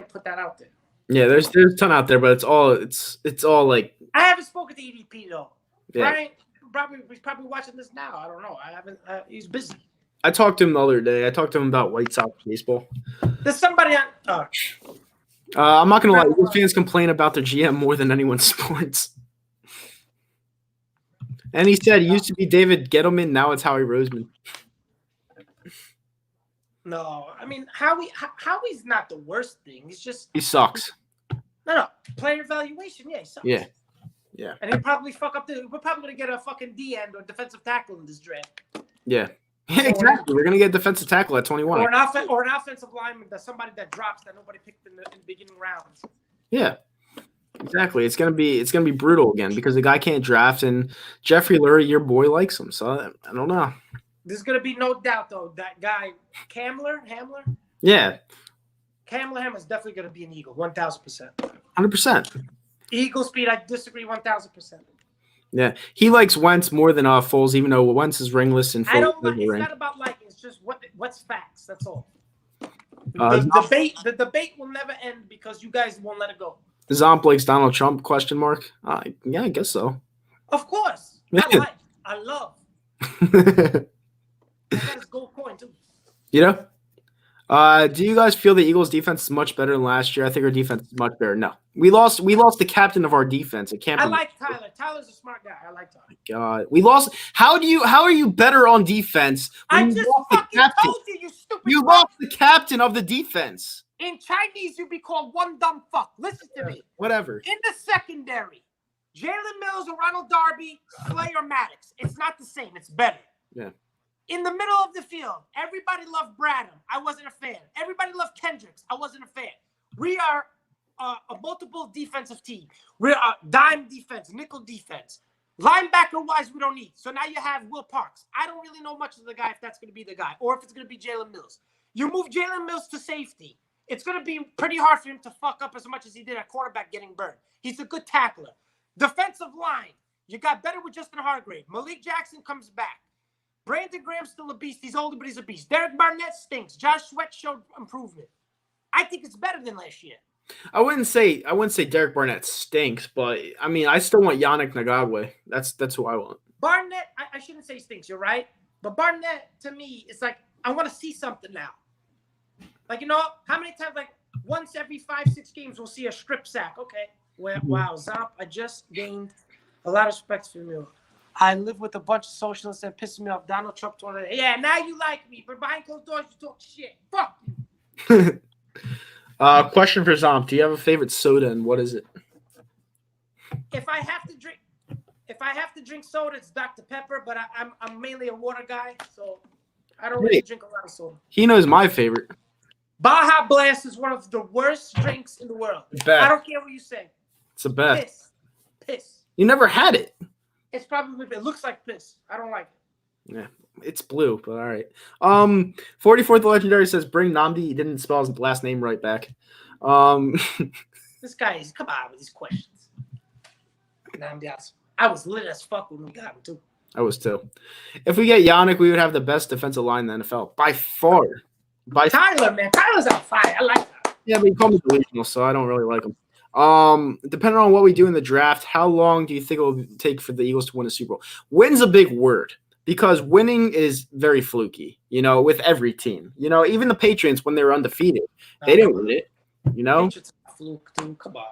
put that out there. Yeah, there's a ton out there, but it's all like. I haven't spoken to EDP though. Yeah. Brian, he's probably watching this now. I don't know. I haven't. He's busy. I talked to him the other day. I talked to him about White Sox baseball. There's somebody on. I'm not gonna lie. Eagles fans complain about their GM more than anyone's sports. And he said it used to be David Gettleman, now it's Howie Roseman. No, I mean Howie's not the worst thing. He's just he sucks. No. Player evaluation, yeah, he sucks. Yeah. And he'll probably fuck up we're probably gonna get a fucking D end or defensive tackle in this draft. Yeah. Exactly. We're gonna get a defensive tackle at 21. Or an offensive lineman that's somebody that drops that nobody picked in the beginning rounds. Yeah. Exactly. It's gonna be brutal again because the guy can't draft, and Jeffrey Lurie, your boy, likes him. So I don't know. There's gonna be no doubt though that guy Hamler. Yeah. Hamler is definitely gonna be an Eagle, 1,000%. 100%. Eagle speed, I disagree 1,000%. Yeah, he likes Wentz more than Foles, even though Wentz is ringless and Foles It's not about liking. It's just what's facts. That's all. The debate will never end because you guys won't let it go. Zomp likes Donald Trump? ? Yeah, I guess so. Of course. I love. I got his gold coin too. You know? Do you guys feel the Eagles' defense is much better than last year? I think our defense is much better. No, we lost the captain of our defense. It can't. I like Tyler. Tyler's a smart guy. I like Tyler. God, we lost. How are you better on defense? I just fucking told you, you stupid. You lost the captain of the defense. In Chinese, you'd be called one dumb fuck. Listen to me. Whatever. In the secondary, Jalen Mills or Ronald Darby, Slay or Maddox. It's not the same. It's better. Yeah. In the middle of the field, everybody loved Bradham. I wasn't a fan. Everybody loved Kendricks. I wasn't a fan. We are a multiple defensive team. We're a dime defense, nickel defense. Linebacker-wise, we don't need. So now you have Will Parks. I don't really know much of the guy if that's going to be the guy or if it's going to be Jalen Mills. You move Jalen Mills to safety. It's going to be pretty hard for him to fuck up as much as he did at quarterback getting burned. He's a good tackler. Defensive line, you got better with Justin Hargrave. Malik Jackson comes back. Brandon Graham's still a beast. He's older, but he's a beast. Derek Barnett stinks. Josh Sweat showed improvement. I think it's better than last year. I wouldn't say Derek Barnett stinks, but I mean I still want Yannick Ngakoue. That's who I want. Barnett, I shouldn't say stinks, you're right. But Barnett, to me, it's like I want to see something now. Like, you know, how many times, like once every 5-6 games, we'll see a strip sack. Okay. Well, wow, Zomp, I just gained a lot of respect for you. I live with a bunch of socialists that piss me off. Donald Trump told her, yeah, now you like me, but behind closed doors, you talk shit. Fuck you. Question for Zomp. Do you have a favorite soda and what is it? If I have to drink soda, it's Dr. Pepper, but I'm mainly a water guy, so I don't really drink a lot of soda. He knows my favorite. Baja Blast is one of the worst drinks in the world. I don't care what you say. It's the best. Piss. You never had it. It looks like piss. I don't like it. Yeah, it's blue, but all right. 44th Legendary says bring Nnamdi. He didn't spell his last name right back. This guy is come on with these questions. Nnamdi, I was lit as fuck when we got him too. I was too. If we get Yannick, we would have the best defensive line in the NFL by far. Tyler, man, Tyler's on fire. I like that. Yeah, but he called me delusional, so I don't really like him. Depending on what we do in the draft, how long do you think it will take for the Eagles to win a Super Bowl? Win's a big word because winning is very fluky, you know, with every team. You know, even the Patriots, when they were undefeated, they didn't win it, you know? Patriots are a fluke, too. Come on.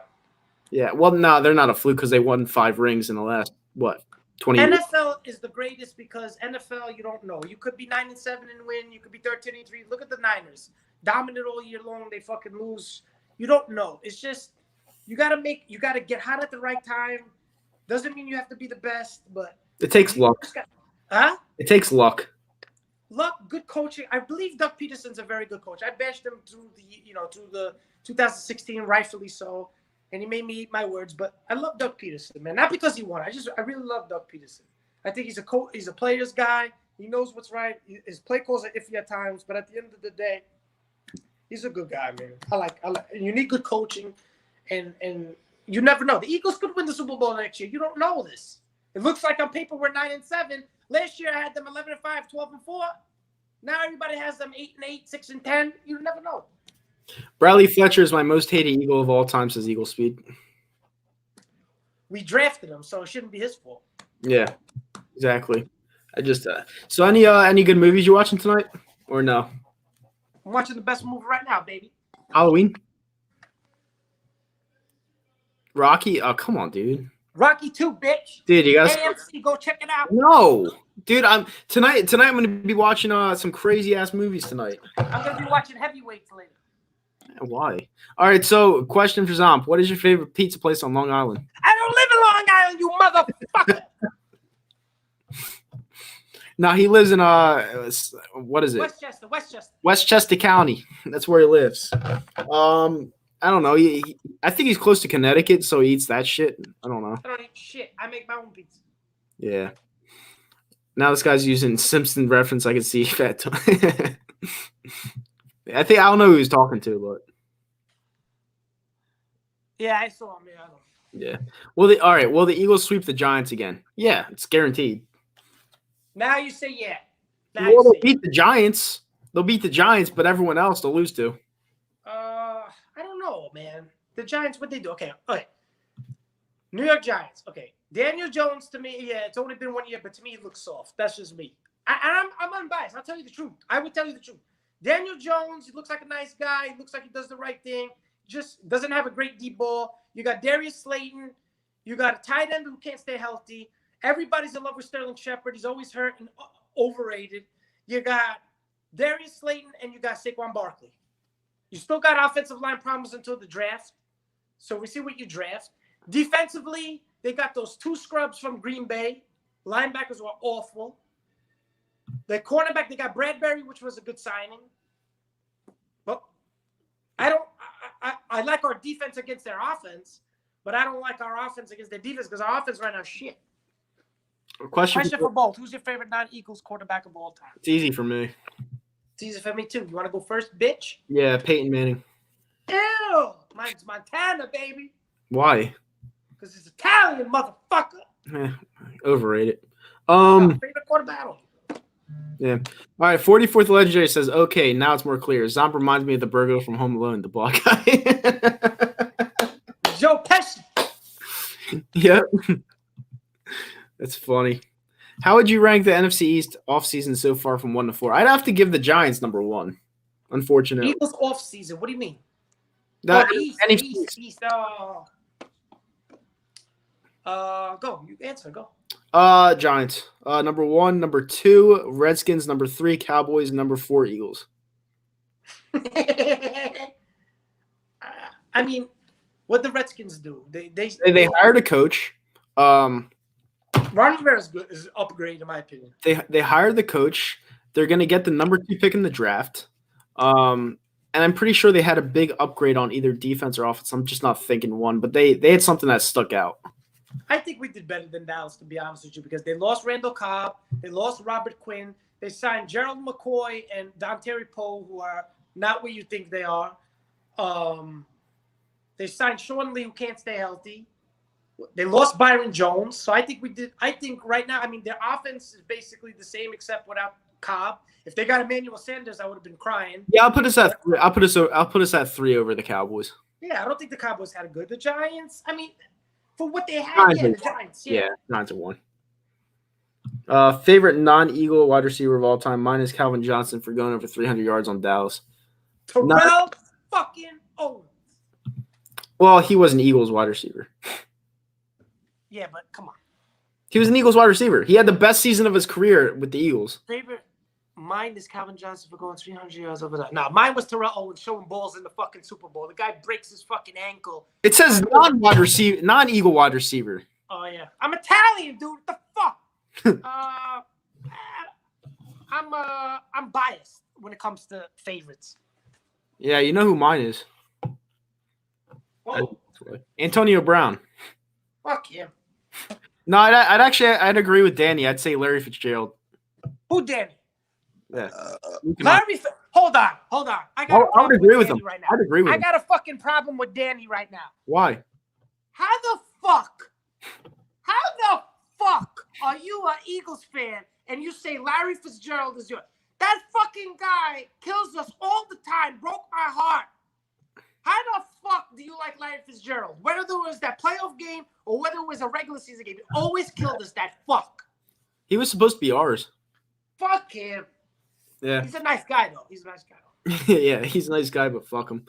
Yeah, well, no, they're not a fluke because they won 5 rings in the last, 20 years? NFL is the greatest because NFL, you don't know. You could be 9-7 and win. You could be 13-3. Look at the Niners. Dominant all year long. They fucking lose. You don't know. It's just you gotta get hot at the right time. Doesn't mean you have to be the best, but it takes luck. It takes luck. Luck, good coaching. I believe Doug Peterson's a very good coach. I bashed him through the 2016, rightfully so. And he made me eat my words, but I love Doug Peterson, man. Not because he won. I really love Doug Peterson. I think he's a coach. He's a player's guy. He knows what's right. His play calls are iffy at times, but at the end of the day, he's a good guy, man. I like. And you need good coaching, and you never know. The Eagles could win the Super Bowl next year. You don't know this. It looks like on paper we're 9-7. Last year I had them 11-5, 12-4. Now everybody has them 8-8, 6-10. You never know. Bradley Fletcher is my most hated Eagle of all time, says Eagle Speed. We drafted him, so it shouldn't be his fault. Yeah, exactly. I just so any good movies you watching tonight or no? I'm watching the best movie right now, baby. Halloween. Rocky. Oh, come on, dude. Rocky 2, bitch. Dude, you gotta AMC, go check it out. No, dude. Tonight. I'm gonna be watching some crazy ass movies tonight. I'm gonna be watching Heavyweights later. Why? All right, so question for Zomp. What is your favorite pizza place on Long Island? I don't live in Long Island, you motherfucker. No, he lives in what is it? Westchester County. That's where he lives. I don't know. I think he's close to Connecticut, so he eats that shit. I don't know. I don't eat shit. I make my own pizza. Yeah. Now this guy's using Simpson reference. I can see that. I don't know who he's talking to, but yeah, I saw him. Yeah. Well, all right. Will the Eagles sweep the Giants again? Yeah, it's guaranteed. Now you say yeah. They'll beat the Giants. They'll beat the Giants, but everyone else they'll lose to. I don't know, man. The Giants, what they do? Okay. New York Giants. Okay. Daniel Jones, to me, yeah, it's only been 1 year, but to me, he looks soft. That's just me. I'm unbiased. I'll tell you the truth. I would tell you the truth. Daniel Jones, he looks like a nice guy. He looks like he does the right thing. Just doesn't have a great deep ball. You got Darius Slayton. You got a tight end who can't stay healthy. Everybody's in love with Sterling Shepard. He's always hurt and overrated. You got Darius Slayton and you got Saquon Barkley. You still got offensive line problems until the draft. So we see what you draft. Defensively, They got those 2 scrubs from Green Bay. Linebackers were awful. The cornerback, they got Bradbury, which was a good signing. But I like our defense against their offense, but I don't like our offense against their defense because our offense right now is shit. Question for both. Who's your favorite non-Eagles quarterback of all time? It's easy for me. It's easy for me, too. You want to go first, bitch? Yeah, Peyton Manning. Ew! Mine's Montana, baby. Why? Because it's Italian, motherfucker. Overrated. Favorite quarterback. Yeah. All right. 44th Legendary says, okay, now it's more clear. Zomp reminds me of the burglar from Home Alone, the block guy. Joe Pesci. Yep. That's funny. How would you rank the NFC East offseason so far from 1 to 4? I'd have to give the Giants number 1, unfortunately. Eagles offseason. What do you mean? East. Go. You answer. Go. Giants. Number 1, number 2, Redskins, number 3, Cowboys, number 4, Eagles. I mean, what the Redskins do? They hired a coach. Ron Rivera is good. Is an upgrade in my opinion. They hired the coach. They're gonna get the number 2 pick in the draft. And I'm pretty sure they had a big upgrade on either defense or offense. I'm just not thinking one, but they had something that stuck out. I think we did better than Dallas, to be honest with you, because they lost Randall Cobb, they lost Robert Quinn, they signed Gerald McCoy and Dontari Poe, who are not what you think they are. They signed Sean Lee, who can't stay healthy. They lost Byron Jones, so I think we did. I think right now, I mean, their offense is basically the same except without Cobb. If they got Emmanuel Sanders, I would have been crying. Yeah, I'll put us at 3 over the Cowboys. Yeah, I don't think the Cowboys had a good. The Giants, I mean, for what they had, the Giants. Yeah, 9-1. Favorite non-Eagle wide receiver of all time. Mine is Calvin Johnson for going over 300 yards on Dallas. Terrell fucking Owens. Well, he was an Eagles wide receiver. Yeah, but come on. He was an Eagles wide receiver. He had the best season of his career with the Eagles. Favorite. Mine is Calvin Johnson for going 300 yards over that. No, mine was Terrell Owens showing balls in the fucking Super Bowl. The guy breaks his fucking ankle. It says non-Eagle wide receiver. Oh yeah, I'm Italian, dude. What the fuck? I'm biased when it comes to favorites. Yeah, you know who mine is. Oh, Antonio Brown. fuck him. No, I'd agree with Danny. I'd say Larry Fitzgerald. Who, Danny? Yeah. Hold on. I would agree with him. Right now. I'd agree with him. I got a fucking problem with Danny right now. Why? How the fuck are you an Eagles fan and you say Larry Fitzgerald is yours? That fucking guy kills us all the time. Broke my heart. How the fuck do you like Larry Fitzgerald? Whether it was that playoff game or whether it was a regular season game, it always killed us, that fuck. He was supposed to be ours. Fuck him. Yeah. He's a nice guy, though. Yeah, he's a nice guy, but fuck him.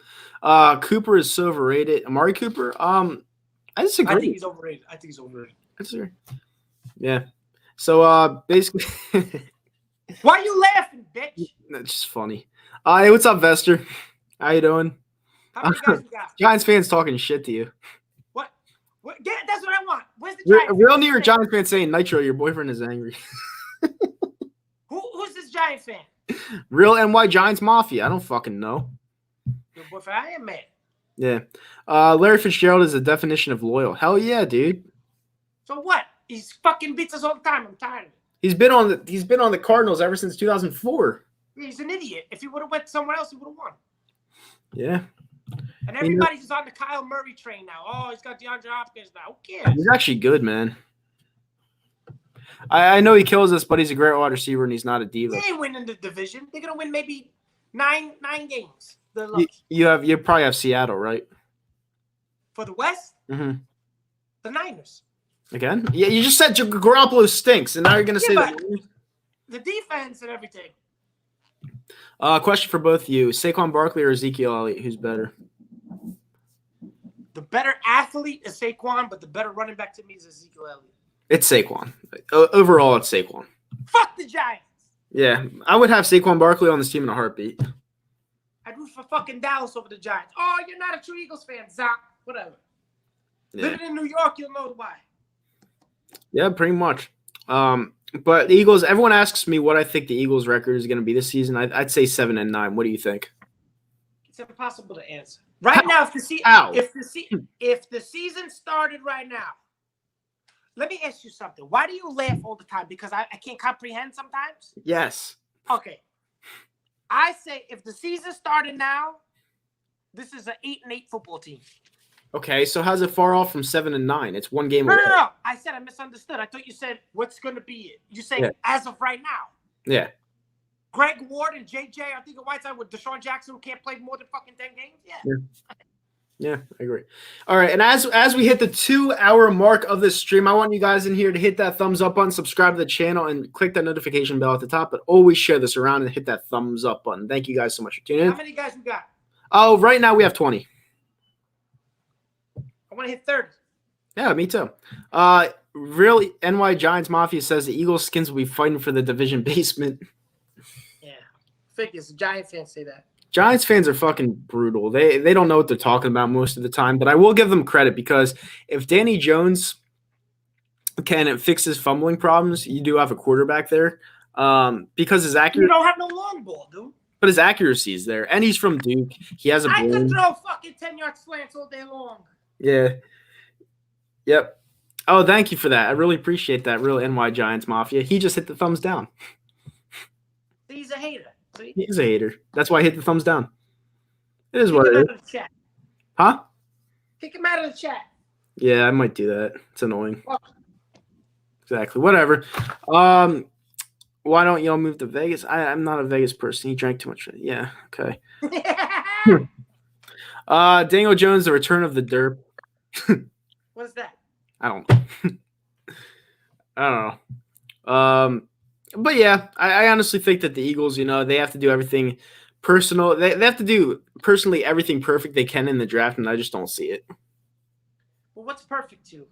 Cooper is so overrated. Amari Cooper, I disagree. I think he's overrated. I disagree. Yeah. So basically why are you laughing, bitch? That's just funny. Hey, what's up, Vester? How you doing? How many guys you got? Giants fans talking shit to you. What? Yeah, that's what I want. Where's the Giants? Real New York Giants fan saying, Nitro, your boyfriend is angry. Who's this Giant fan? Real NY Giants Mafia. I don't fucking know. Your boyfriend, I am mad. Yeah. Larry Fitzgerald is the definition of loyal. Hell yeah, dude. So what? He's fucking beats us all the time. I'm tired of it. He's been on the Cardinals ever since 2004. He's an idiot. If he would have went somewhere else, he would have won. Yeah. And everybody's on the Kyle Murray train now. Oh, he's got DeAndre Hopkins now. Who cares? He's actually good, man. I know he kills us, but he's a great wide receiver, and he's not a diva. They ain't winning the division. They're gonna win maybe nine games. You probably have Seattle, right? For the West? Mm-hmm. The Niners. Again? Yeah, you just said Garoppolo stinks, and now you're gonna say the defense and everything. Question for both of you: Saquon Barkley or Ezekiel Elliott? Who's better? The better athlete is Saquon, but the better running back to me is Ezekiel Elliott. It's Saquon. Overall, it's Saquon. Fuck the Giants. Yeah, I would have Saquon Barkley on this team in a heartbeat. I'd root for fucking Dallas over the Giants. Oh, you're not a true Eagles fan, Zach. Whatever. Yeah. Living in New York, you'll know why. Yeah, pretty much. But the Eagles. Everyone asks me what I think the Eagles' record is going to be this season. I'd say 7-9. What do you think? It's impossible to answer. Right now, How? if the season started right now, let me ask you something. Why do you laugh all the time? Because I can't comprehend sometimes? Yes. Okay. I say if the season started now, this is an 8-8 football team. Okay, so how's it far off from 7-9? It's one game No, away. no. I said I misunderstood. I thought you said what's going to be it. You say as of right now. Yeah. Greg Ward and JJ, I think Whiteside with Deshaun Jackson, who can't play more than fucking 10 games. Yeah, I agree. All right, and as we hit the 2-hour mark of this stream, I want you guys in here to hit that thumbs up button, subscribe to the channel, and click that notification bell at the top. But always share this around and hit that thumbs up button. Thank you guys so much for tuning in. How many guys we got? Oh, right now we have 20. I want to hit 30. Yeah, me too. Really, NY Giants Mafia says the Eagles skins will be fighting for the division basement. Yeah, figures. Giant fans say that. Giants fans are fucking brutal. They don't know what they're talking about most of the time, but I will give them credit because if Danny Jones can fix his fumbling problems, you do have a quarterback there. Because his accuracy, you don't have no long ball, dude. But his accuracy is there, and he's from Duke. He has a I brain. could throw fucking 10-yard slants all day long. Yeah. Yep. Oh, thank you for that. I really appreciate that. Real NY Giants Mafia. He just hit the thumbs down. He's a hater. See? He's a hater. That's why I hit the thumbs down. It is Kick what him it out is. of the chat. Huh? Kick him out of the chat. Yeah, I might do that. It's annoying. Fuck. Exactly. Whatever. Why don't y'all move to Vegas? I'm not a Vegas person. He drank too much. Yeah. Okay. Daniel Jones, the return of the derp. What's that? I don't know. But yeah, I honestly think that the Eagles, they have to do everything personal. They have to do personally everything perfect they can in the draft, and I just don't see it. Well, what's perfect to you?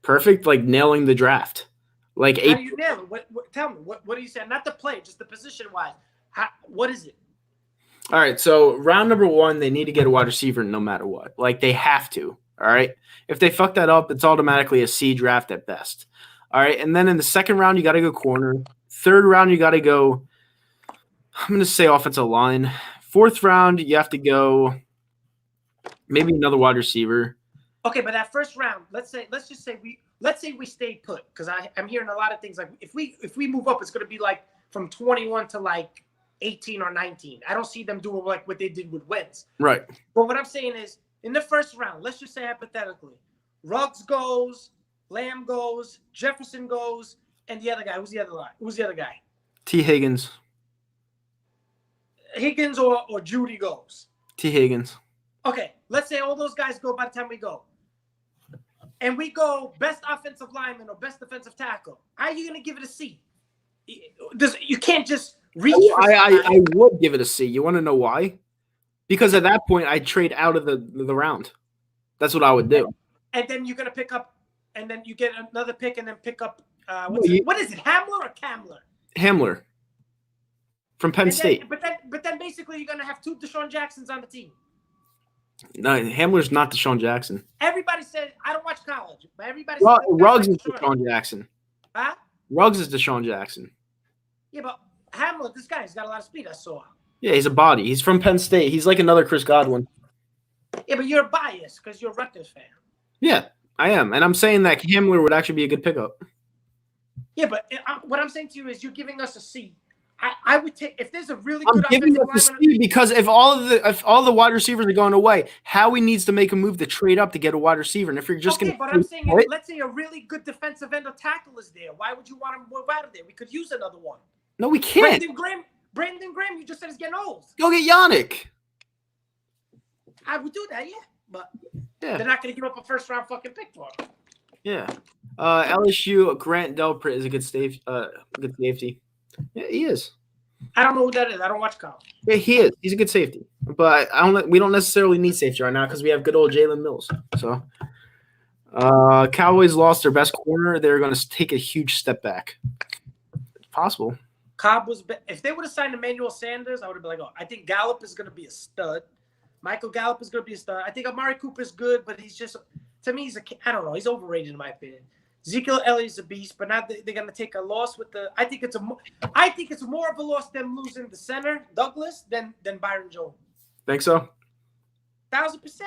Perfect, like nailing the draft. Like How do you nail it? Tell me. What do you say? Not the play, just the position wise. What is it? All right, so round number 1, they need to get a wide receiver no matter what. Like they have to. All right. If they fuck that up, it's automatically a C draft at best. All right. And then in the second round, you got to go corner. Third round, you got to go, I'm going to say offensive line. Fourth round, you have to go maybe another wide receiver. Okay, but that first round, let's say we stay put, because I'm hearing a lot of things like if we move up, it's going to be like from 21 to like 18 or 19. I don't see them doing like what they did with Wentz. Right. But what I'm saying is, in the first round, let's just say hypothetically, Ruggs goes, Lamb goes, Jefferson goes, and the other guy. Who's the other guy? T. Higgins. Higgins or Judy goes. T. Higgins. Okay, let's say all those guys go by the time we go. And we go best offensive lineman or best defensive tackle. How are you going to give it a C? You can't just reach. I would give it a C. You want to know why? Because at that point, I'd trade out of the round. That's what I would do. And then you're going to pick up, and then you get another pick, and then pick up, what is it, Hamler or Kamler? Hamler. From Penn State. But then basically you're going to have 2 Deshaun Jacksons on the team. No, Hamler's not Deshaun Jackson. Everybody said, I don't watch college, but everybody said Ruggs is Deshaun Jackson. Huh? Ruggs is Deshaun Jackson. Yeah, but Hamler, this guy's got a lot of speed, I saw. Yeah, he's a body. He's from Penn State. He's like another Chris Godwin. Yeah, but you're biased because you're a Rutgers fan. Yeah, I am. And I'm saying that Hamler would actually be a good pickup. Yeah, but what I'm saying to you is you're giving us a C. I would take if there's a really I'm good giving you a C because if all the wide receivers are going away, Howie needs to make a move to trade up to get a wide receiver. And if you're just but I'm saying let's say a really good defensive end or tackle is there. Why would you want him to move out of there? We could use another one. No, we can't. Brandon Graham, you just said he's getting old. Go get Yannick. I would do that, yeah. But they're not going to give up a first-round fucking pick for him. Yeah. LSU, Grant Delpit is a good safety. Yeah, he is. I don't know who that is. I don't watch college. Yeah, he is. He's a good safety. But we don't necessarily need safety right now because we have good old Jalen Mills. So Cowboys lost their best corner. They're going to take a huge step back. It's possible. Cobb was if they would have signed Emmanuel Sanders, I would have been like, oh, I think Gallup is going to be a stud. Michael Gallup is going to be a stud. I think Amari Cooper is good, but he's just, to me, I don't know. He's overrated in my opinion. Ezekiel Elliott's a beast, but now they're gonna take a loss with the. I think it's more of a loss them losing the center Douglas than Byron Jones. Think so? 1,000%.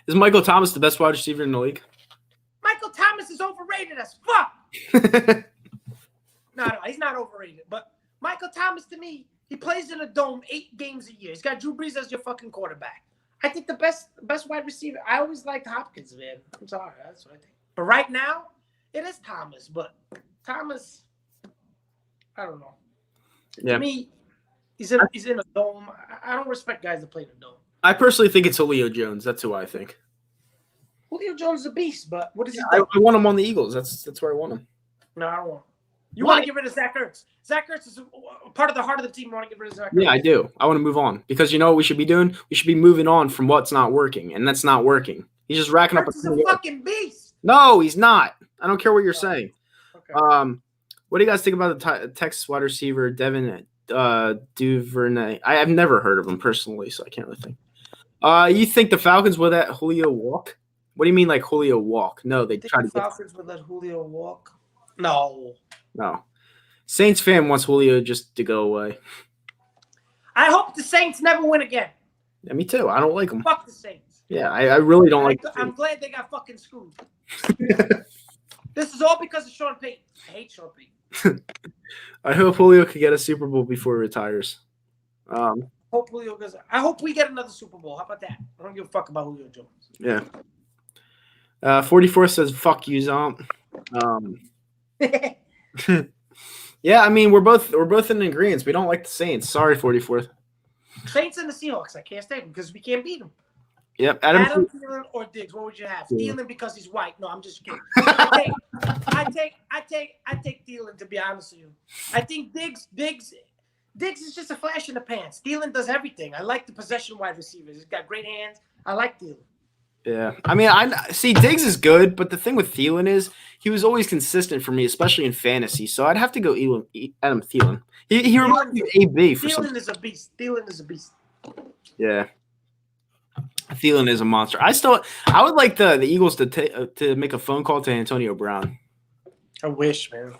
Is Michael Thomas the best wide receiver in the league? Michael Thomas is overrated as fuck. No, he's not overrated. But Michael Thomas, to me, he plays in a dome 8 games a year. He's got Drew Brees as your fucking quarterback. I think the best wide receiver. I always liked Hopkins, man. I'm sorry, that's what I think. But right now, it is Thomas. But Thomas, I don't know. Yeah. To me, he's in a dome. I don't respect guys that play in a dome. I personally think it's Julio Jones. That's who I think. Julio Jones is a beast, but what is he? I want him on the Eagles. That's where I want him. No, I don't want him. You want to get rid of Zach Ertz. Zach Ertz is part of the heart of the team. You want to get rid of Zach Ertz. Yeah, I do. I want to move on because you know what we should be doing? We should be moving on from what's not working, and that's not working. He's just racking up. Ertz is a fucking beast. No, he's not. I don't care what you're saying. Okay. What do you guys think about the Texas wide receiver Devin Duvernay? I have never heard of him personally, so I can't really think. You think the Falcons will let Julio walk? What do you mean, like Julio walk? No, they try to. The Falcons would let Julio walk. No. Saints fan wants Julio just to go away. I hope the Saints never win again. Yeah, me too. I don't like them. Fuck the Saints. Yeah, I really don't like them. I'm glad they got fucking screwed. This is all because of Sean Payton. I hate Sean Payton. I hope Julio could get a Super Bowl before he retires. I hope we get another Super Bowl. How about that? I don't give a fuck about Julio Jones. Yeah. 44 says, fuck you, Zomp. Yeah, I mean, we're both in agreement. We don't like the Saints. Sorry, 44th. Saints and the Seahawks. I can't stand them because we can't beat them. Yep. Adam Thielen or Diggs. What would you have? Thielen because he's white. No, I'm just kidding. I take Thielen, to be honest with you. I think Diggs is just a flash in the pants. Thielen does everything. I like the possession wide receivers. He's got great hands. I like Thielen. Yeah, I mean, I see Diggs is good, but the thing with Thielen is he was always consistent for me, especially in fantasy. So I'd have to go Adam Thielen. He reminds me of AB for some. Thielen is a beast. Thielen is a beast. Yeah, Thielen is a monster. I would like the Eagles to make a phone call to Antonio Brown. I wish, man.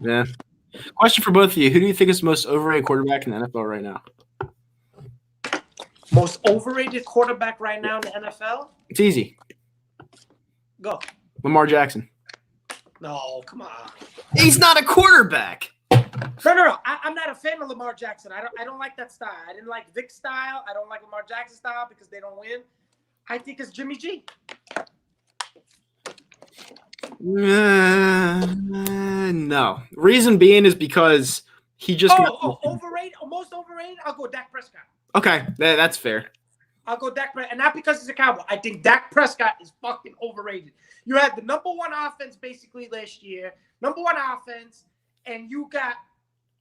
Yeah. Question for both of you: who do you think is the most overrated quarterback in the NFL right now? Most overrated quarterback right now in the NFL? It's easy. Go. Lamar Jackson. No, come on. He's not a quarterback. No. I'm not a fan of Lamar Jackson. I don't like that style. I didn't like Vic's style. I don't like Lamar Jackson's style because they don't win. I think it's Jimmy G. No. Reason being is because he just. Overrated? Most overrated? I'll go Dak Prescott. Okay, that's fair. I'll go Dak Prescott, and not because he's a Cowboy. I think Dak Prescott is fucking overrated. You had the number 1 offense basically last year, number 1 offense, and you got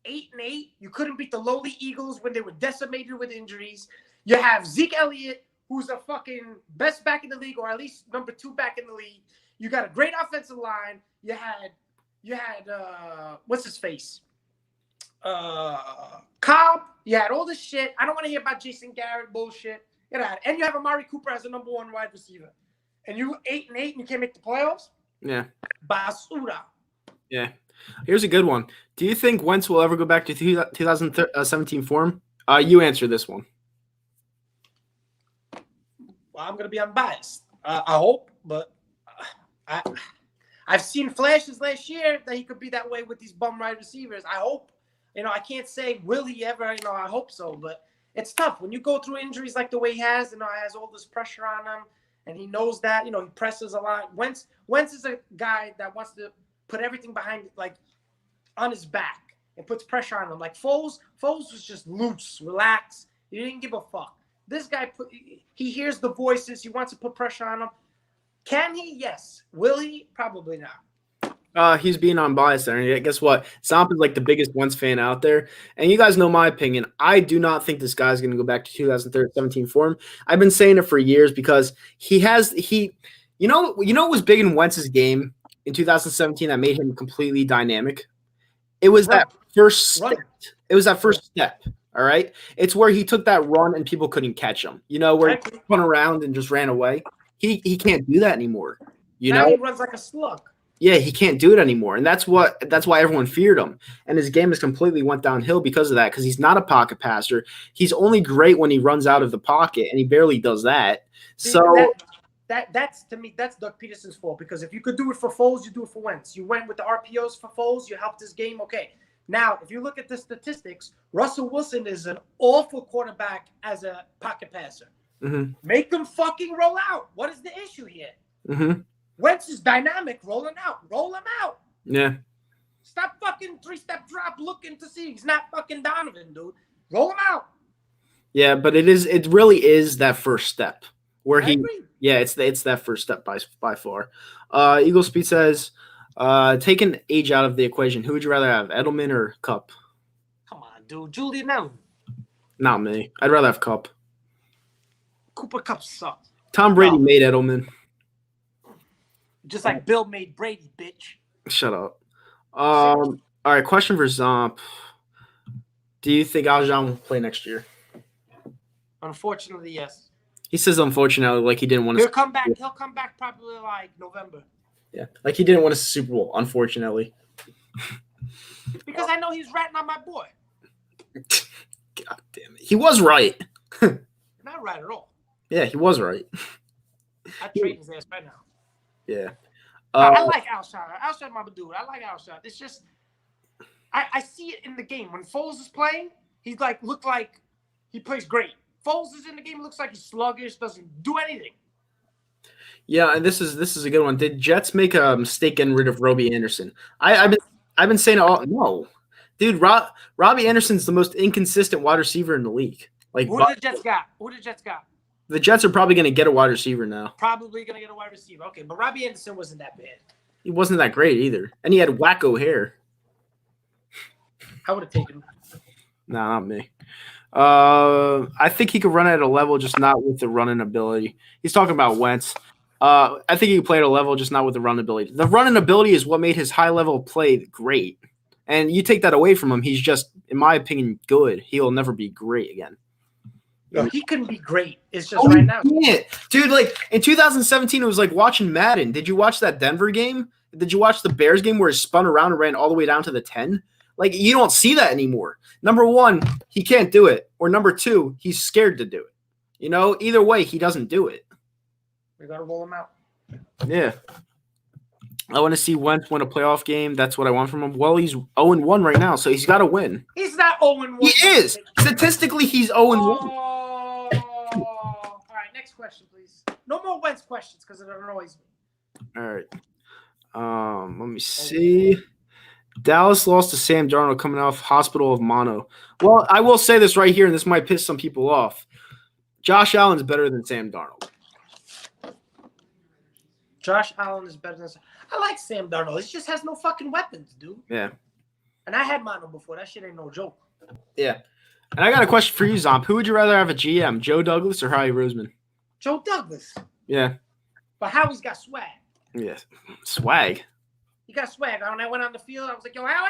8-8. You couldn't beat the lowly Eagles when they were decimated with injuries. You have Zeke Elliott, who's a fucking best back in the league, or at least number 2 back in the league. You got a great offensive line. You had what's his face? Cobb. You had all this shit. I don't want to hear about Jason Garrett bullshit. Get out. And you have Amari Cooper as the number 1 wide receiver. And you 8-8 and you can't make the playoffs? Yeah. Basura. Yeah. Here's a good one. Do you think Wentz will ever go back to 2017 form? You answer this one. Well, I'm going to be unbiased. I hope, but I've seen flashes last year that he could be that way with these bum wide receivers. I hope. I can't say will he ever, I hope so, but it's tough. When you go through injuries like the way he has, has all this pressure on him, and he knows that, he presses a lot. Wentz is a guy that wants to put everything behind, like, on his back and puts pressure on him. Like Foles was just loose, relaxed. He didn't give a fuck. This guy, he hears the voices. He wants to put pressure on him. Can he? Yes. Will he? Probably not. He's being unbiased there. And guess what? Zomp is like the biggest Wentz fan out there. And you guys know my opinion. I do not think this guy's going to go back to 2017 form. I've been saying it for years because you know what was big in Wentz's game in 2017 that made him completely dynamic? It was that first step. It was that first step. All right. It's where he took that run and people couldn't catch him. Where he spun around and just ran away. He can't do that anymore. Now he runs like a slug. Yeah, he can't do it anymore, and that's why everyone feared him. And his game has completely went downhill because of that. Because he's not a pocket passer. He's only great when he runs out of the pocket, and he barely does that. See, So that's to me, that's Doug Peterson's fault. Because if you could do it for Foles, you do it for Wentz. You went with the RPOs for Foles, you helped his game. Okay. Now, if you look at the statistics, Russell Wilson is an awful quarterback as a pocket passer. Make them fucking roll out. What is the issue here? Wentz is dynamic, rolling out. Roll him out. Yeah. Stop fucking 3-step drop looking to see. He's not fucking Donovan, dude. Roll him out. Yeah, but it really is that first step where I agree. Yeah, it's that first step by far. Eagle Speed says, taking age out of the equation, who would you rather have, Edelman or Cup? Come on, dude. Julian Edelman. Not me. I'd rather have Cup. Cooper Kupp sucks. Tom Brady made Edelman. Just like Bill made Brady, bitch. Shut up. All right, question for Zomp. Do you think Alshon will play next year? Unfortunately, yes. He says unfortunately, like he didn't want to. He'll come back probably like November. Yeah, like he didn't win a Super Bowl, unfortunately. Because I know he's ratting on my boy. God damn it. He was right. Not right at all. Yeah, he was right. I'd trade his ass right now. Yeah. I like Alshon. Alshon, my dude. I like Alshon. It's just, I see it in the game. When Foles is playing, he's like, look like he plays great. Foles is in the game, looks like he's sluggish, doesn't do anything. Yeah, and this is a good one. Did Jets make a mistake getting rid of Robbie Anderson? I've been saying it all. No, dude, Robbie Anderson's the most inconsistent wide receiver in the league. Like, Who the Jets got? The Jets are probably going to get a wide receiver now. Probably going to get a wide receiver. Okay, but Robbie Anderson wasn't that bad. He wasn't that great either, and he had wacko hair. I would have taken him. No, not me. I think he could run at a level, just not with the running ability. He's talking about Wentz. I think he could play at a level, just not with the run ability. The running ability is what made his high-level play great. And you take that away from him, he's just, in my opinion, good. He'll never be great again. No, he couldn't be great. It's just right now. Dude, like, in 2017, it was like watching Madden. Did you watch that Denver game? Did you watch the Bears game where he spun around and ran all the way down to the 10? Like, you don't see that anymore. Number one, he can't do it. Or number two, he's scared to do it. You know, either way, he doesn't do it. We got to roll him out. Yeah. I want to see Wentz win a playoff game. That's what I want from him. Well, he's 0-1 right now, so he's got to win. He's not 0-1. He is. Statistically, he's 0-1. All right, next question, please. No more Wentz questions because it annoys me. All right. Let me see. Dallas lost to Sam Darnold coming off hospital of mono. Well, I will say this right here, and this might piss some people off. Josh Allen's better than Sam Darnold. Josh Allen is better than Sam. I like Sam Darnold. He just has no fucking weapons, dude. Yeah. And I had mono before. That shit ain't no joke. Yeah. And I got a question for you, Zomp. Who would you rather have a GM, Joe Douglas or Howie Roseman? Joe Douglas. Yeah. But Howie's got swag. Yeah. Swag. He got swag. When I went on the field, I was like, yo, Howie!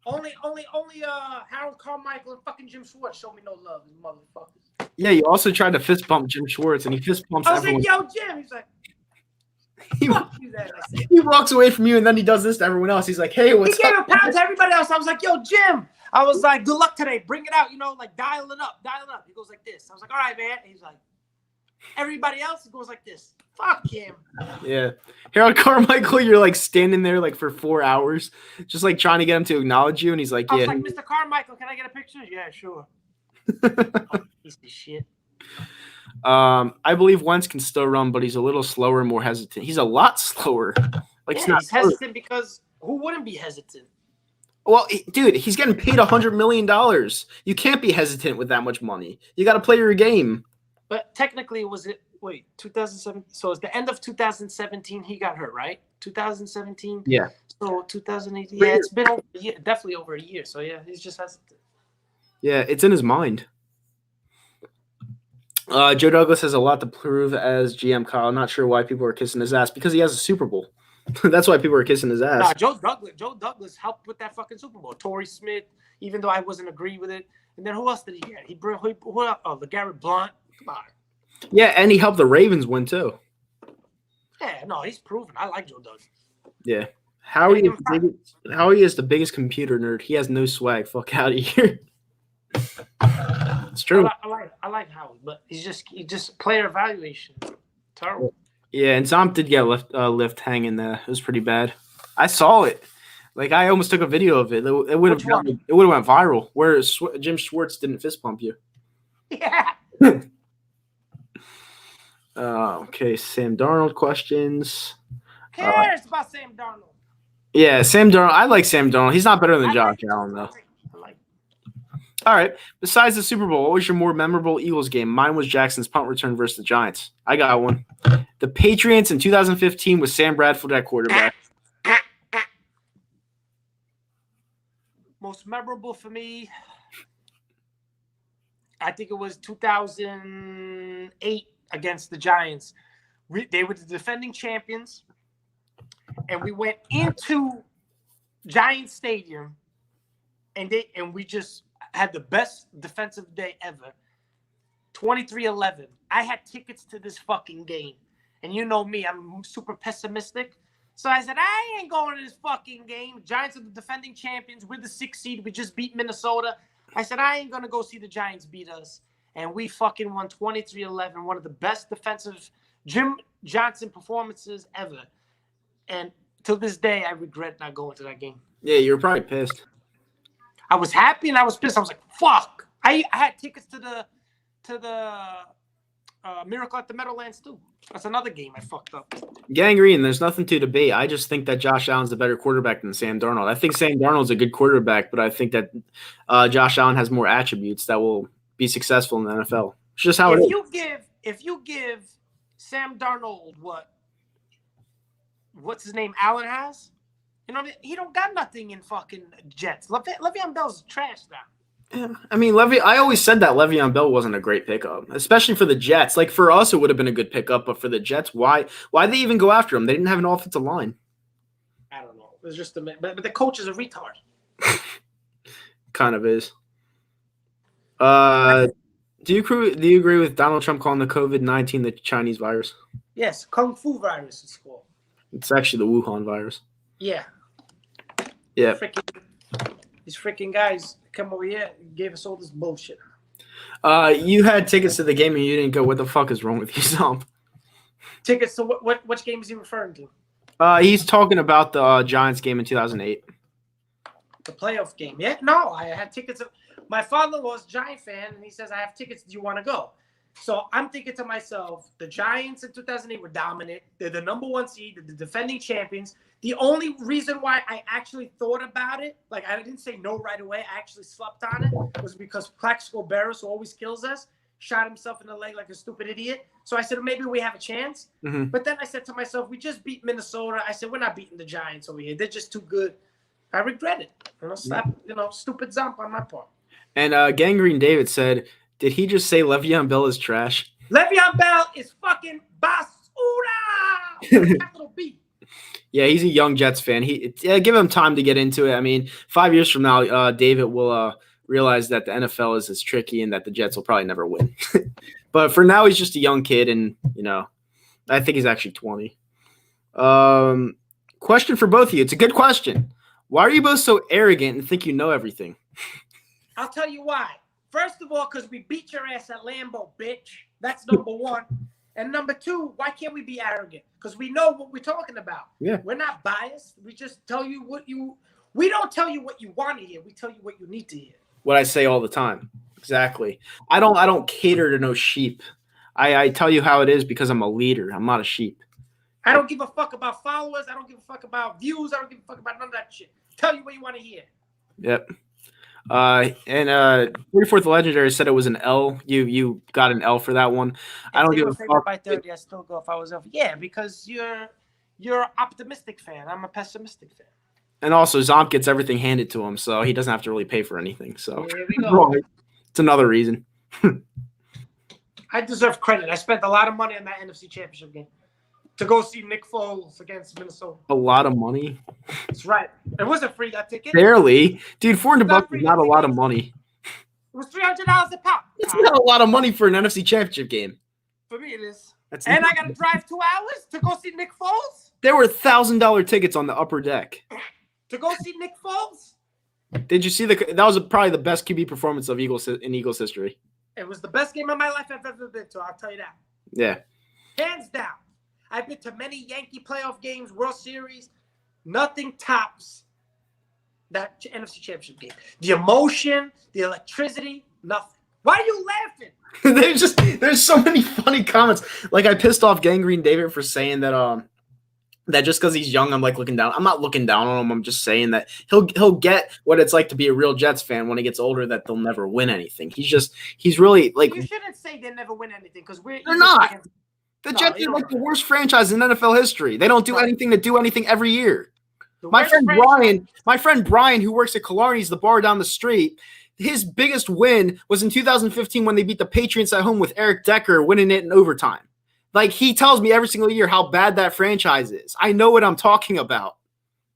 Only Harold Carmichael and fucking Jim Schwartz show me no love, you motherfuckers. Yeah, you also tried to fist bump Jim Schwartz, and he fist bumps everyone. I was like, yo, Jim. He's like, fuck you then. I said, he walks away from you, and then he does this to everyone else. He's like, hey, what's he up? gave a pound to everybody else. I was like, yo, Jim. I was like, good luck today. Bring it out. You know, like dial it up. He goes like this. I was like, all right, man. And he's like, everybody else goes like this. Fuck him. Yeah. Harold Carmichael, you're like standing there like for 4 hours, just like trying to get him to acknowledge you. And he's like, I yeah. was like, Mr. Carmichael, can I get a picture? Yeah, sure. Piece of shit. I believe Wentz can still run, but he's a little slower, more hesitant. He's a lot slower. Like, Yeah, he's hesitant because who wouldn't be hesitant? Well, dude, he's getting paid $100 million. You can't be hesitant with that much money. You got to play your game. But technically, was it 2007? So it's the end of 2017. He got hurt, right? 2017. Yeah. So 2018. Yeah, it's been over a year, definitely over a year. So yeah, he's just hesitant. Yeah, it's in his mind. Joe Douglas has a lot to prove as GM. Kyle, I'm not sure why people are kissing his ass because he has a Super Bowl. That's why people are kissing his ass. Nah, Joe Douglas helped with that fucking Super Bowl. Torrey Smith, even though I wasn't agree with it. And then who else did he get? LeGarrette Blount. Come on. Yeah, and he helped the Ravens win too. Yeah, no, he's proven. I like Joe Doug. Yeah. Howie is the biggest computer nerd. He has no swag. Fuck out of here. It's true. I like Howie, but he's just player evaluation. Terrible. Yeah, and Zomp did get left hanging there. It was pretty bad. I saw it. Like I almost took a video of it. It would have went viral. Where Jim Schwartz didn't fist pump you. Yeah. Okay, Sam Darnold questions. Who cares about Sam Darnold? Yeah, Sam Darnold. I like Sam Darnold. He's not better than Josh Allen, though. All right. Besides the Super Bowl, what was your more memorable Eagles game? Mine was Jackson's punt return versus the Giants. I got one. The Patriots in 2015 with Sam Bradford at quarterback. Most memorable for me, I think it was 2008 against the Giants. They were the defending champions, and we went into Giants Stadium, and we just had the best defensive day ever. 23-11. I had tickets to this fucking game, and you know me, I'm super pessimistic. So I said, I ain't going to this fucking game. Giants are the defending champions. We're the 6th seed. We just beat Minnesota. I said, I ain't going to go see the Giants beat us. And we fucking won 23-11. One of the best defensive Jim Johnson performances ever. And to this day, I regret not going to that game. Yeah, you were probably pissed. I was happy and I was pissed. I was like, fuck. I had tickets to the Miracle at the Meadowlands too. That's another game I fucked up. Gangrene, there's nothing to debate. I just think that Josh Allen's a better quarterback than Sam Darnold. I think Sam Darnold's a good quarterback, but I think that Josh Allen has more attributes that will be successful in the NFL. It's just how it is. If you give Sam Darnold what's his name, Allen has, you know, he don't got nothing in fucking Jets. Le'Veon Bell's trash now. Yeah, I mean, I always said that Le'Veon Bell wasn't a great pickup, especially for the Jets. Like, for us, it would have been a good pickup, but for the Jets, why'd they even go after him? They didn't have an offensive line. I don't know. It was just but the coach is a retard. Kind of is. Do you agree with Donald Trump calling the COVID-19 the Chinese virus? Yes, Kung Fu virus is called. It's actually the Wuhan virus. Yeah. Yeah. These freaking guys come over here and gave us all this bullshit. You had tickets to the game and you didn't go. What the fuck is wrong with you, Zomp? Tickets to which game is he referring to? He's talking about the Giants game in 2008. The playoff game. Yeah, no, I had tickets. My father was a Giant fan, and he says, I have tickets. Do you want to go? So I'm thinking to myself, the Giants in 2008 were dominant. They're the number 1 seed. They're the defending champions. The only reason why I actually thought about it, like I didn't say no right away, I actually slept on it, was because Plaxico Barris, who always kills us, shot himself in the leg like a stupid idiot. So I said, maybe we have a chance. Mm-hmm. But then I said to myself, we just beat Minnesota. I said, we're not beating the Giants over here. They're just too good. I regret it. Stupid Zomp on my part. And Gangrene David said, did he just say Le'Veon Bell is trash? Le'Veon Bell is fucking basura. Capital B. Yeah, he's a young Jets fan. Give him time to get into it. I mean, 5 years from now, David will realize that the NFL is as tricky and that the Jets will probably never win. But for now, he's just a young kid, and I think he's actually 20. Question for both of you. It's a good question. Why are you both so arrogant and think you know everything? I'll tell you why. First of all, because we beat your ass at Lambeau, bitch. That's number 1. And number 2, why can't we be arrogant? Because we know what we're talking about. Yeah. We're not biased. We just tell you we don't tell you what you want to hear. We tell you what you need to hear. What I say all the time. Exactly. I don't cater to no sheep. I tell you how it is because I'm a leader. I'm not a sheep. I don't give a fuck about followers. I don't give a fuck about views. I don't give a fuck about none of that shit. Tell you what you want to hear. Yep. And 44th Legendary said it was an L. You got an L for that one. If I don't give a fuck. By 30, I still go if I was over. Yeah, because you're an optimistic fan. I'm a pessimistic fan. And also, Zomp gets everything handed to him, so he doesn't have to really pay for anything. So here we go. It's another reason. I deserve credit. I spent a lot of money on that NFC Championship game to go see Nick Foles against Minnesota. A lot of money? That's right. It wasn't free, that ticket. Barely. Dude, $400 is not a lot of money. It was $300 a pop. It's not a lot of money for an NFC Championship game. For me, it is. And I got to drive 2 hours to go see Nick Foles? There were $1,000 tickets on the upper deck. To go see Nick Foles? Did you see that was probably the best QB performance of Eagles history? It was the best game of my life I've ever been to. I'll tell you that. Yeah. Hands down. I've been to many Yankee playoff games, World Series. Nothing tops that NFC Championship game. The emotion, the electricity, nothing. Why are you laughing? There's so many funny comments. Like I pissed off Gangrene David for saying that that just because he's young, I'm like looking down. I'm not looking down on him. I'm just saying that he'll get what it's like to be a real Jets fan when he gets older. That they'll never win anything. He's really like. You shouldn't say they never win anything because they're not. The Jets are like the worst franchise in NFL history. They don't do anything to do anything every year. My friend Brian, who works at Killarney's, the bar down the street, his biggest win was in 2015 when they beat the Patriots at home with Eric Decker winning it in overtime. Like, he tells me every single year how bad that franchise is. I know what I'm talking about.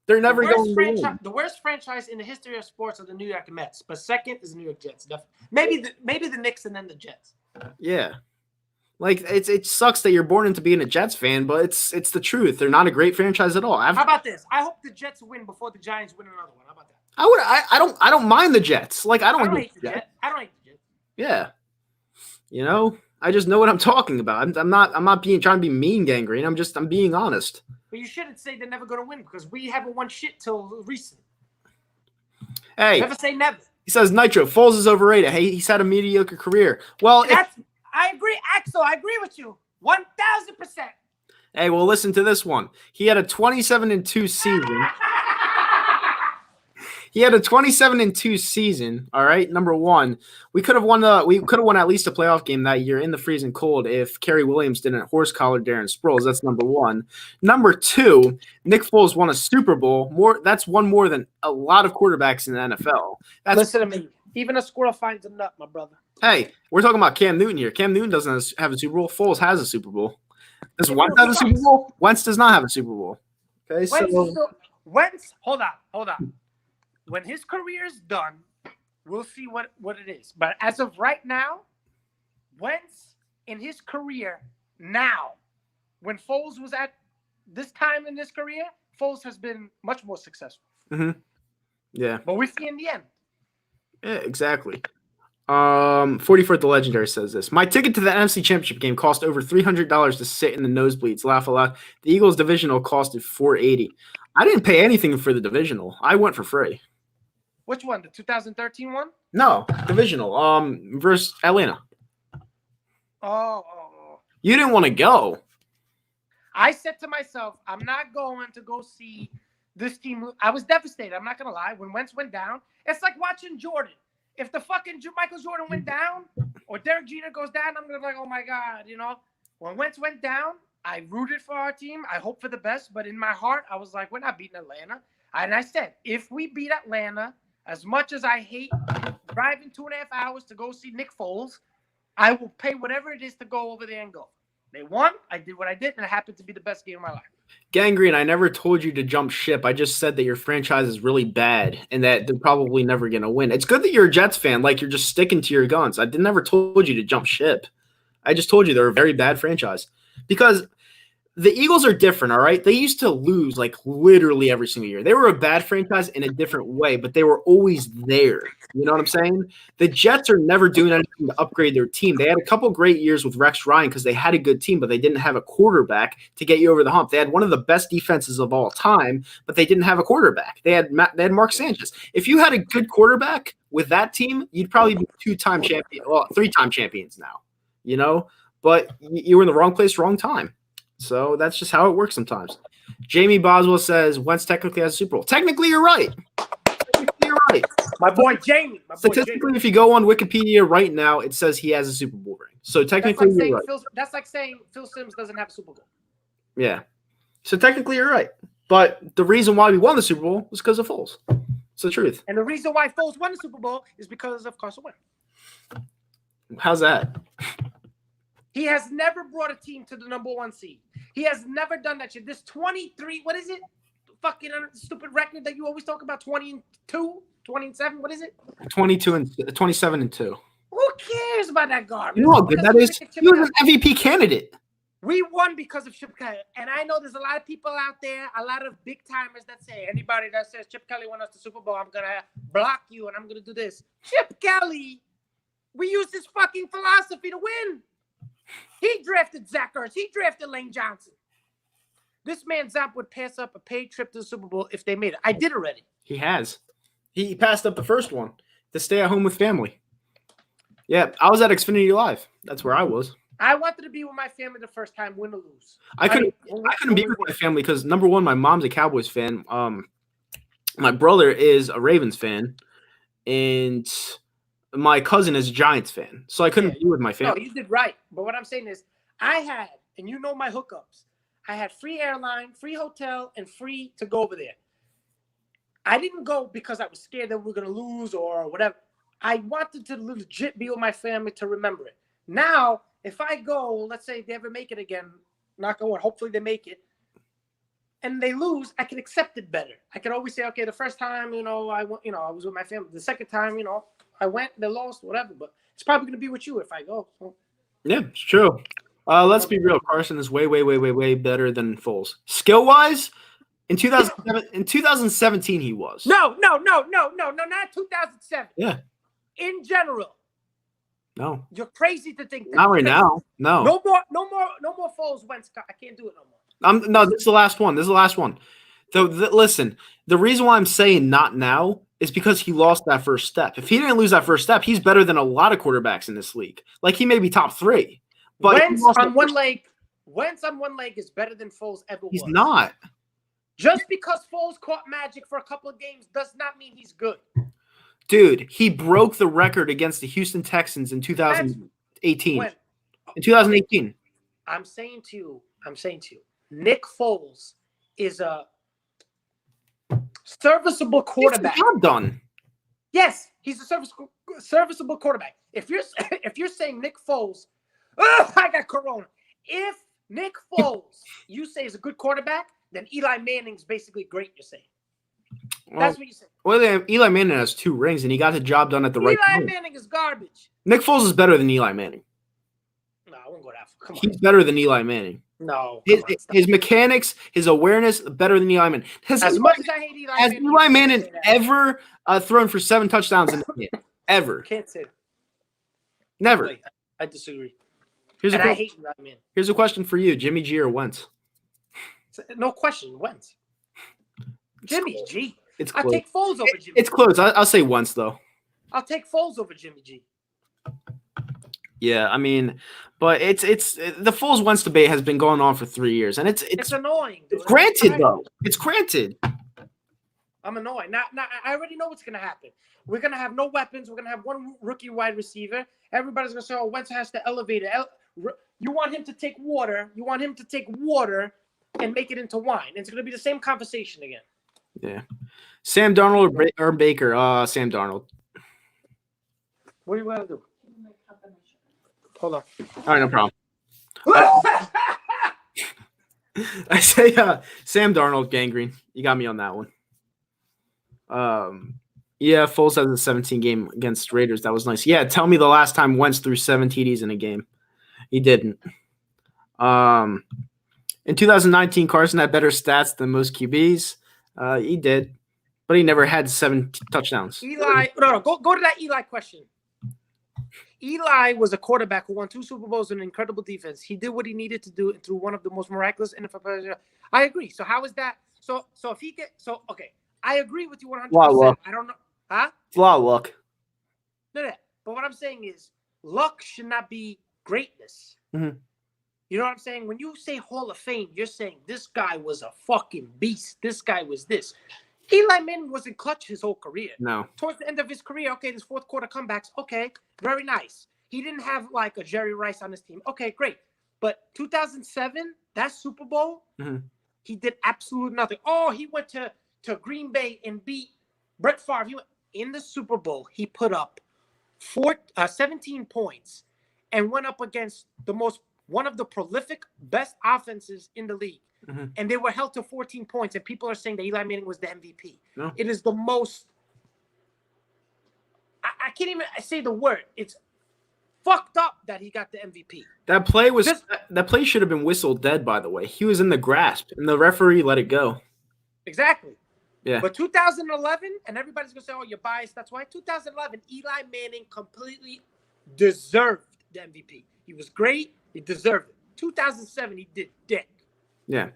They're never going to win. The worst franchise in the history of sports are the New York Mets, but second is the New York Jets. Definitely. Maybe the Knicks and then the Jets. Yeah. Like, it sucks that you're born into being a Jets fan, but it's the truth. They're not a great franchise at all. How about this? I hope the Jets win before the Giants win another one. How about that? I don't mind the Jets. Like, I don't hate the Jets. I don't hate the Jets. Yeah. You know, I just know what I'm talking about. I'm not trying to be mean, Gangrene. I'm being honest. But you shouldn't say they're never going to win because we haven't won shit till recent. Hey. Never say never. He says Nitro, Foles is overrated. Hey, he's had a mediocre career. Well, I agree, Axel. I agree with you. 1,000%. Hey, well, listen to this one. He had a 27-2 season. He had a 27-2 season. All right, number one, we could have won at least a playoff game that year in the freezing cold if Kerry Williams didn't horse collar Darren Sproles. That's number one. Number two, Nick Foles won a Super Bowl. That's one more than a lot of quarterbacks in the NFL. Listen to me. Even a squirrel finds a nut, my brother. Hey, we're talking about Cam Newton here. Cam Newton doesn't have a Super Bowl. Foles has a Super Bowl. Does Wentz have a Super Bowl? Wentz does not have a Super Bowl. Okay, Wentz, hold on. When his career is done, we'll see what it is. But as of right now, Wentz in his career now, when Foles was at this time in his career, Foles has been much more successful. Mm-hmm. Yeah. But we see in the end. Yeah, exactly. 44th the Legendary says this. My ticket to the NFC Championship game cost over $300 to sit in the nosebleeds. Laugh a lot. The Eagles divisional costed $480. I didn't pay anything for the divisional. I went for free. Which one? The 2013 one? No, divisional. Versus Atlanta. Oh. You didn't want to go. I said to myself, I'm not going to go see this team. I was devastated. I'm not going to lie. When Wentz went down, it's like watching Jordan. If the fucking Michael Jordan went down or Derek Jeter goes down, I'm going to be like, oh, my God, you know. When Wentz went down, I rooted for our team. I hope for the best. But in my heart, I was like, we're not beating Atlanta. And I said, if we beat Atlanta, as much as I hate driving 2.5 hours to go see Nick Foles, I will pay whatever it is to go over there and go. They won. I did what I did, and it happened to be the best game of my life. Gangrene, I never told you to jump ship. I just said that your franchise is really bad and that they're probably never going to win. It's good that you're a Jets fan, like you're just sticking to your guns. I never told you to jump ship. I just told you they're a very bad franchise because the Eagles are different, all right? They used to lose like literally every single year. They were a bad franchise in a different way, but they were always there. You know what I'm saying? The Jets are never doing anything to upgrade their team. They had a couple great years with Rex Ryan because they had a good team, but they didn't have a quarterback to get you over the hump. They had one of the best defenses of all time, but they didn't have a quarterback. They had Mark Sanchez. If you had a good quarterback with that team, you'd probably be 2-time champion, well, 3-time champions now, you know? But you were in the wrong place, wrong time. So that's just how it works sometimes. Jamie Boswell says Wentz technically has a Super Bowl. Technically, you're right. My boy Jamie. Statistically, if you go on Wikipedia right now, it says he has a Super Bowl ring. So technically, you're right. That's like saying Phil Simms doesn't have a Super Bowl. Yeah. So technically, you're right. But the reason why we won the Super Bowl was because of Foles. It's the truth. And the reason why Foles won the Super Bowl is because of Carson Wentz. How's that? He has never brought a team to the number 1 seed. He has never done that shit. This 23, what is it? Fucking stupid record that you always talk about, 22, 27, what is it? 27-2. Who cares about that garbage? You know how good that is? He was an MVP candidate. We won because of Chip Kelly. And I know there's a lot of people out there, a lot of big timers that say, anybody that says Chip Kelly won us the Super Bowl, I'm going to block you and I'm going to do this. Chip Kelly, we use this fucking philosophy to win. He drafted Zach Ertz. He drafted Lane Johnson. This man, Zap, would pass up a paid trip to the Super Bowl if they made it. I did already. He has. He passed up the first one to stay at home with family. Yeah, I was at Xfinity Live. That's where I was. I wanted to be with my family the first time, win or lose. I couldn't be with my family because, number one, my mom's a Cowboys fan. My brother is a Ravens fan, and my cousin is a Giants fan. So I couldn't be with my family. No, you did right. But what I'm saying is, I had, and you know my hookups, I had free airline, free hotel, and free to go over there. I didn't go because I was scared that we were going to lose or whatever. I wanted to legit be with my family to remember it. Now, if I go, let's say they ever make it again, knock on wood, hopefully they make it, and they lose, I can accept it better. I can always say, okay, the first time, I was with my family. The second time, I went, they lost, whatever. But it's probably going to be with you if I go. So. Yeah, it's true. Let's be real. Carson is way, way, way, way, way better than Foles. Skill-wise, in 2017, he was. No, not 2007. Yeah. In general. No. You're crazy to think that. Not right now. No. No more Foles Wentz. I can't do it no more. No, this is the last one. Listen, the reason why I'm saying not now is because he lost that first step. If he didn't lose that first step, he's better than a lot of quarterbacks in this league. Like, he may be top 3. But Wentz on one leg is better than Foles ever was. He's not. Just because Foles caught magic for a couple of games does not mean he's good. Dude, he broke the record against the Houston Texans in 2018. When? In 2018. I'm saying to you, Nick Foles is a serviceable quarterback. He's job done. Yes, he's a serviceable quarterback. If you're saying Nick Foles, I got corona. If Nick Foles, you say is a good quarterback, then Eli Manning's basically great. You're saying. That's what you say. Well, Eli Manning has 2 rings, and he got the job done at the right time. Eli Manning is garbage. Nick Foles is better than Eli Manning. No, I won't go that far. Come on. He's better than Eli Manning. No. His mechanics, his awareness, better than Eli Manning. As much as I hate Eli Manning. Has Eli Manning ever thrown for 7 touchdowns in the game? Ever. Can't say that. Never. I disagree. I hate Eli Manning. Here's a question for you. Jimmy G or Wentz? No question. Wentz. Jimmy G. It's close. I'll take Foles over Jimmy. It's close. I'll say Wentz, though. I'll take Foles over Jimmy G. Yeah, I mean, but it's the Foles Wentz debate has been going on for 3 years, and it's annoying. Dude. It's granted, though. It's granted. I'm annoyed. Now, I already know what's gonna happen. We're gonna have no weapons. We're gonna have one rookie wide receiver. Everybody's gonna say, "Oh, Wentz has to elevate it." You want him to take water. You want him to take water and make it into wine. It's gonna be the same conversation again. Yeah. Sam Darnold or Baker? Sam Darnold. What do you want to do? Hold on. All right, no problem. I say Sam Darnold, gangrene. You got me on that one. Yeah, Foles has a 17 game against Raiders. That was nice. Yeah, tell me the last time Wentz threw 7 TDs in a game. He didn't. In 2019, Carson had better stats than most QBs. He did, but he never had 7 touchdowns. Eli, no, go to that Eli question. Eli was a quarterback who won 2 Super Bowls with an incredible defense. He did what he needed to do through one of the most miraculous NFL players. I agree. So how is that? So if he okay, I agree with you 100%. I don't know, huh? It's a lot of luck. No. But what I'm saying is, luck should not be greatness. Mm-hmm. You know what I'm saying? When you say Hall of Fame, you're saying this guy was a fucking beast. This guy was this. Eli Manning wasn't clutch his whole career. No. Towards the end of his career, okay, this fourth quarter comebacks, okay, very nice. He didn't have like a Jerry Rice on his team. Okay, great. But 2007, that Super Bowl, he did absolute nothing. Oh, he went to Green Bay and beat Brett Favre. In the Super Bowl, he put up 17 points and went up against one of the prolific best offenses in the league. Mm-hmm. And they were held to 14 points, and people are saying that Eli Manning was the MVP. No. It is the most – I can't even say the word. It's fucked up that he got the MVP. That play should have been whistled dead, by the way. He was in the grasp, and the referee let it go. Exactly. Yeah. But 2011, and everybody's going to say, oh, you're biased. That's why 2011, Eli Manning completely deserved the MVP. He was great. He deserved it. 2007, he did dick. Yeah.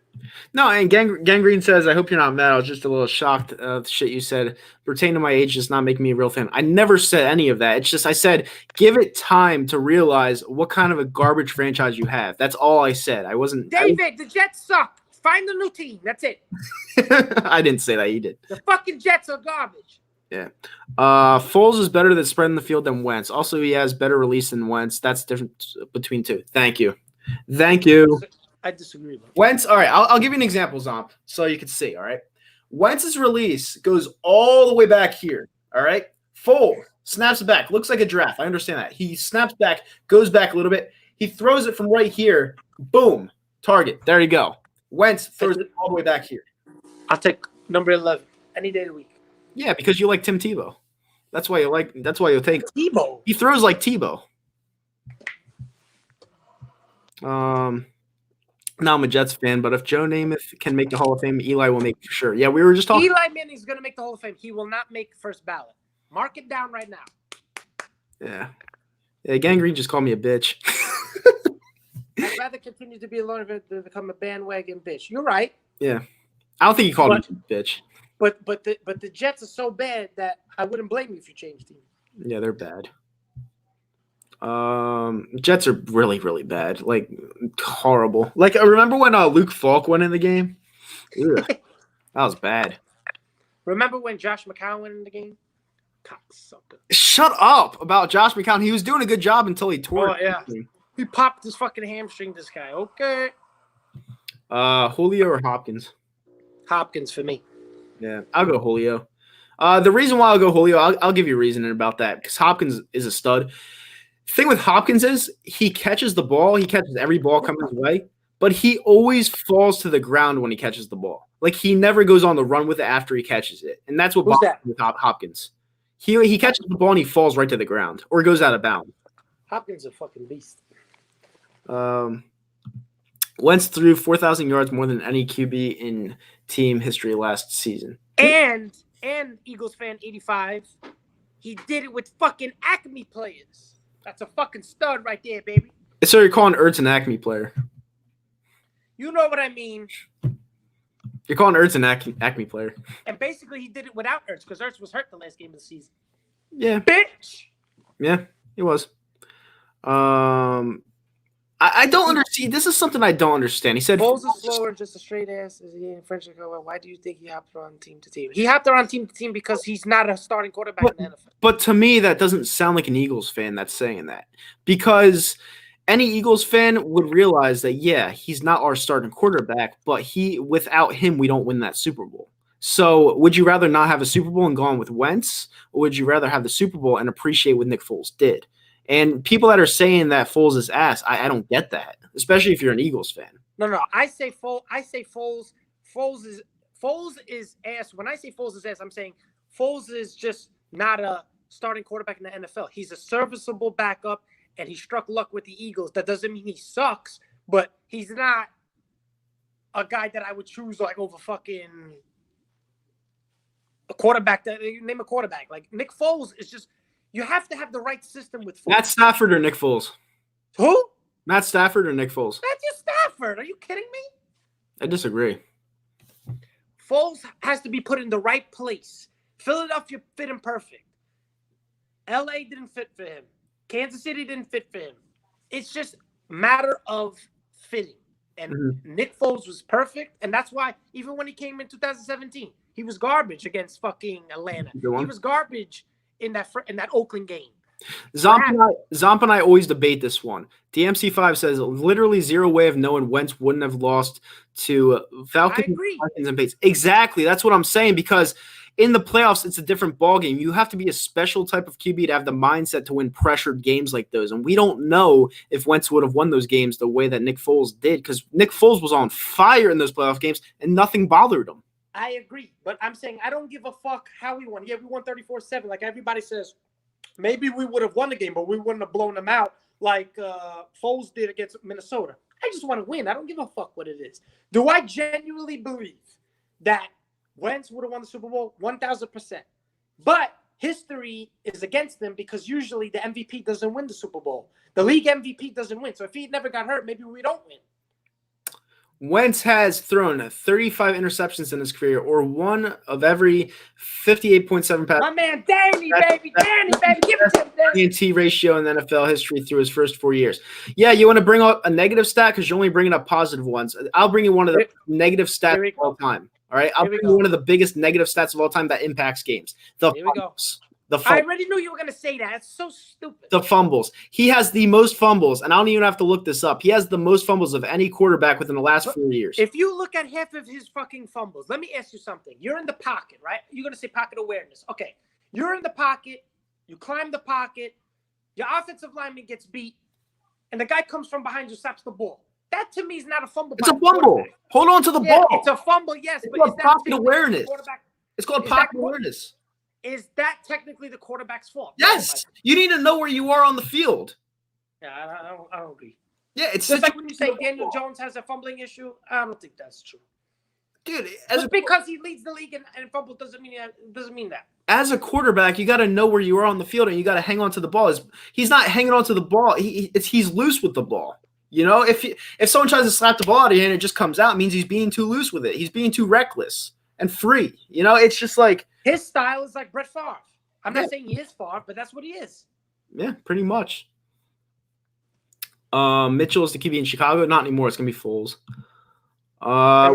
No, and Gangrene says, I hope you're not mad. I was just a little shocked of the shit you said. Pertaining to my age does not make me a real fan. I never said any of that. It's just I said, give it time to realize what kind of a garbage franchise you have. That's all I said. I wasn't. David, the Jets suck. Find a new team. That's it. I didn't say that. You did. The fucking Jets are garbage. Yeah. Foles is better than spreading the field than Wentz. Also, he has better release than Wentz. That's different between two. Thank you. I disagree with Wentz, all right, I'll give you an example, Zomp, so you can see, all right? Wentz's release goes all the way back here, all right? Foles snaps it back. Looks like a giraffe. I understand that. He snaps back, goes back a little bit. He throws it from right here. Boom. Target. There you go. Wentz throws it all the way back here. I'll take number 11 any day of the week. Yeah, because you like Tim Tebow. That's why you'll take Tebow. He throws like Tebow. Now I'm a Jets fan, but if Joe Namath can make the Hall of Fame, Eli will make it for sure. Yeah, we were just talking. Eli Manning's going to make the Hall of Fame. He will not make first ballot. Mark it down right now. Yeah. Gangrene just called me a bitch. I'd rather continue to be alone than become a bandwagon bitch. You're right. Yeah. I don't think he called me a bitch. But the Jets are so bad that I wouldn't blame you if you changed teams. Yeah, they're bad. Jets are really, really bad. Like, horrible. Like, I remember when Luke Falk went in the game? Ugh, that was bad. Remember when Josh McCown went in the game? Cocksucker. Shut up about Josh McCown. He was doing a good job until he tore it. Yeah. He popped his fucking hamstring, this guy. Okay. Julio or Hopkins? Hopkins for me. Yeah, I'll go Julio. The reason why I'll go Julio, I'll give you a reason about that, because Hopkins is a stud. Thing with Hopkins is he catches the ball. He catches every ball coming his way, but he always falls to the ground when he catches the ball. Like, he never goes on the run with it after he catches it. And that's what bothers me with Hopkins. He catches the ball and he falls right to the ground or goes out of bounds. Hopkins is a fucking beast. Wentz threw 4,000 yards more than any QB in team history last season. And Eagles fan 85, he did it with fucking Acme players. That's a fucking stud right there, baby. So you're calling Ertz an Acme player? You know what I mean. You're calling Ertz an Acme player. And basically, he did it without Ertz because Ertz was hurt the last game of the season. Yeah. Bitch. Yeah, he was. I don't understand. This is something I don't understand. He said Foles is slower and just a straight ass. Is he in French? Why do you think he hopped around team to team? He hopped around team to team because he's not a starting quarterback in the NFL. But to me, that doesn't sound like an Eagles fan that's saying that. Because any Eagles fan would realize that, yeah, he's not our starting quarterback, but without him, we don't win that Super Bowl. So would you rather not have a Super Bowl and go on with Wentz, or would you rather have the Super Bowl and appreciate what Nick Foles did? And people that are saying that Foles is ass, I don't get that, especially if you're an Eagles fan. No. I say Foles. Foles is ass. When I say Foles is ass, I'm saying Foles is just not a starting quarterback in the NFL. He's a serviceable backup, and he struck luck with the Eagles. That doesn't mean he sucks, but he's not a guy that I would choose like over fucking a quarterback. Name a quarterback. Like Nick Foles is just. You have to have the right system with Foles. Matt Stafford or Nick Foles? Who? Matt Stafford or Nick Foles? Matthew Stafford. Are you kidding me? I disagree. Foles has to be put in the right place. Philadelphia fit him perfect. LA didn't fit for him. Kansas City didn't fit for him. It's just a matter of fitting. And Nick Foles was perfect. And that's why even when he came in 2017, he was garbage against fucking Atlanta. He was garbage in that Oakland game. Zomp and I always debate this one. DMC5 says literally zero way of knowing Wentz wouldn't have lost to Falcons and Patriots. Exactly. That's what I'm saying, because in the playoffs, it's a different ballgame. You have to be a special type of QB to have the mindset to win pressured games like those. And we don't know if Wentz would have won those games the way that Nick Foles did, because Nick Foles was on fire in those playoff games and nothing bothered him. I agree, but I'm saying I don't give a fuck how we won. Yeah, we won 34-7. Like everybody says, maybe we would have won the game, but we wouldn't have blown them out like Foles did against Minnesota. I just want to win. I don't give a fuck what it is. Do I genuinely believe that Wentz would have won the Super Bowl? 1,000%. But history is against them because usually the MVP doesn't win the Super Bowl. The league MVP doesn't win. So if he never got hurt, maybe we don't win. Wentz has thrown 35 interceptions in his career, or one of every 58.7 passes. My man, Danny, baby. Give it to him, Danny. ENT ratio in NFL history through his first 4 years. Yeah, you want to bring up a negative stat because you're only bringing up positive ones. I'll bring you one of the negative stats of all time. All right, I'll bring you one of the biggest negative stats of all time that impacts games. The fumbles. I already knew you were going to say that. That's so stupid. The fumbles. He has the most fumbles, and I don't even have to look this up. He has the most fumbles of any quarterback within the last 4 years. If you look at half of his fucking fumbles, let me ask you something. You're in the pocket, right? You're going to say pocket awareness. Okay. You're in the pocket. You climb the pocket. Your offensive lineman gets beat, and the guy comes from behind you, stops the ball. That, to me, is not a fumble. It's a fumble. Hold on to the ball. It's a fumble, yes. It's called pocket awareness. It's called pocket awareness. Is that technically the quarterback's fault? Yes. You need to know where you are on the field. Yeah, I don't agree. Yeah, it's just like when you say Daniel Jones has a fumbling issue. I don't think that's true. Dude, just because he leads the league and fumble doesn't mean that. As a quarterback, you got to know where you are on the field and you got to hang on to the ball. He's not hanging on to the ball. He's loose with the ball. You know, if someone tries to slap the ball out of you and it just comes out, it means he's being too loose with it. He's being too reckless and free. You know, it's just like his style is like Brett Favre. I'm not saying he is Favre, but that's what he is. Yeah, pretty much. Mitchell is the QB in Chicago. Not anymore. It's gonna be Foles.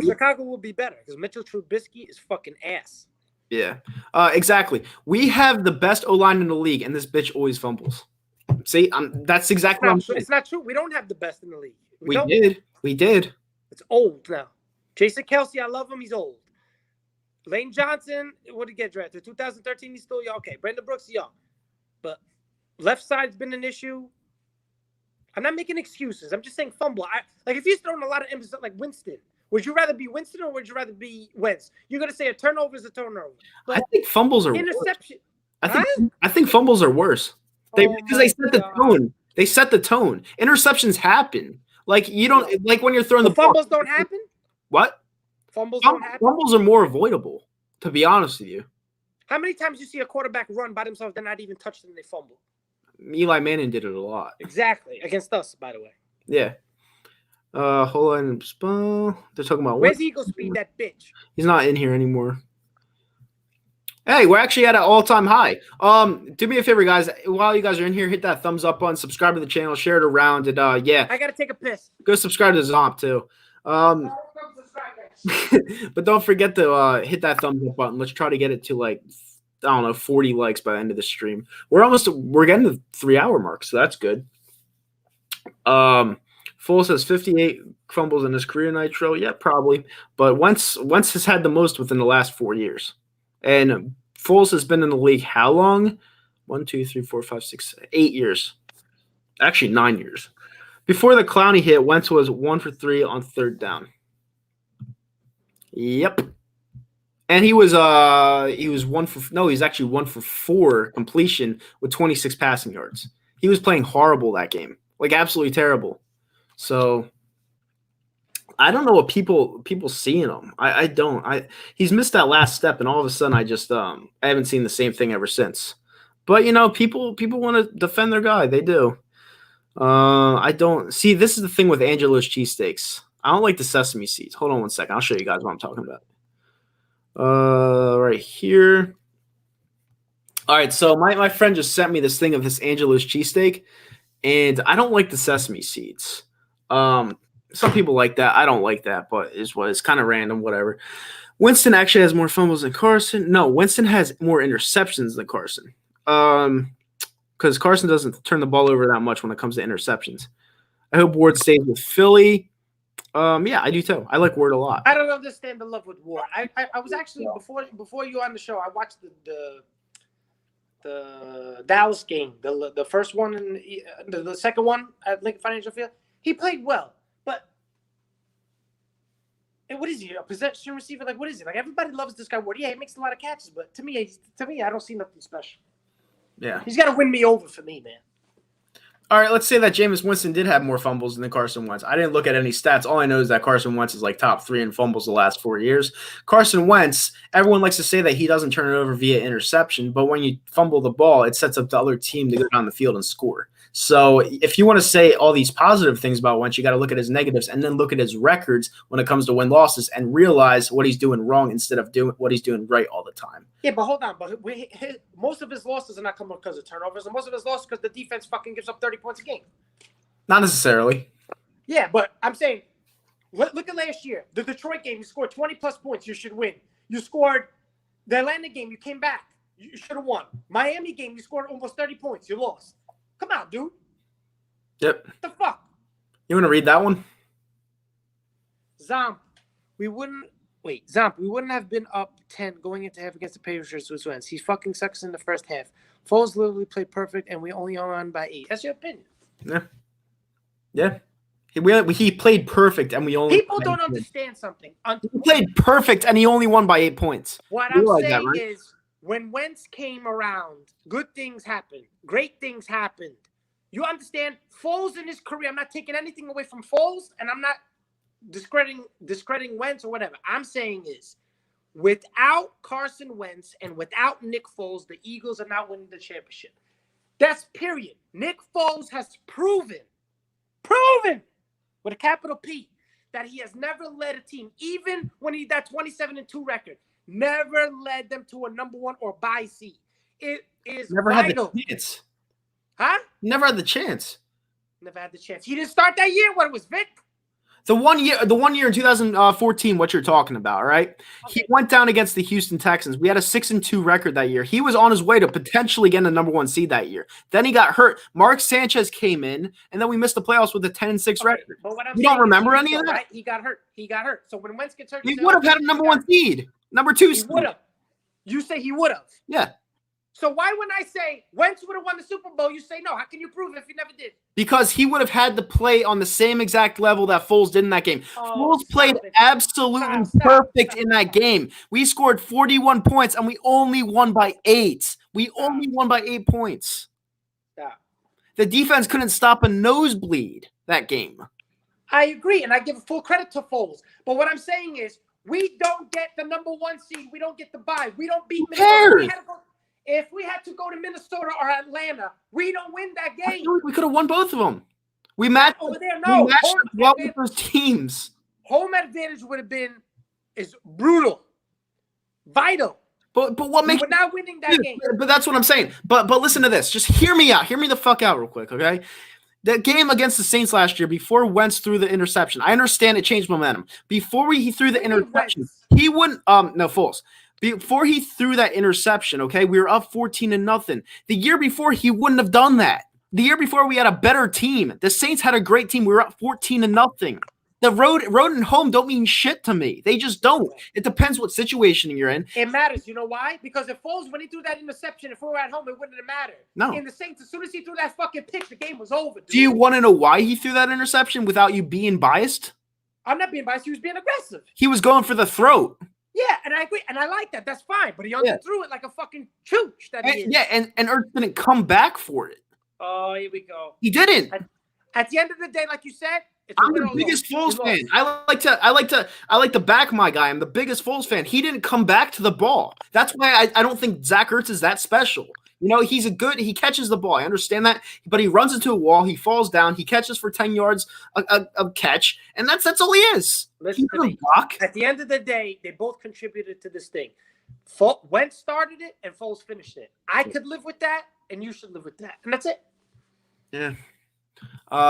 Chicago will be better because Mitchell Trubisky is fucking ass. Yeah, exactly. We have the best O-line in the league, and this bitch always fumbles. See, that's exactly what I'm saying. It's not true. We don't have the best in the league. We did. It's old now. Jason Kelce, I love him. He's old. Lane Johnson, what did he get drafted? 2013, he's still young. Okay, Brandon Brooks, young. But left side's been an issue. I'm not making excuses. I'm just saying fumble. If he's throwing a lot of emphasis, like Winston, would you rather be Winston or would you rather be Wentz? You're going to say a turnover is a turnover. But I think fumbles are interception. Worse. I think fumbles are worse. Because they set the tone. They set the tone. Interceptions happen. Like you don't like when you're throwing the ball. Fumbles don't happen? What? Fumbles don't happen? Fumbles are more avoidable, to be honest with you. How many times you see a quarterback run by themselves, they're not even touched and they fumble? Eli Manning did it a lot. Exactly. Against us, by the way. Yeah. Hold on. They're talking about where's Eagle Speed, that bitch? He's not in here anymore. Hey, we're actually at an all-time high. Do me a favor, guys. While you guys are in here, hit that thumbs up button, subscribe to the channel, share it around, and yeah. I gotta take a piss. Go subscribe to Zomp too. But don't forget to hit that thumbs up button. Let's try to get it to like 40 likes by the end of the stream. We're getting the 3-hour mark, so that's good. Full says 58 fumbles in his career, Nitro. Yeah, probably. But Wentz has had the most within the last 4 years. And Foles has been in the league how long? 1, 2, 3, 4, 5, 6, 8 years. Actually, 9 years. Before the Clowney hit, Wentz was 1 for 3 on third down. Yep. And he's actually 1 for 4 completion with 26 passing yards. He was playing horrible that game. Like absolutely terrible. So I don't know what people see in him. I don't. He's missed that last step, and all of a sudden, I haven't seen the same thing ever since. But you know, people want to defend their guy. They do. I don't see. This is the thing with Angelo's cheesesteaks. I don't like the sesame seeds. Hold on one second. I'll show you guys what I'm talking about. Right here. All right. So my friend just sent me this thing of this Angelo's cheesesteak, and I don't like the sesame seeds. Some people like that. I don't like that, but it's kind of random, whatever. Winston actually has more fumbles than Carson. No, Winston has more interceptions than Carson. Because Carson doesn't turn the ball over that much when it comes to interceptions. I hope Ward stays with Philly. Yeah, I do too. I like Ward a lot. I don't understand the love with Ward. I was actually before you on the show, I watched the Dallas game, the first one and the second one at Lincoln Financial Field. He played well. And what is he? A possession receiver? Like, what is it? Like, everybody loves this guy Ward. Yeah, he makes a lot of catches, but to me, I don't see nothing special. Yeah. He's got to win me over for me, man. All right, let's say that Jameis Winston did have more fumbles than Carson Wentz. I didn't look at any stats. All I know is that Carson Wentz is like top 3 in fumbles the last 4 years. Carson Wentz, everyone likes to say that he doesn't turn it over via interception, but when you fumble the ball, it sets up the other team to go down the field and score. So if you want to say all these positive things about Wentz, you got to look at his negatives and then look at his records when it comes to win-losses and realize what he's doing wrong instead of doing what he's doing right all the time. Yeah, but hold on. But most of his losses are not coming because of turnovers, and most of his losses because the defense fucking gives up 30 points a game. Not necessarily. Yeah, but I'm saying, look at last year. The Detroit game, you scored 20-plus points. You should win. You scored the Atlanta game. You came back. You should have won. Miami game, you scored almost 30 points. You lost. Come on, dude. Yep. What the fuck? You want to read that one? Zomp, we wouldn't have been up 10 going into half against the Patriots with Wentz. He fucking sucks in the first half. Foles literally played perfect, and we only won by 8. That's your opinion. Yeah. Yeah. He played perfect, and we only. People don't understand something. He played perfect, and he only won by 8 points. What I'm saying is, when Wentz came around, good things happened. Great things happened. You understand? Foles in his career, I'm not taking anything away from Foles, and I'm not discrediting Wentz or whatever. I'm saying is, without Carson Wentz and without Nick Foles, the Eagles are not winning the championship. That's period. Nick Foles has proven with a capital P that he has never led a team, even when he that 27-2 record, never led them to a number 1 or bye seed. It is never vital. had the chance. Huh? Never had the chance. Never had the chance. He didn't start that year when it was Vic. The one year in 2014, what you're talking about, right? Okay. He went down against the Houston Texans. We had a 6-2 record that year. He was on his way to potentially getting the number 1 seed that year. Then he got hurt. Mark Sanchez came in, and then we missed the playoffs with a 10-6 record. You don't remember any of that? Right? He got hurt. So when Wentz gets hurt, he would have had a number 1 seed, number 2 seed. He would have. You say he would have. Yeah. So why when I say Wentz would have won the Super Bowl, you say no? How can you prove it if he never did? Because he would have had to play on the same exact level that Foles did in that game. Foles played absolutely perfect in that game. We scored 41 points, and we only won by 8. We only won by 8 points. Stop. The defense couldn't stop a nosebleed that game. I agree, and I give full credit to Foles. But what I'm saying is we don't get the number 1 seed. We don't get the bye. We don't beat Minnesota. If we had to go to Minnesota or Atlanta, we don't win that game. We could have won both of them. We matched over there. No, we matched well with those teams. Home advantage would have been brutal, vital. But what makes we're not winning that game? But that's what I'm saying. But listen to this. Just hear me out. Hear me the fuck out real quick, okay? That game against the Saints last year, before Wentz threw the interception, I understand it changed momentum. Before he threw the interception, he wouldn't. No, Foles. Before he threw that interception, okay, we were up 14-0. The year before, he wouldn't have done that. The year before, we had a better team. The Saints had a great team. We were up 14-0. The road and home don't mean shit to me. They just don't. It depends what situation you're in. It matters. You know why? Because if Foles, when he threw that interception, if we were at home, it wouldn't have mattered. No. In the Saints, as soon as he threw that fucking pick, the game was over. Dude. Do you want to know why he threw that interception without you being biased? I'm not being biased. He was being aggressive. He was going for the throat. Yeah, and I agree, and I like that. That's fine, but he underthrew it like a fucking chooch. And Ertz didn't come back for it. Oh, here we go. He didn't. At the end of the day, like you said, I'm the biggest Foles fan. I like to back my guy. I'm the biggest Foles fan. He didn't come back to the ball. That's why I don't think Zach Ertz is that special. You know, he catches the ball. I understand that, but he runs into a wall. He falls down. He catches for 10 yards a catch, and that's all he is. Listen to me. At the end of the day, they both contributed to this thing. Wentz started it, and Foles finished it. I could live with that, and you should live with that, and that's it. Yeah.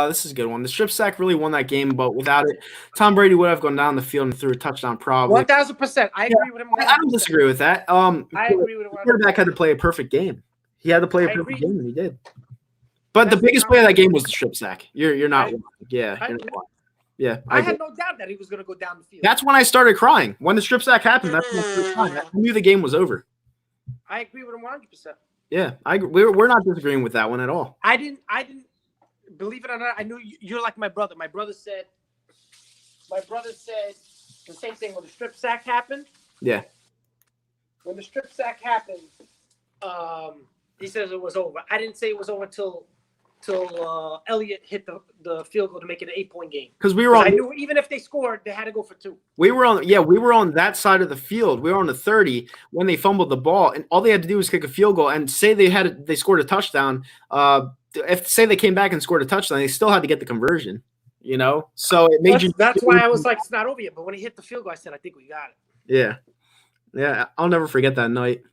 This is a good one. The strip sack really won that game, but without it, Tom Brady would have gone down the field and threw a touchdown probably. 1,000%. I agree with him. 100%. I don't disagree with that. I agree with him. The quarterback had to play a perfect game. He had to play a perfect game, and he did. But the biggest play of that game was the strip sack. You're not lying. Yeah. Yeah. I had no doubt that he was going to go down the field. That's when I started crying. When the strip sack happened, that's when I started crying. I knew the game was over. I agree with him 100%. Yeah, we're not disagreeing with that one at all. I didn't believe it or not. I knew you're like my brother. My brother said the same thing when the strip sack happened. Yeah. When the strip sack happened, He says it was over. I didn't say it was over till Elliott hit the field goal to make it an 8-point game. Because we were on. I knew even if they scored, they had to go for 2. We were on that side of the field. We were on the 30 when they fumbled the ball, and all they had to do was kick a field goal. And say they scored a touchdown. If say they came back and scored a touchdown, they still had to get the conversion. You know, so it made That's why I was like, it's not over yet. But when he hit the field goal, I said, I think we got it. Yeah. I'll never forget that night.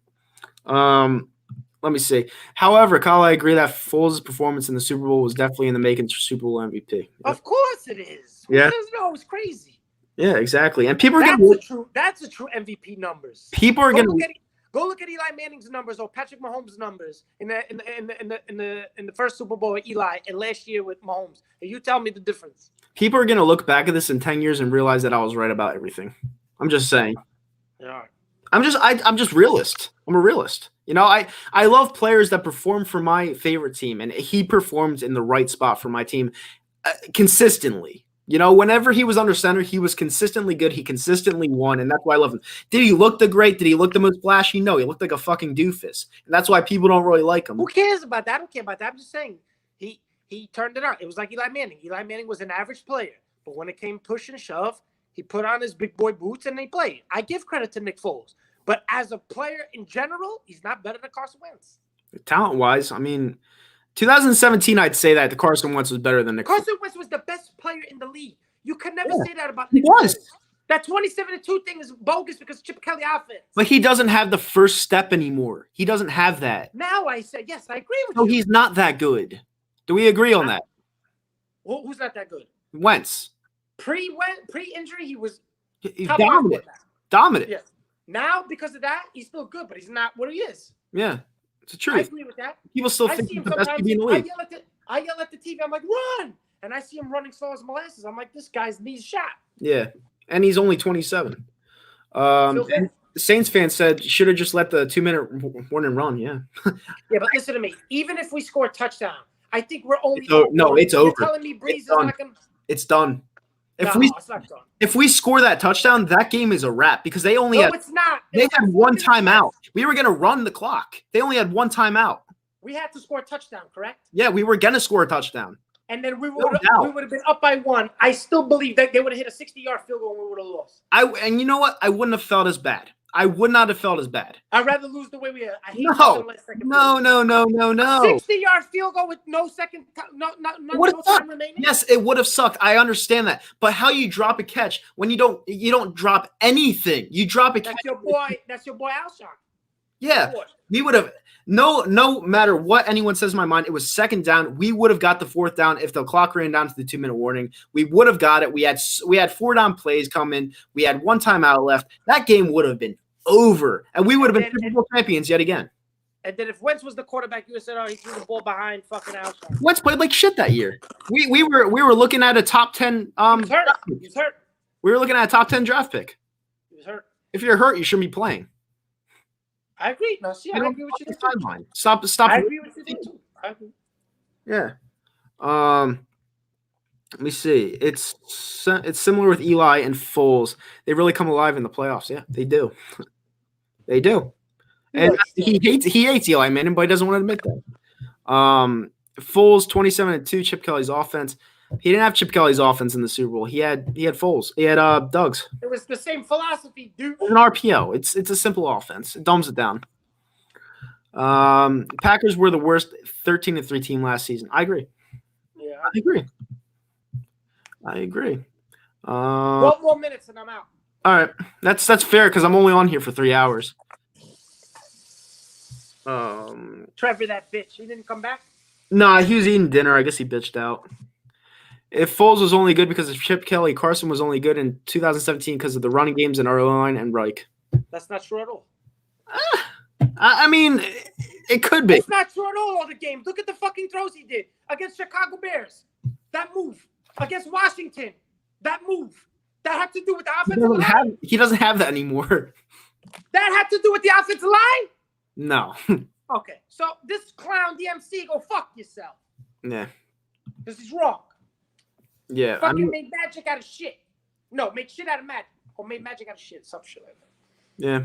Let me see. However, Kyle, I agree that Foles' performance in the Super Bowl was definitely in the making for Super Bowl MVP. Of course it is. Yeah. No, it was crazy. Yeah, exactly. And people are that's the true MVP numbers. People are going to go look at Eli Manning's numbers or Patrick Mahomes' numbers in the first Super Bowl with Eli and last year with Mahomes. And you tell me the difference. People are going to look back at this in 10 years and realize that I was right about everything. I'm just saying. Yeah. I'm just realist. I'm a realist. You know, I love players that perform for my favorite team, and he performed in the right spot for my team consistently. You know, whenever he was under center, he was consistently good. He consistently won, and that's why I love him. Did he look the great? Did he look the most flashy? No, he looked like a fucking doofus, and that's why people don't really like him. Who cares about that? I don't care about that. I'm just saying he turned it on. It was like Eli Manning. Eli Manning was an average player, but when it came push and shove, he put on his big boy boots and they played. I give credit to Nick Foles. But as a player in general, he's not better than Carson Wentz. Talent-wise, I mean, 2017, I'd say that the Carson Wentz was better than Nick. Carson Wentz was the best player in the league. You can never say that about Nick. He was. That 27-2 thing is bogus because Chip Kelly offense. But he doesn't have the first step anymore. He doesn't have that. Now I say, yes, I agree with you. No, he's not that good. Do we agree on that? Well, who's not that good? Wentz. Pre-injury, he was dominant. Dominant. Yeah. Now, because of that, he's still good, but he's not what he is. Yeah, it's the truth. I agree with that. People still think he's the best QB in the league. I yell at the TV. I'm like, run! And I see him running slow as molasses. I'm like, this guy's knees shot. Yeah, and he's only 27. And the Saints fan said should have just let the 2-minute warning run. Yeah. Yeah, but listen to me. Even if we score a touchdown, I think we're only. It's over. You're telling me Breeze is not going to. It's done. It's not done. If we score that touchdown, that game is a wrap because they only had. It's not. They had one timeout. We were going to run the clock. They only had one timeout. We had to score a touchdown, correct? Yeah, we were going to score a touchdown. And then we would have been up by 1. I still believe that they would have hit a 60-yard field goal and we would have lost. And you know what? I wouldn't have felt as bad. I would not have felt as bad. I'd rather lose the way we are. No. 60-yard field goal with no second, no time remaining. Yes, it would have sucked. I understand that. But how you drop a catch when you don't drop anything? You drop a catch. That's your boy Alshon. Yeah, we would have. No matter what anyone says in my mind, it was second down. We would have got the 4th down if the clock ran down to the 2-minute warning. We would have got it. We had 4 down plays coming. We had 1 timeout left. That game would have been over, and we would have been Super Bowl champions yet again. And then if Wentz was the quarterback, you would have said, "Oh, he threw the ball behind fucking Alshon." Wentz played like shit that year. We were looking at a top 10. He was hurt. We were looking at a top 10 draft pick. He was hurt. If you're hurt, you shouldn't be playing. I agree. No, see, I agree with you. Stop. I agree with you too. I agree. Yeah. Let me see. It's similar with Eli and Foles. They really come alive in the playoffs. Yeah, they do. They do. And he hates Eli Manning, but he doesn't want to admit that. Foles 27-2. Chip Kelly's offense. He didn't have Chip Kelly's offense in the Super Bowl. He had Foles. He had Doug's. It was the same philosophy, dude. It's an RPO. It's a simple offense. It dumbs it down. Packers were the worst 13-3 team last season. I agree. Yeah, I agree. 12 more minutes and I'm out. All right, that's fair because I'm only on here for 3 hours. Trevor, that bitch, he didn't come back. Nah, he was eating dinner. I guess he bitched out. If Foles was only good because of Chip Kelly, Carson was only good in 2017 because of the running games in O-line and Reich. That's not true at all. I mean, it could be. It's not true at all the games. Look at the fucking throws he did against Chicago Bears. That move. Against Washington. That move. That had to do with the offensive line? He doesn't have that anymore. That had to do with the offensive line? No. Okay. So this clown DMC, go fuck yourself. Yeah. This is wrong. Yeah. Fucking made magic out of shit. No, made shit out of magic. Or made magic out of shit. Some shit like that. Yeah.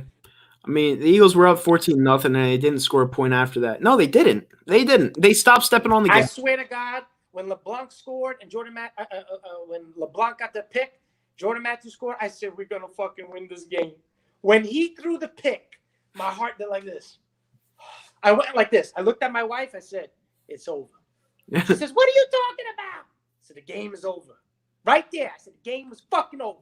I mean, the Eagles were up 14-0, and they didn't score a point after that. No, they didn't. They didn't. They stopped stepping on the I gas. swear to God, when LeBlanc scored and when LeBlanc got the pick, Jordan Matthews scored, I said, we're going to fucking win this game. When he threw the pick, my heart did like this. I went like this. I looked at my wife. I said, it's over. She says, what are you talking about? I said, the game is over. Right there. I said, the game was fucking over.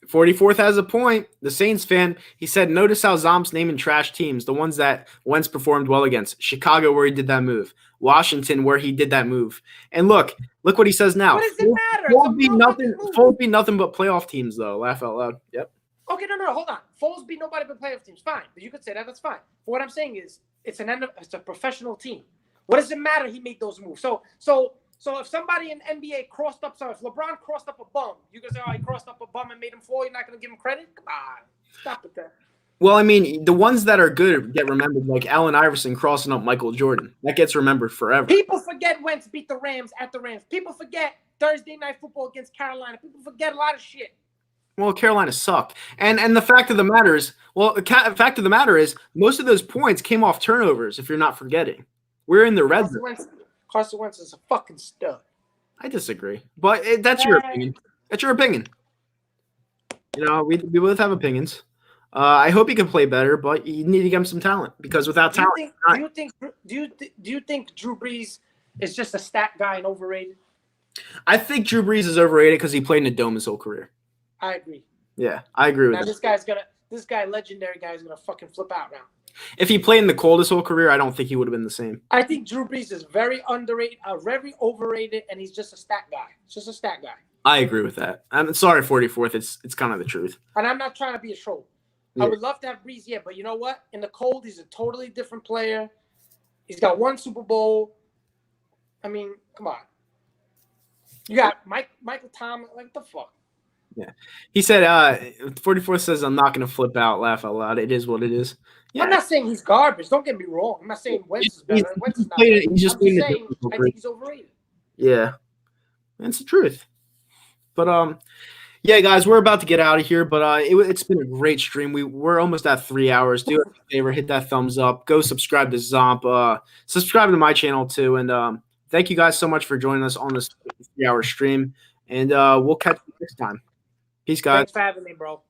44th has a point. The Saints fan, he said, notice how Zomp's naming trash teams, the ones that Wentz performed well against. Chicago, where he did that move. Washington, where he did that move. And look what he says now. What does it matter? Foles beat nothing but playoff teams, though. Laugh out loud. Yep. Okay, no, hold on. Foles beat nobody but playoff teams. Fine. You could say that. That's fine. But what I'm saying is, it's a professional team. What does it matter? He made those moves. So if somebody in NBA crossed up, if LeBron crossed up a bum, you guys say, oh, he crossed up a bum and made him fall. You're not going to give him credit? Come on, stop with that. Well, I mean, the ones that are good get remembered, like Allen Iverson crossing up Michael Jordan. That gets remembered forever. People forget Wentz beat the Rams at the Rams. People forget Thursday Night Football against Carolina. People forget a lot of shit. Well, Carolina sucked. And the fact of the matter is, most of those points came off turnovers, if you're not forgetting. We're in the red zone. Carson Wentz is a fucking stud. I disagree. But that's your opinion. That's your opinion. You know, we both have opinions. I hope he can play better, but you need to give him some talent because without talent, do you think Drew Brees is just a stat guy and overrated? I think Drew Brees is overrated because he played in a dome his whole career. I agree. Yeah, I agree with that. This legendary guy is gonna fucking flip out now. If he played in the cold his whole career, I don't think he would have been the same. I think Drew Brees is very underrated, very overrated, and he's just a stat guy. It's just a stat guy. I agree with that. I'm sorry, 44th. It's kind of the truth. And I'm not trying to be a troll. Yeah. I would love to have Brees, yeah, but you know what? In the cold, he's a totally different player. He's got one Super Bowl. I mean, come on. You got Michael Thomas. Like, what the fuck? Yeah. He said, 44th says, I'm not going to flip out, laugh out loud. It is what it is. Yeah. I'm not saying he's garbage. Don't get me wrong. I'm not saying Wentz is better. Wentz is not better. I'm just saying I think he's overrated. Yeah. That's the truth. But, yeah, guys, we're about to get out of here, but it's been a great stream. We're almost at 3 hours. Do us a favor, hit that thumbs up. Go subscribe to Zomp. Subscribe to my channel, too. And thank you guys so much for joining us on this 3-hour stream. And we'll catch you next time. Peace, guys. Thanks for having me, bro.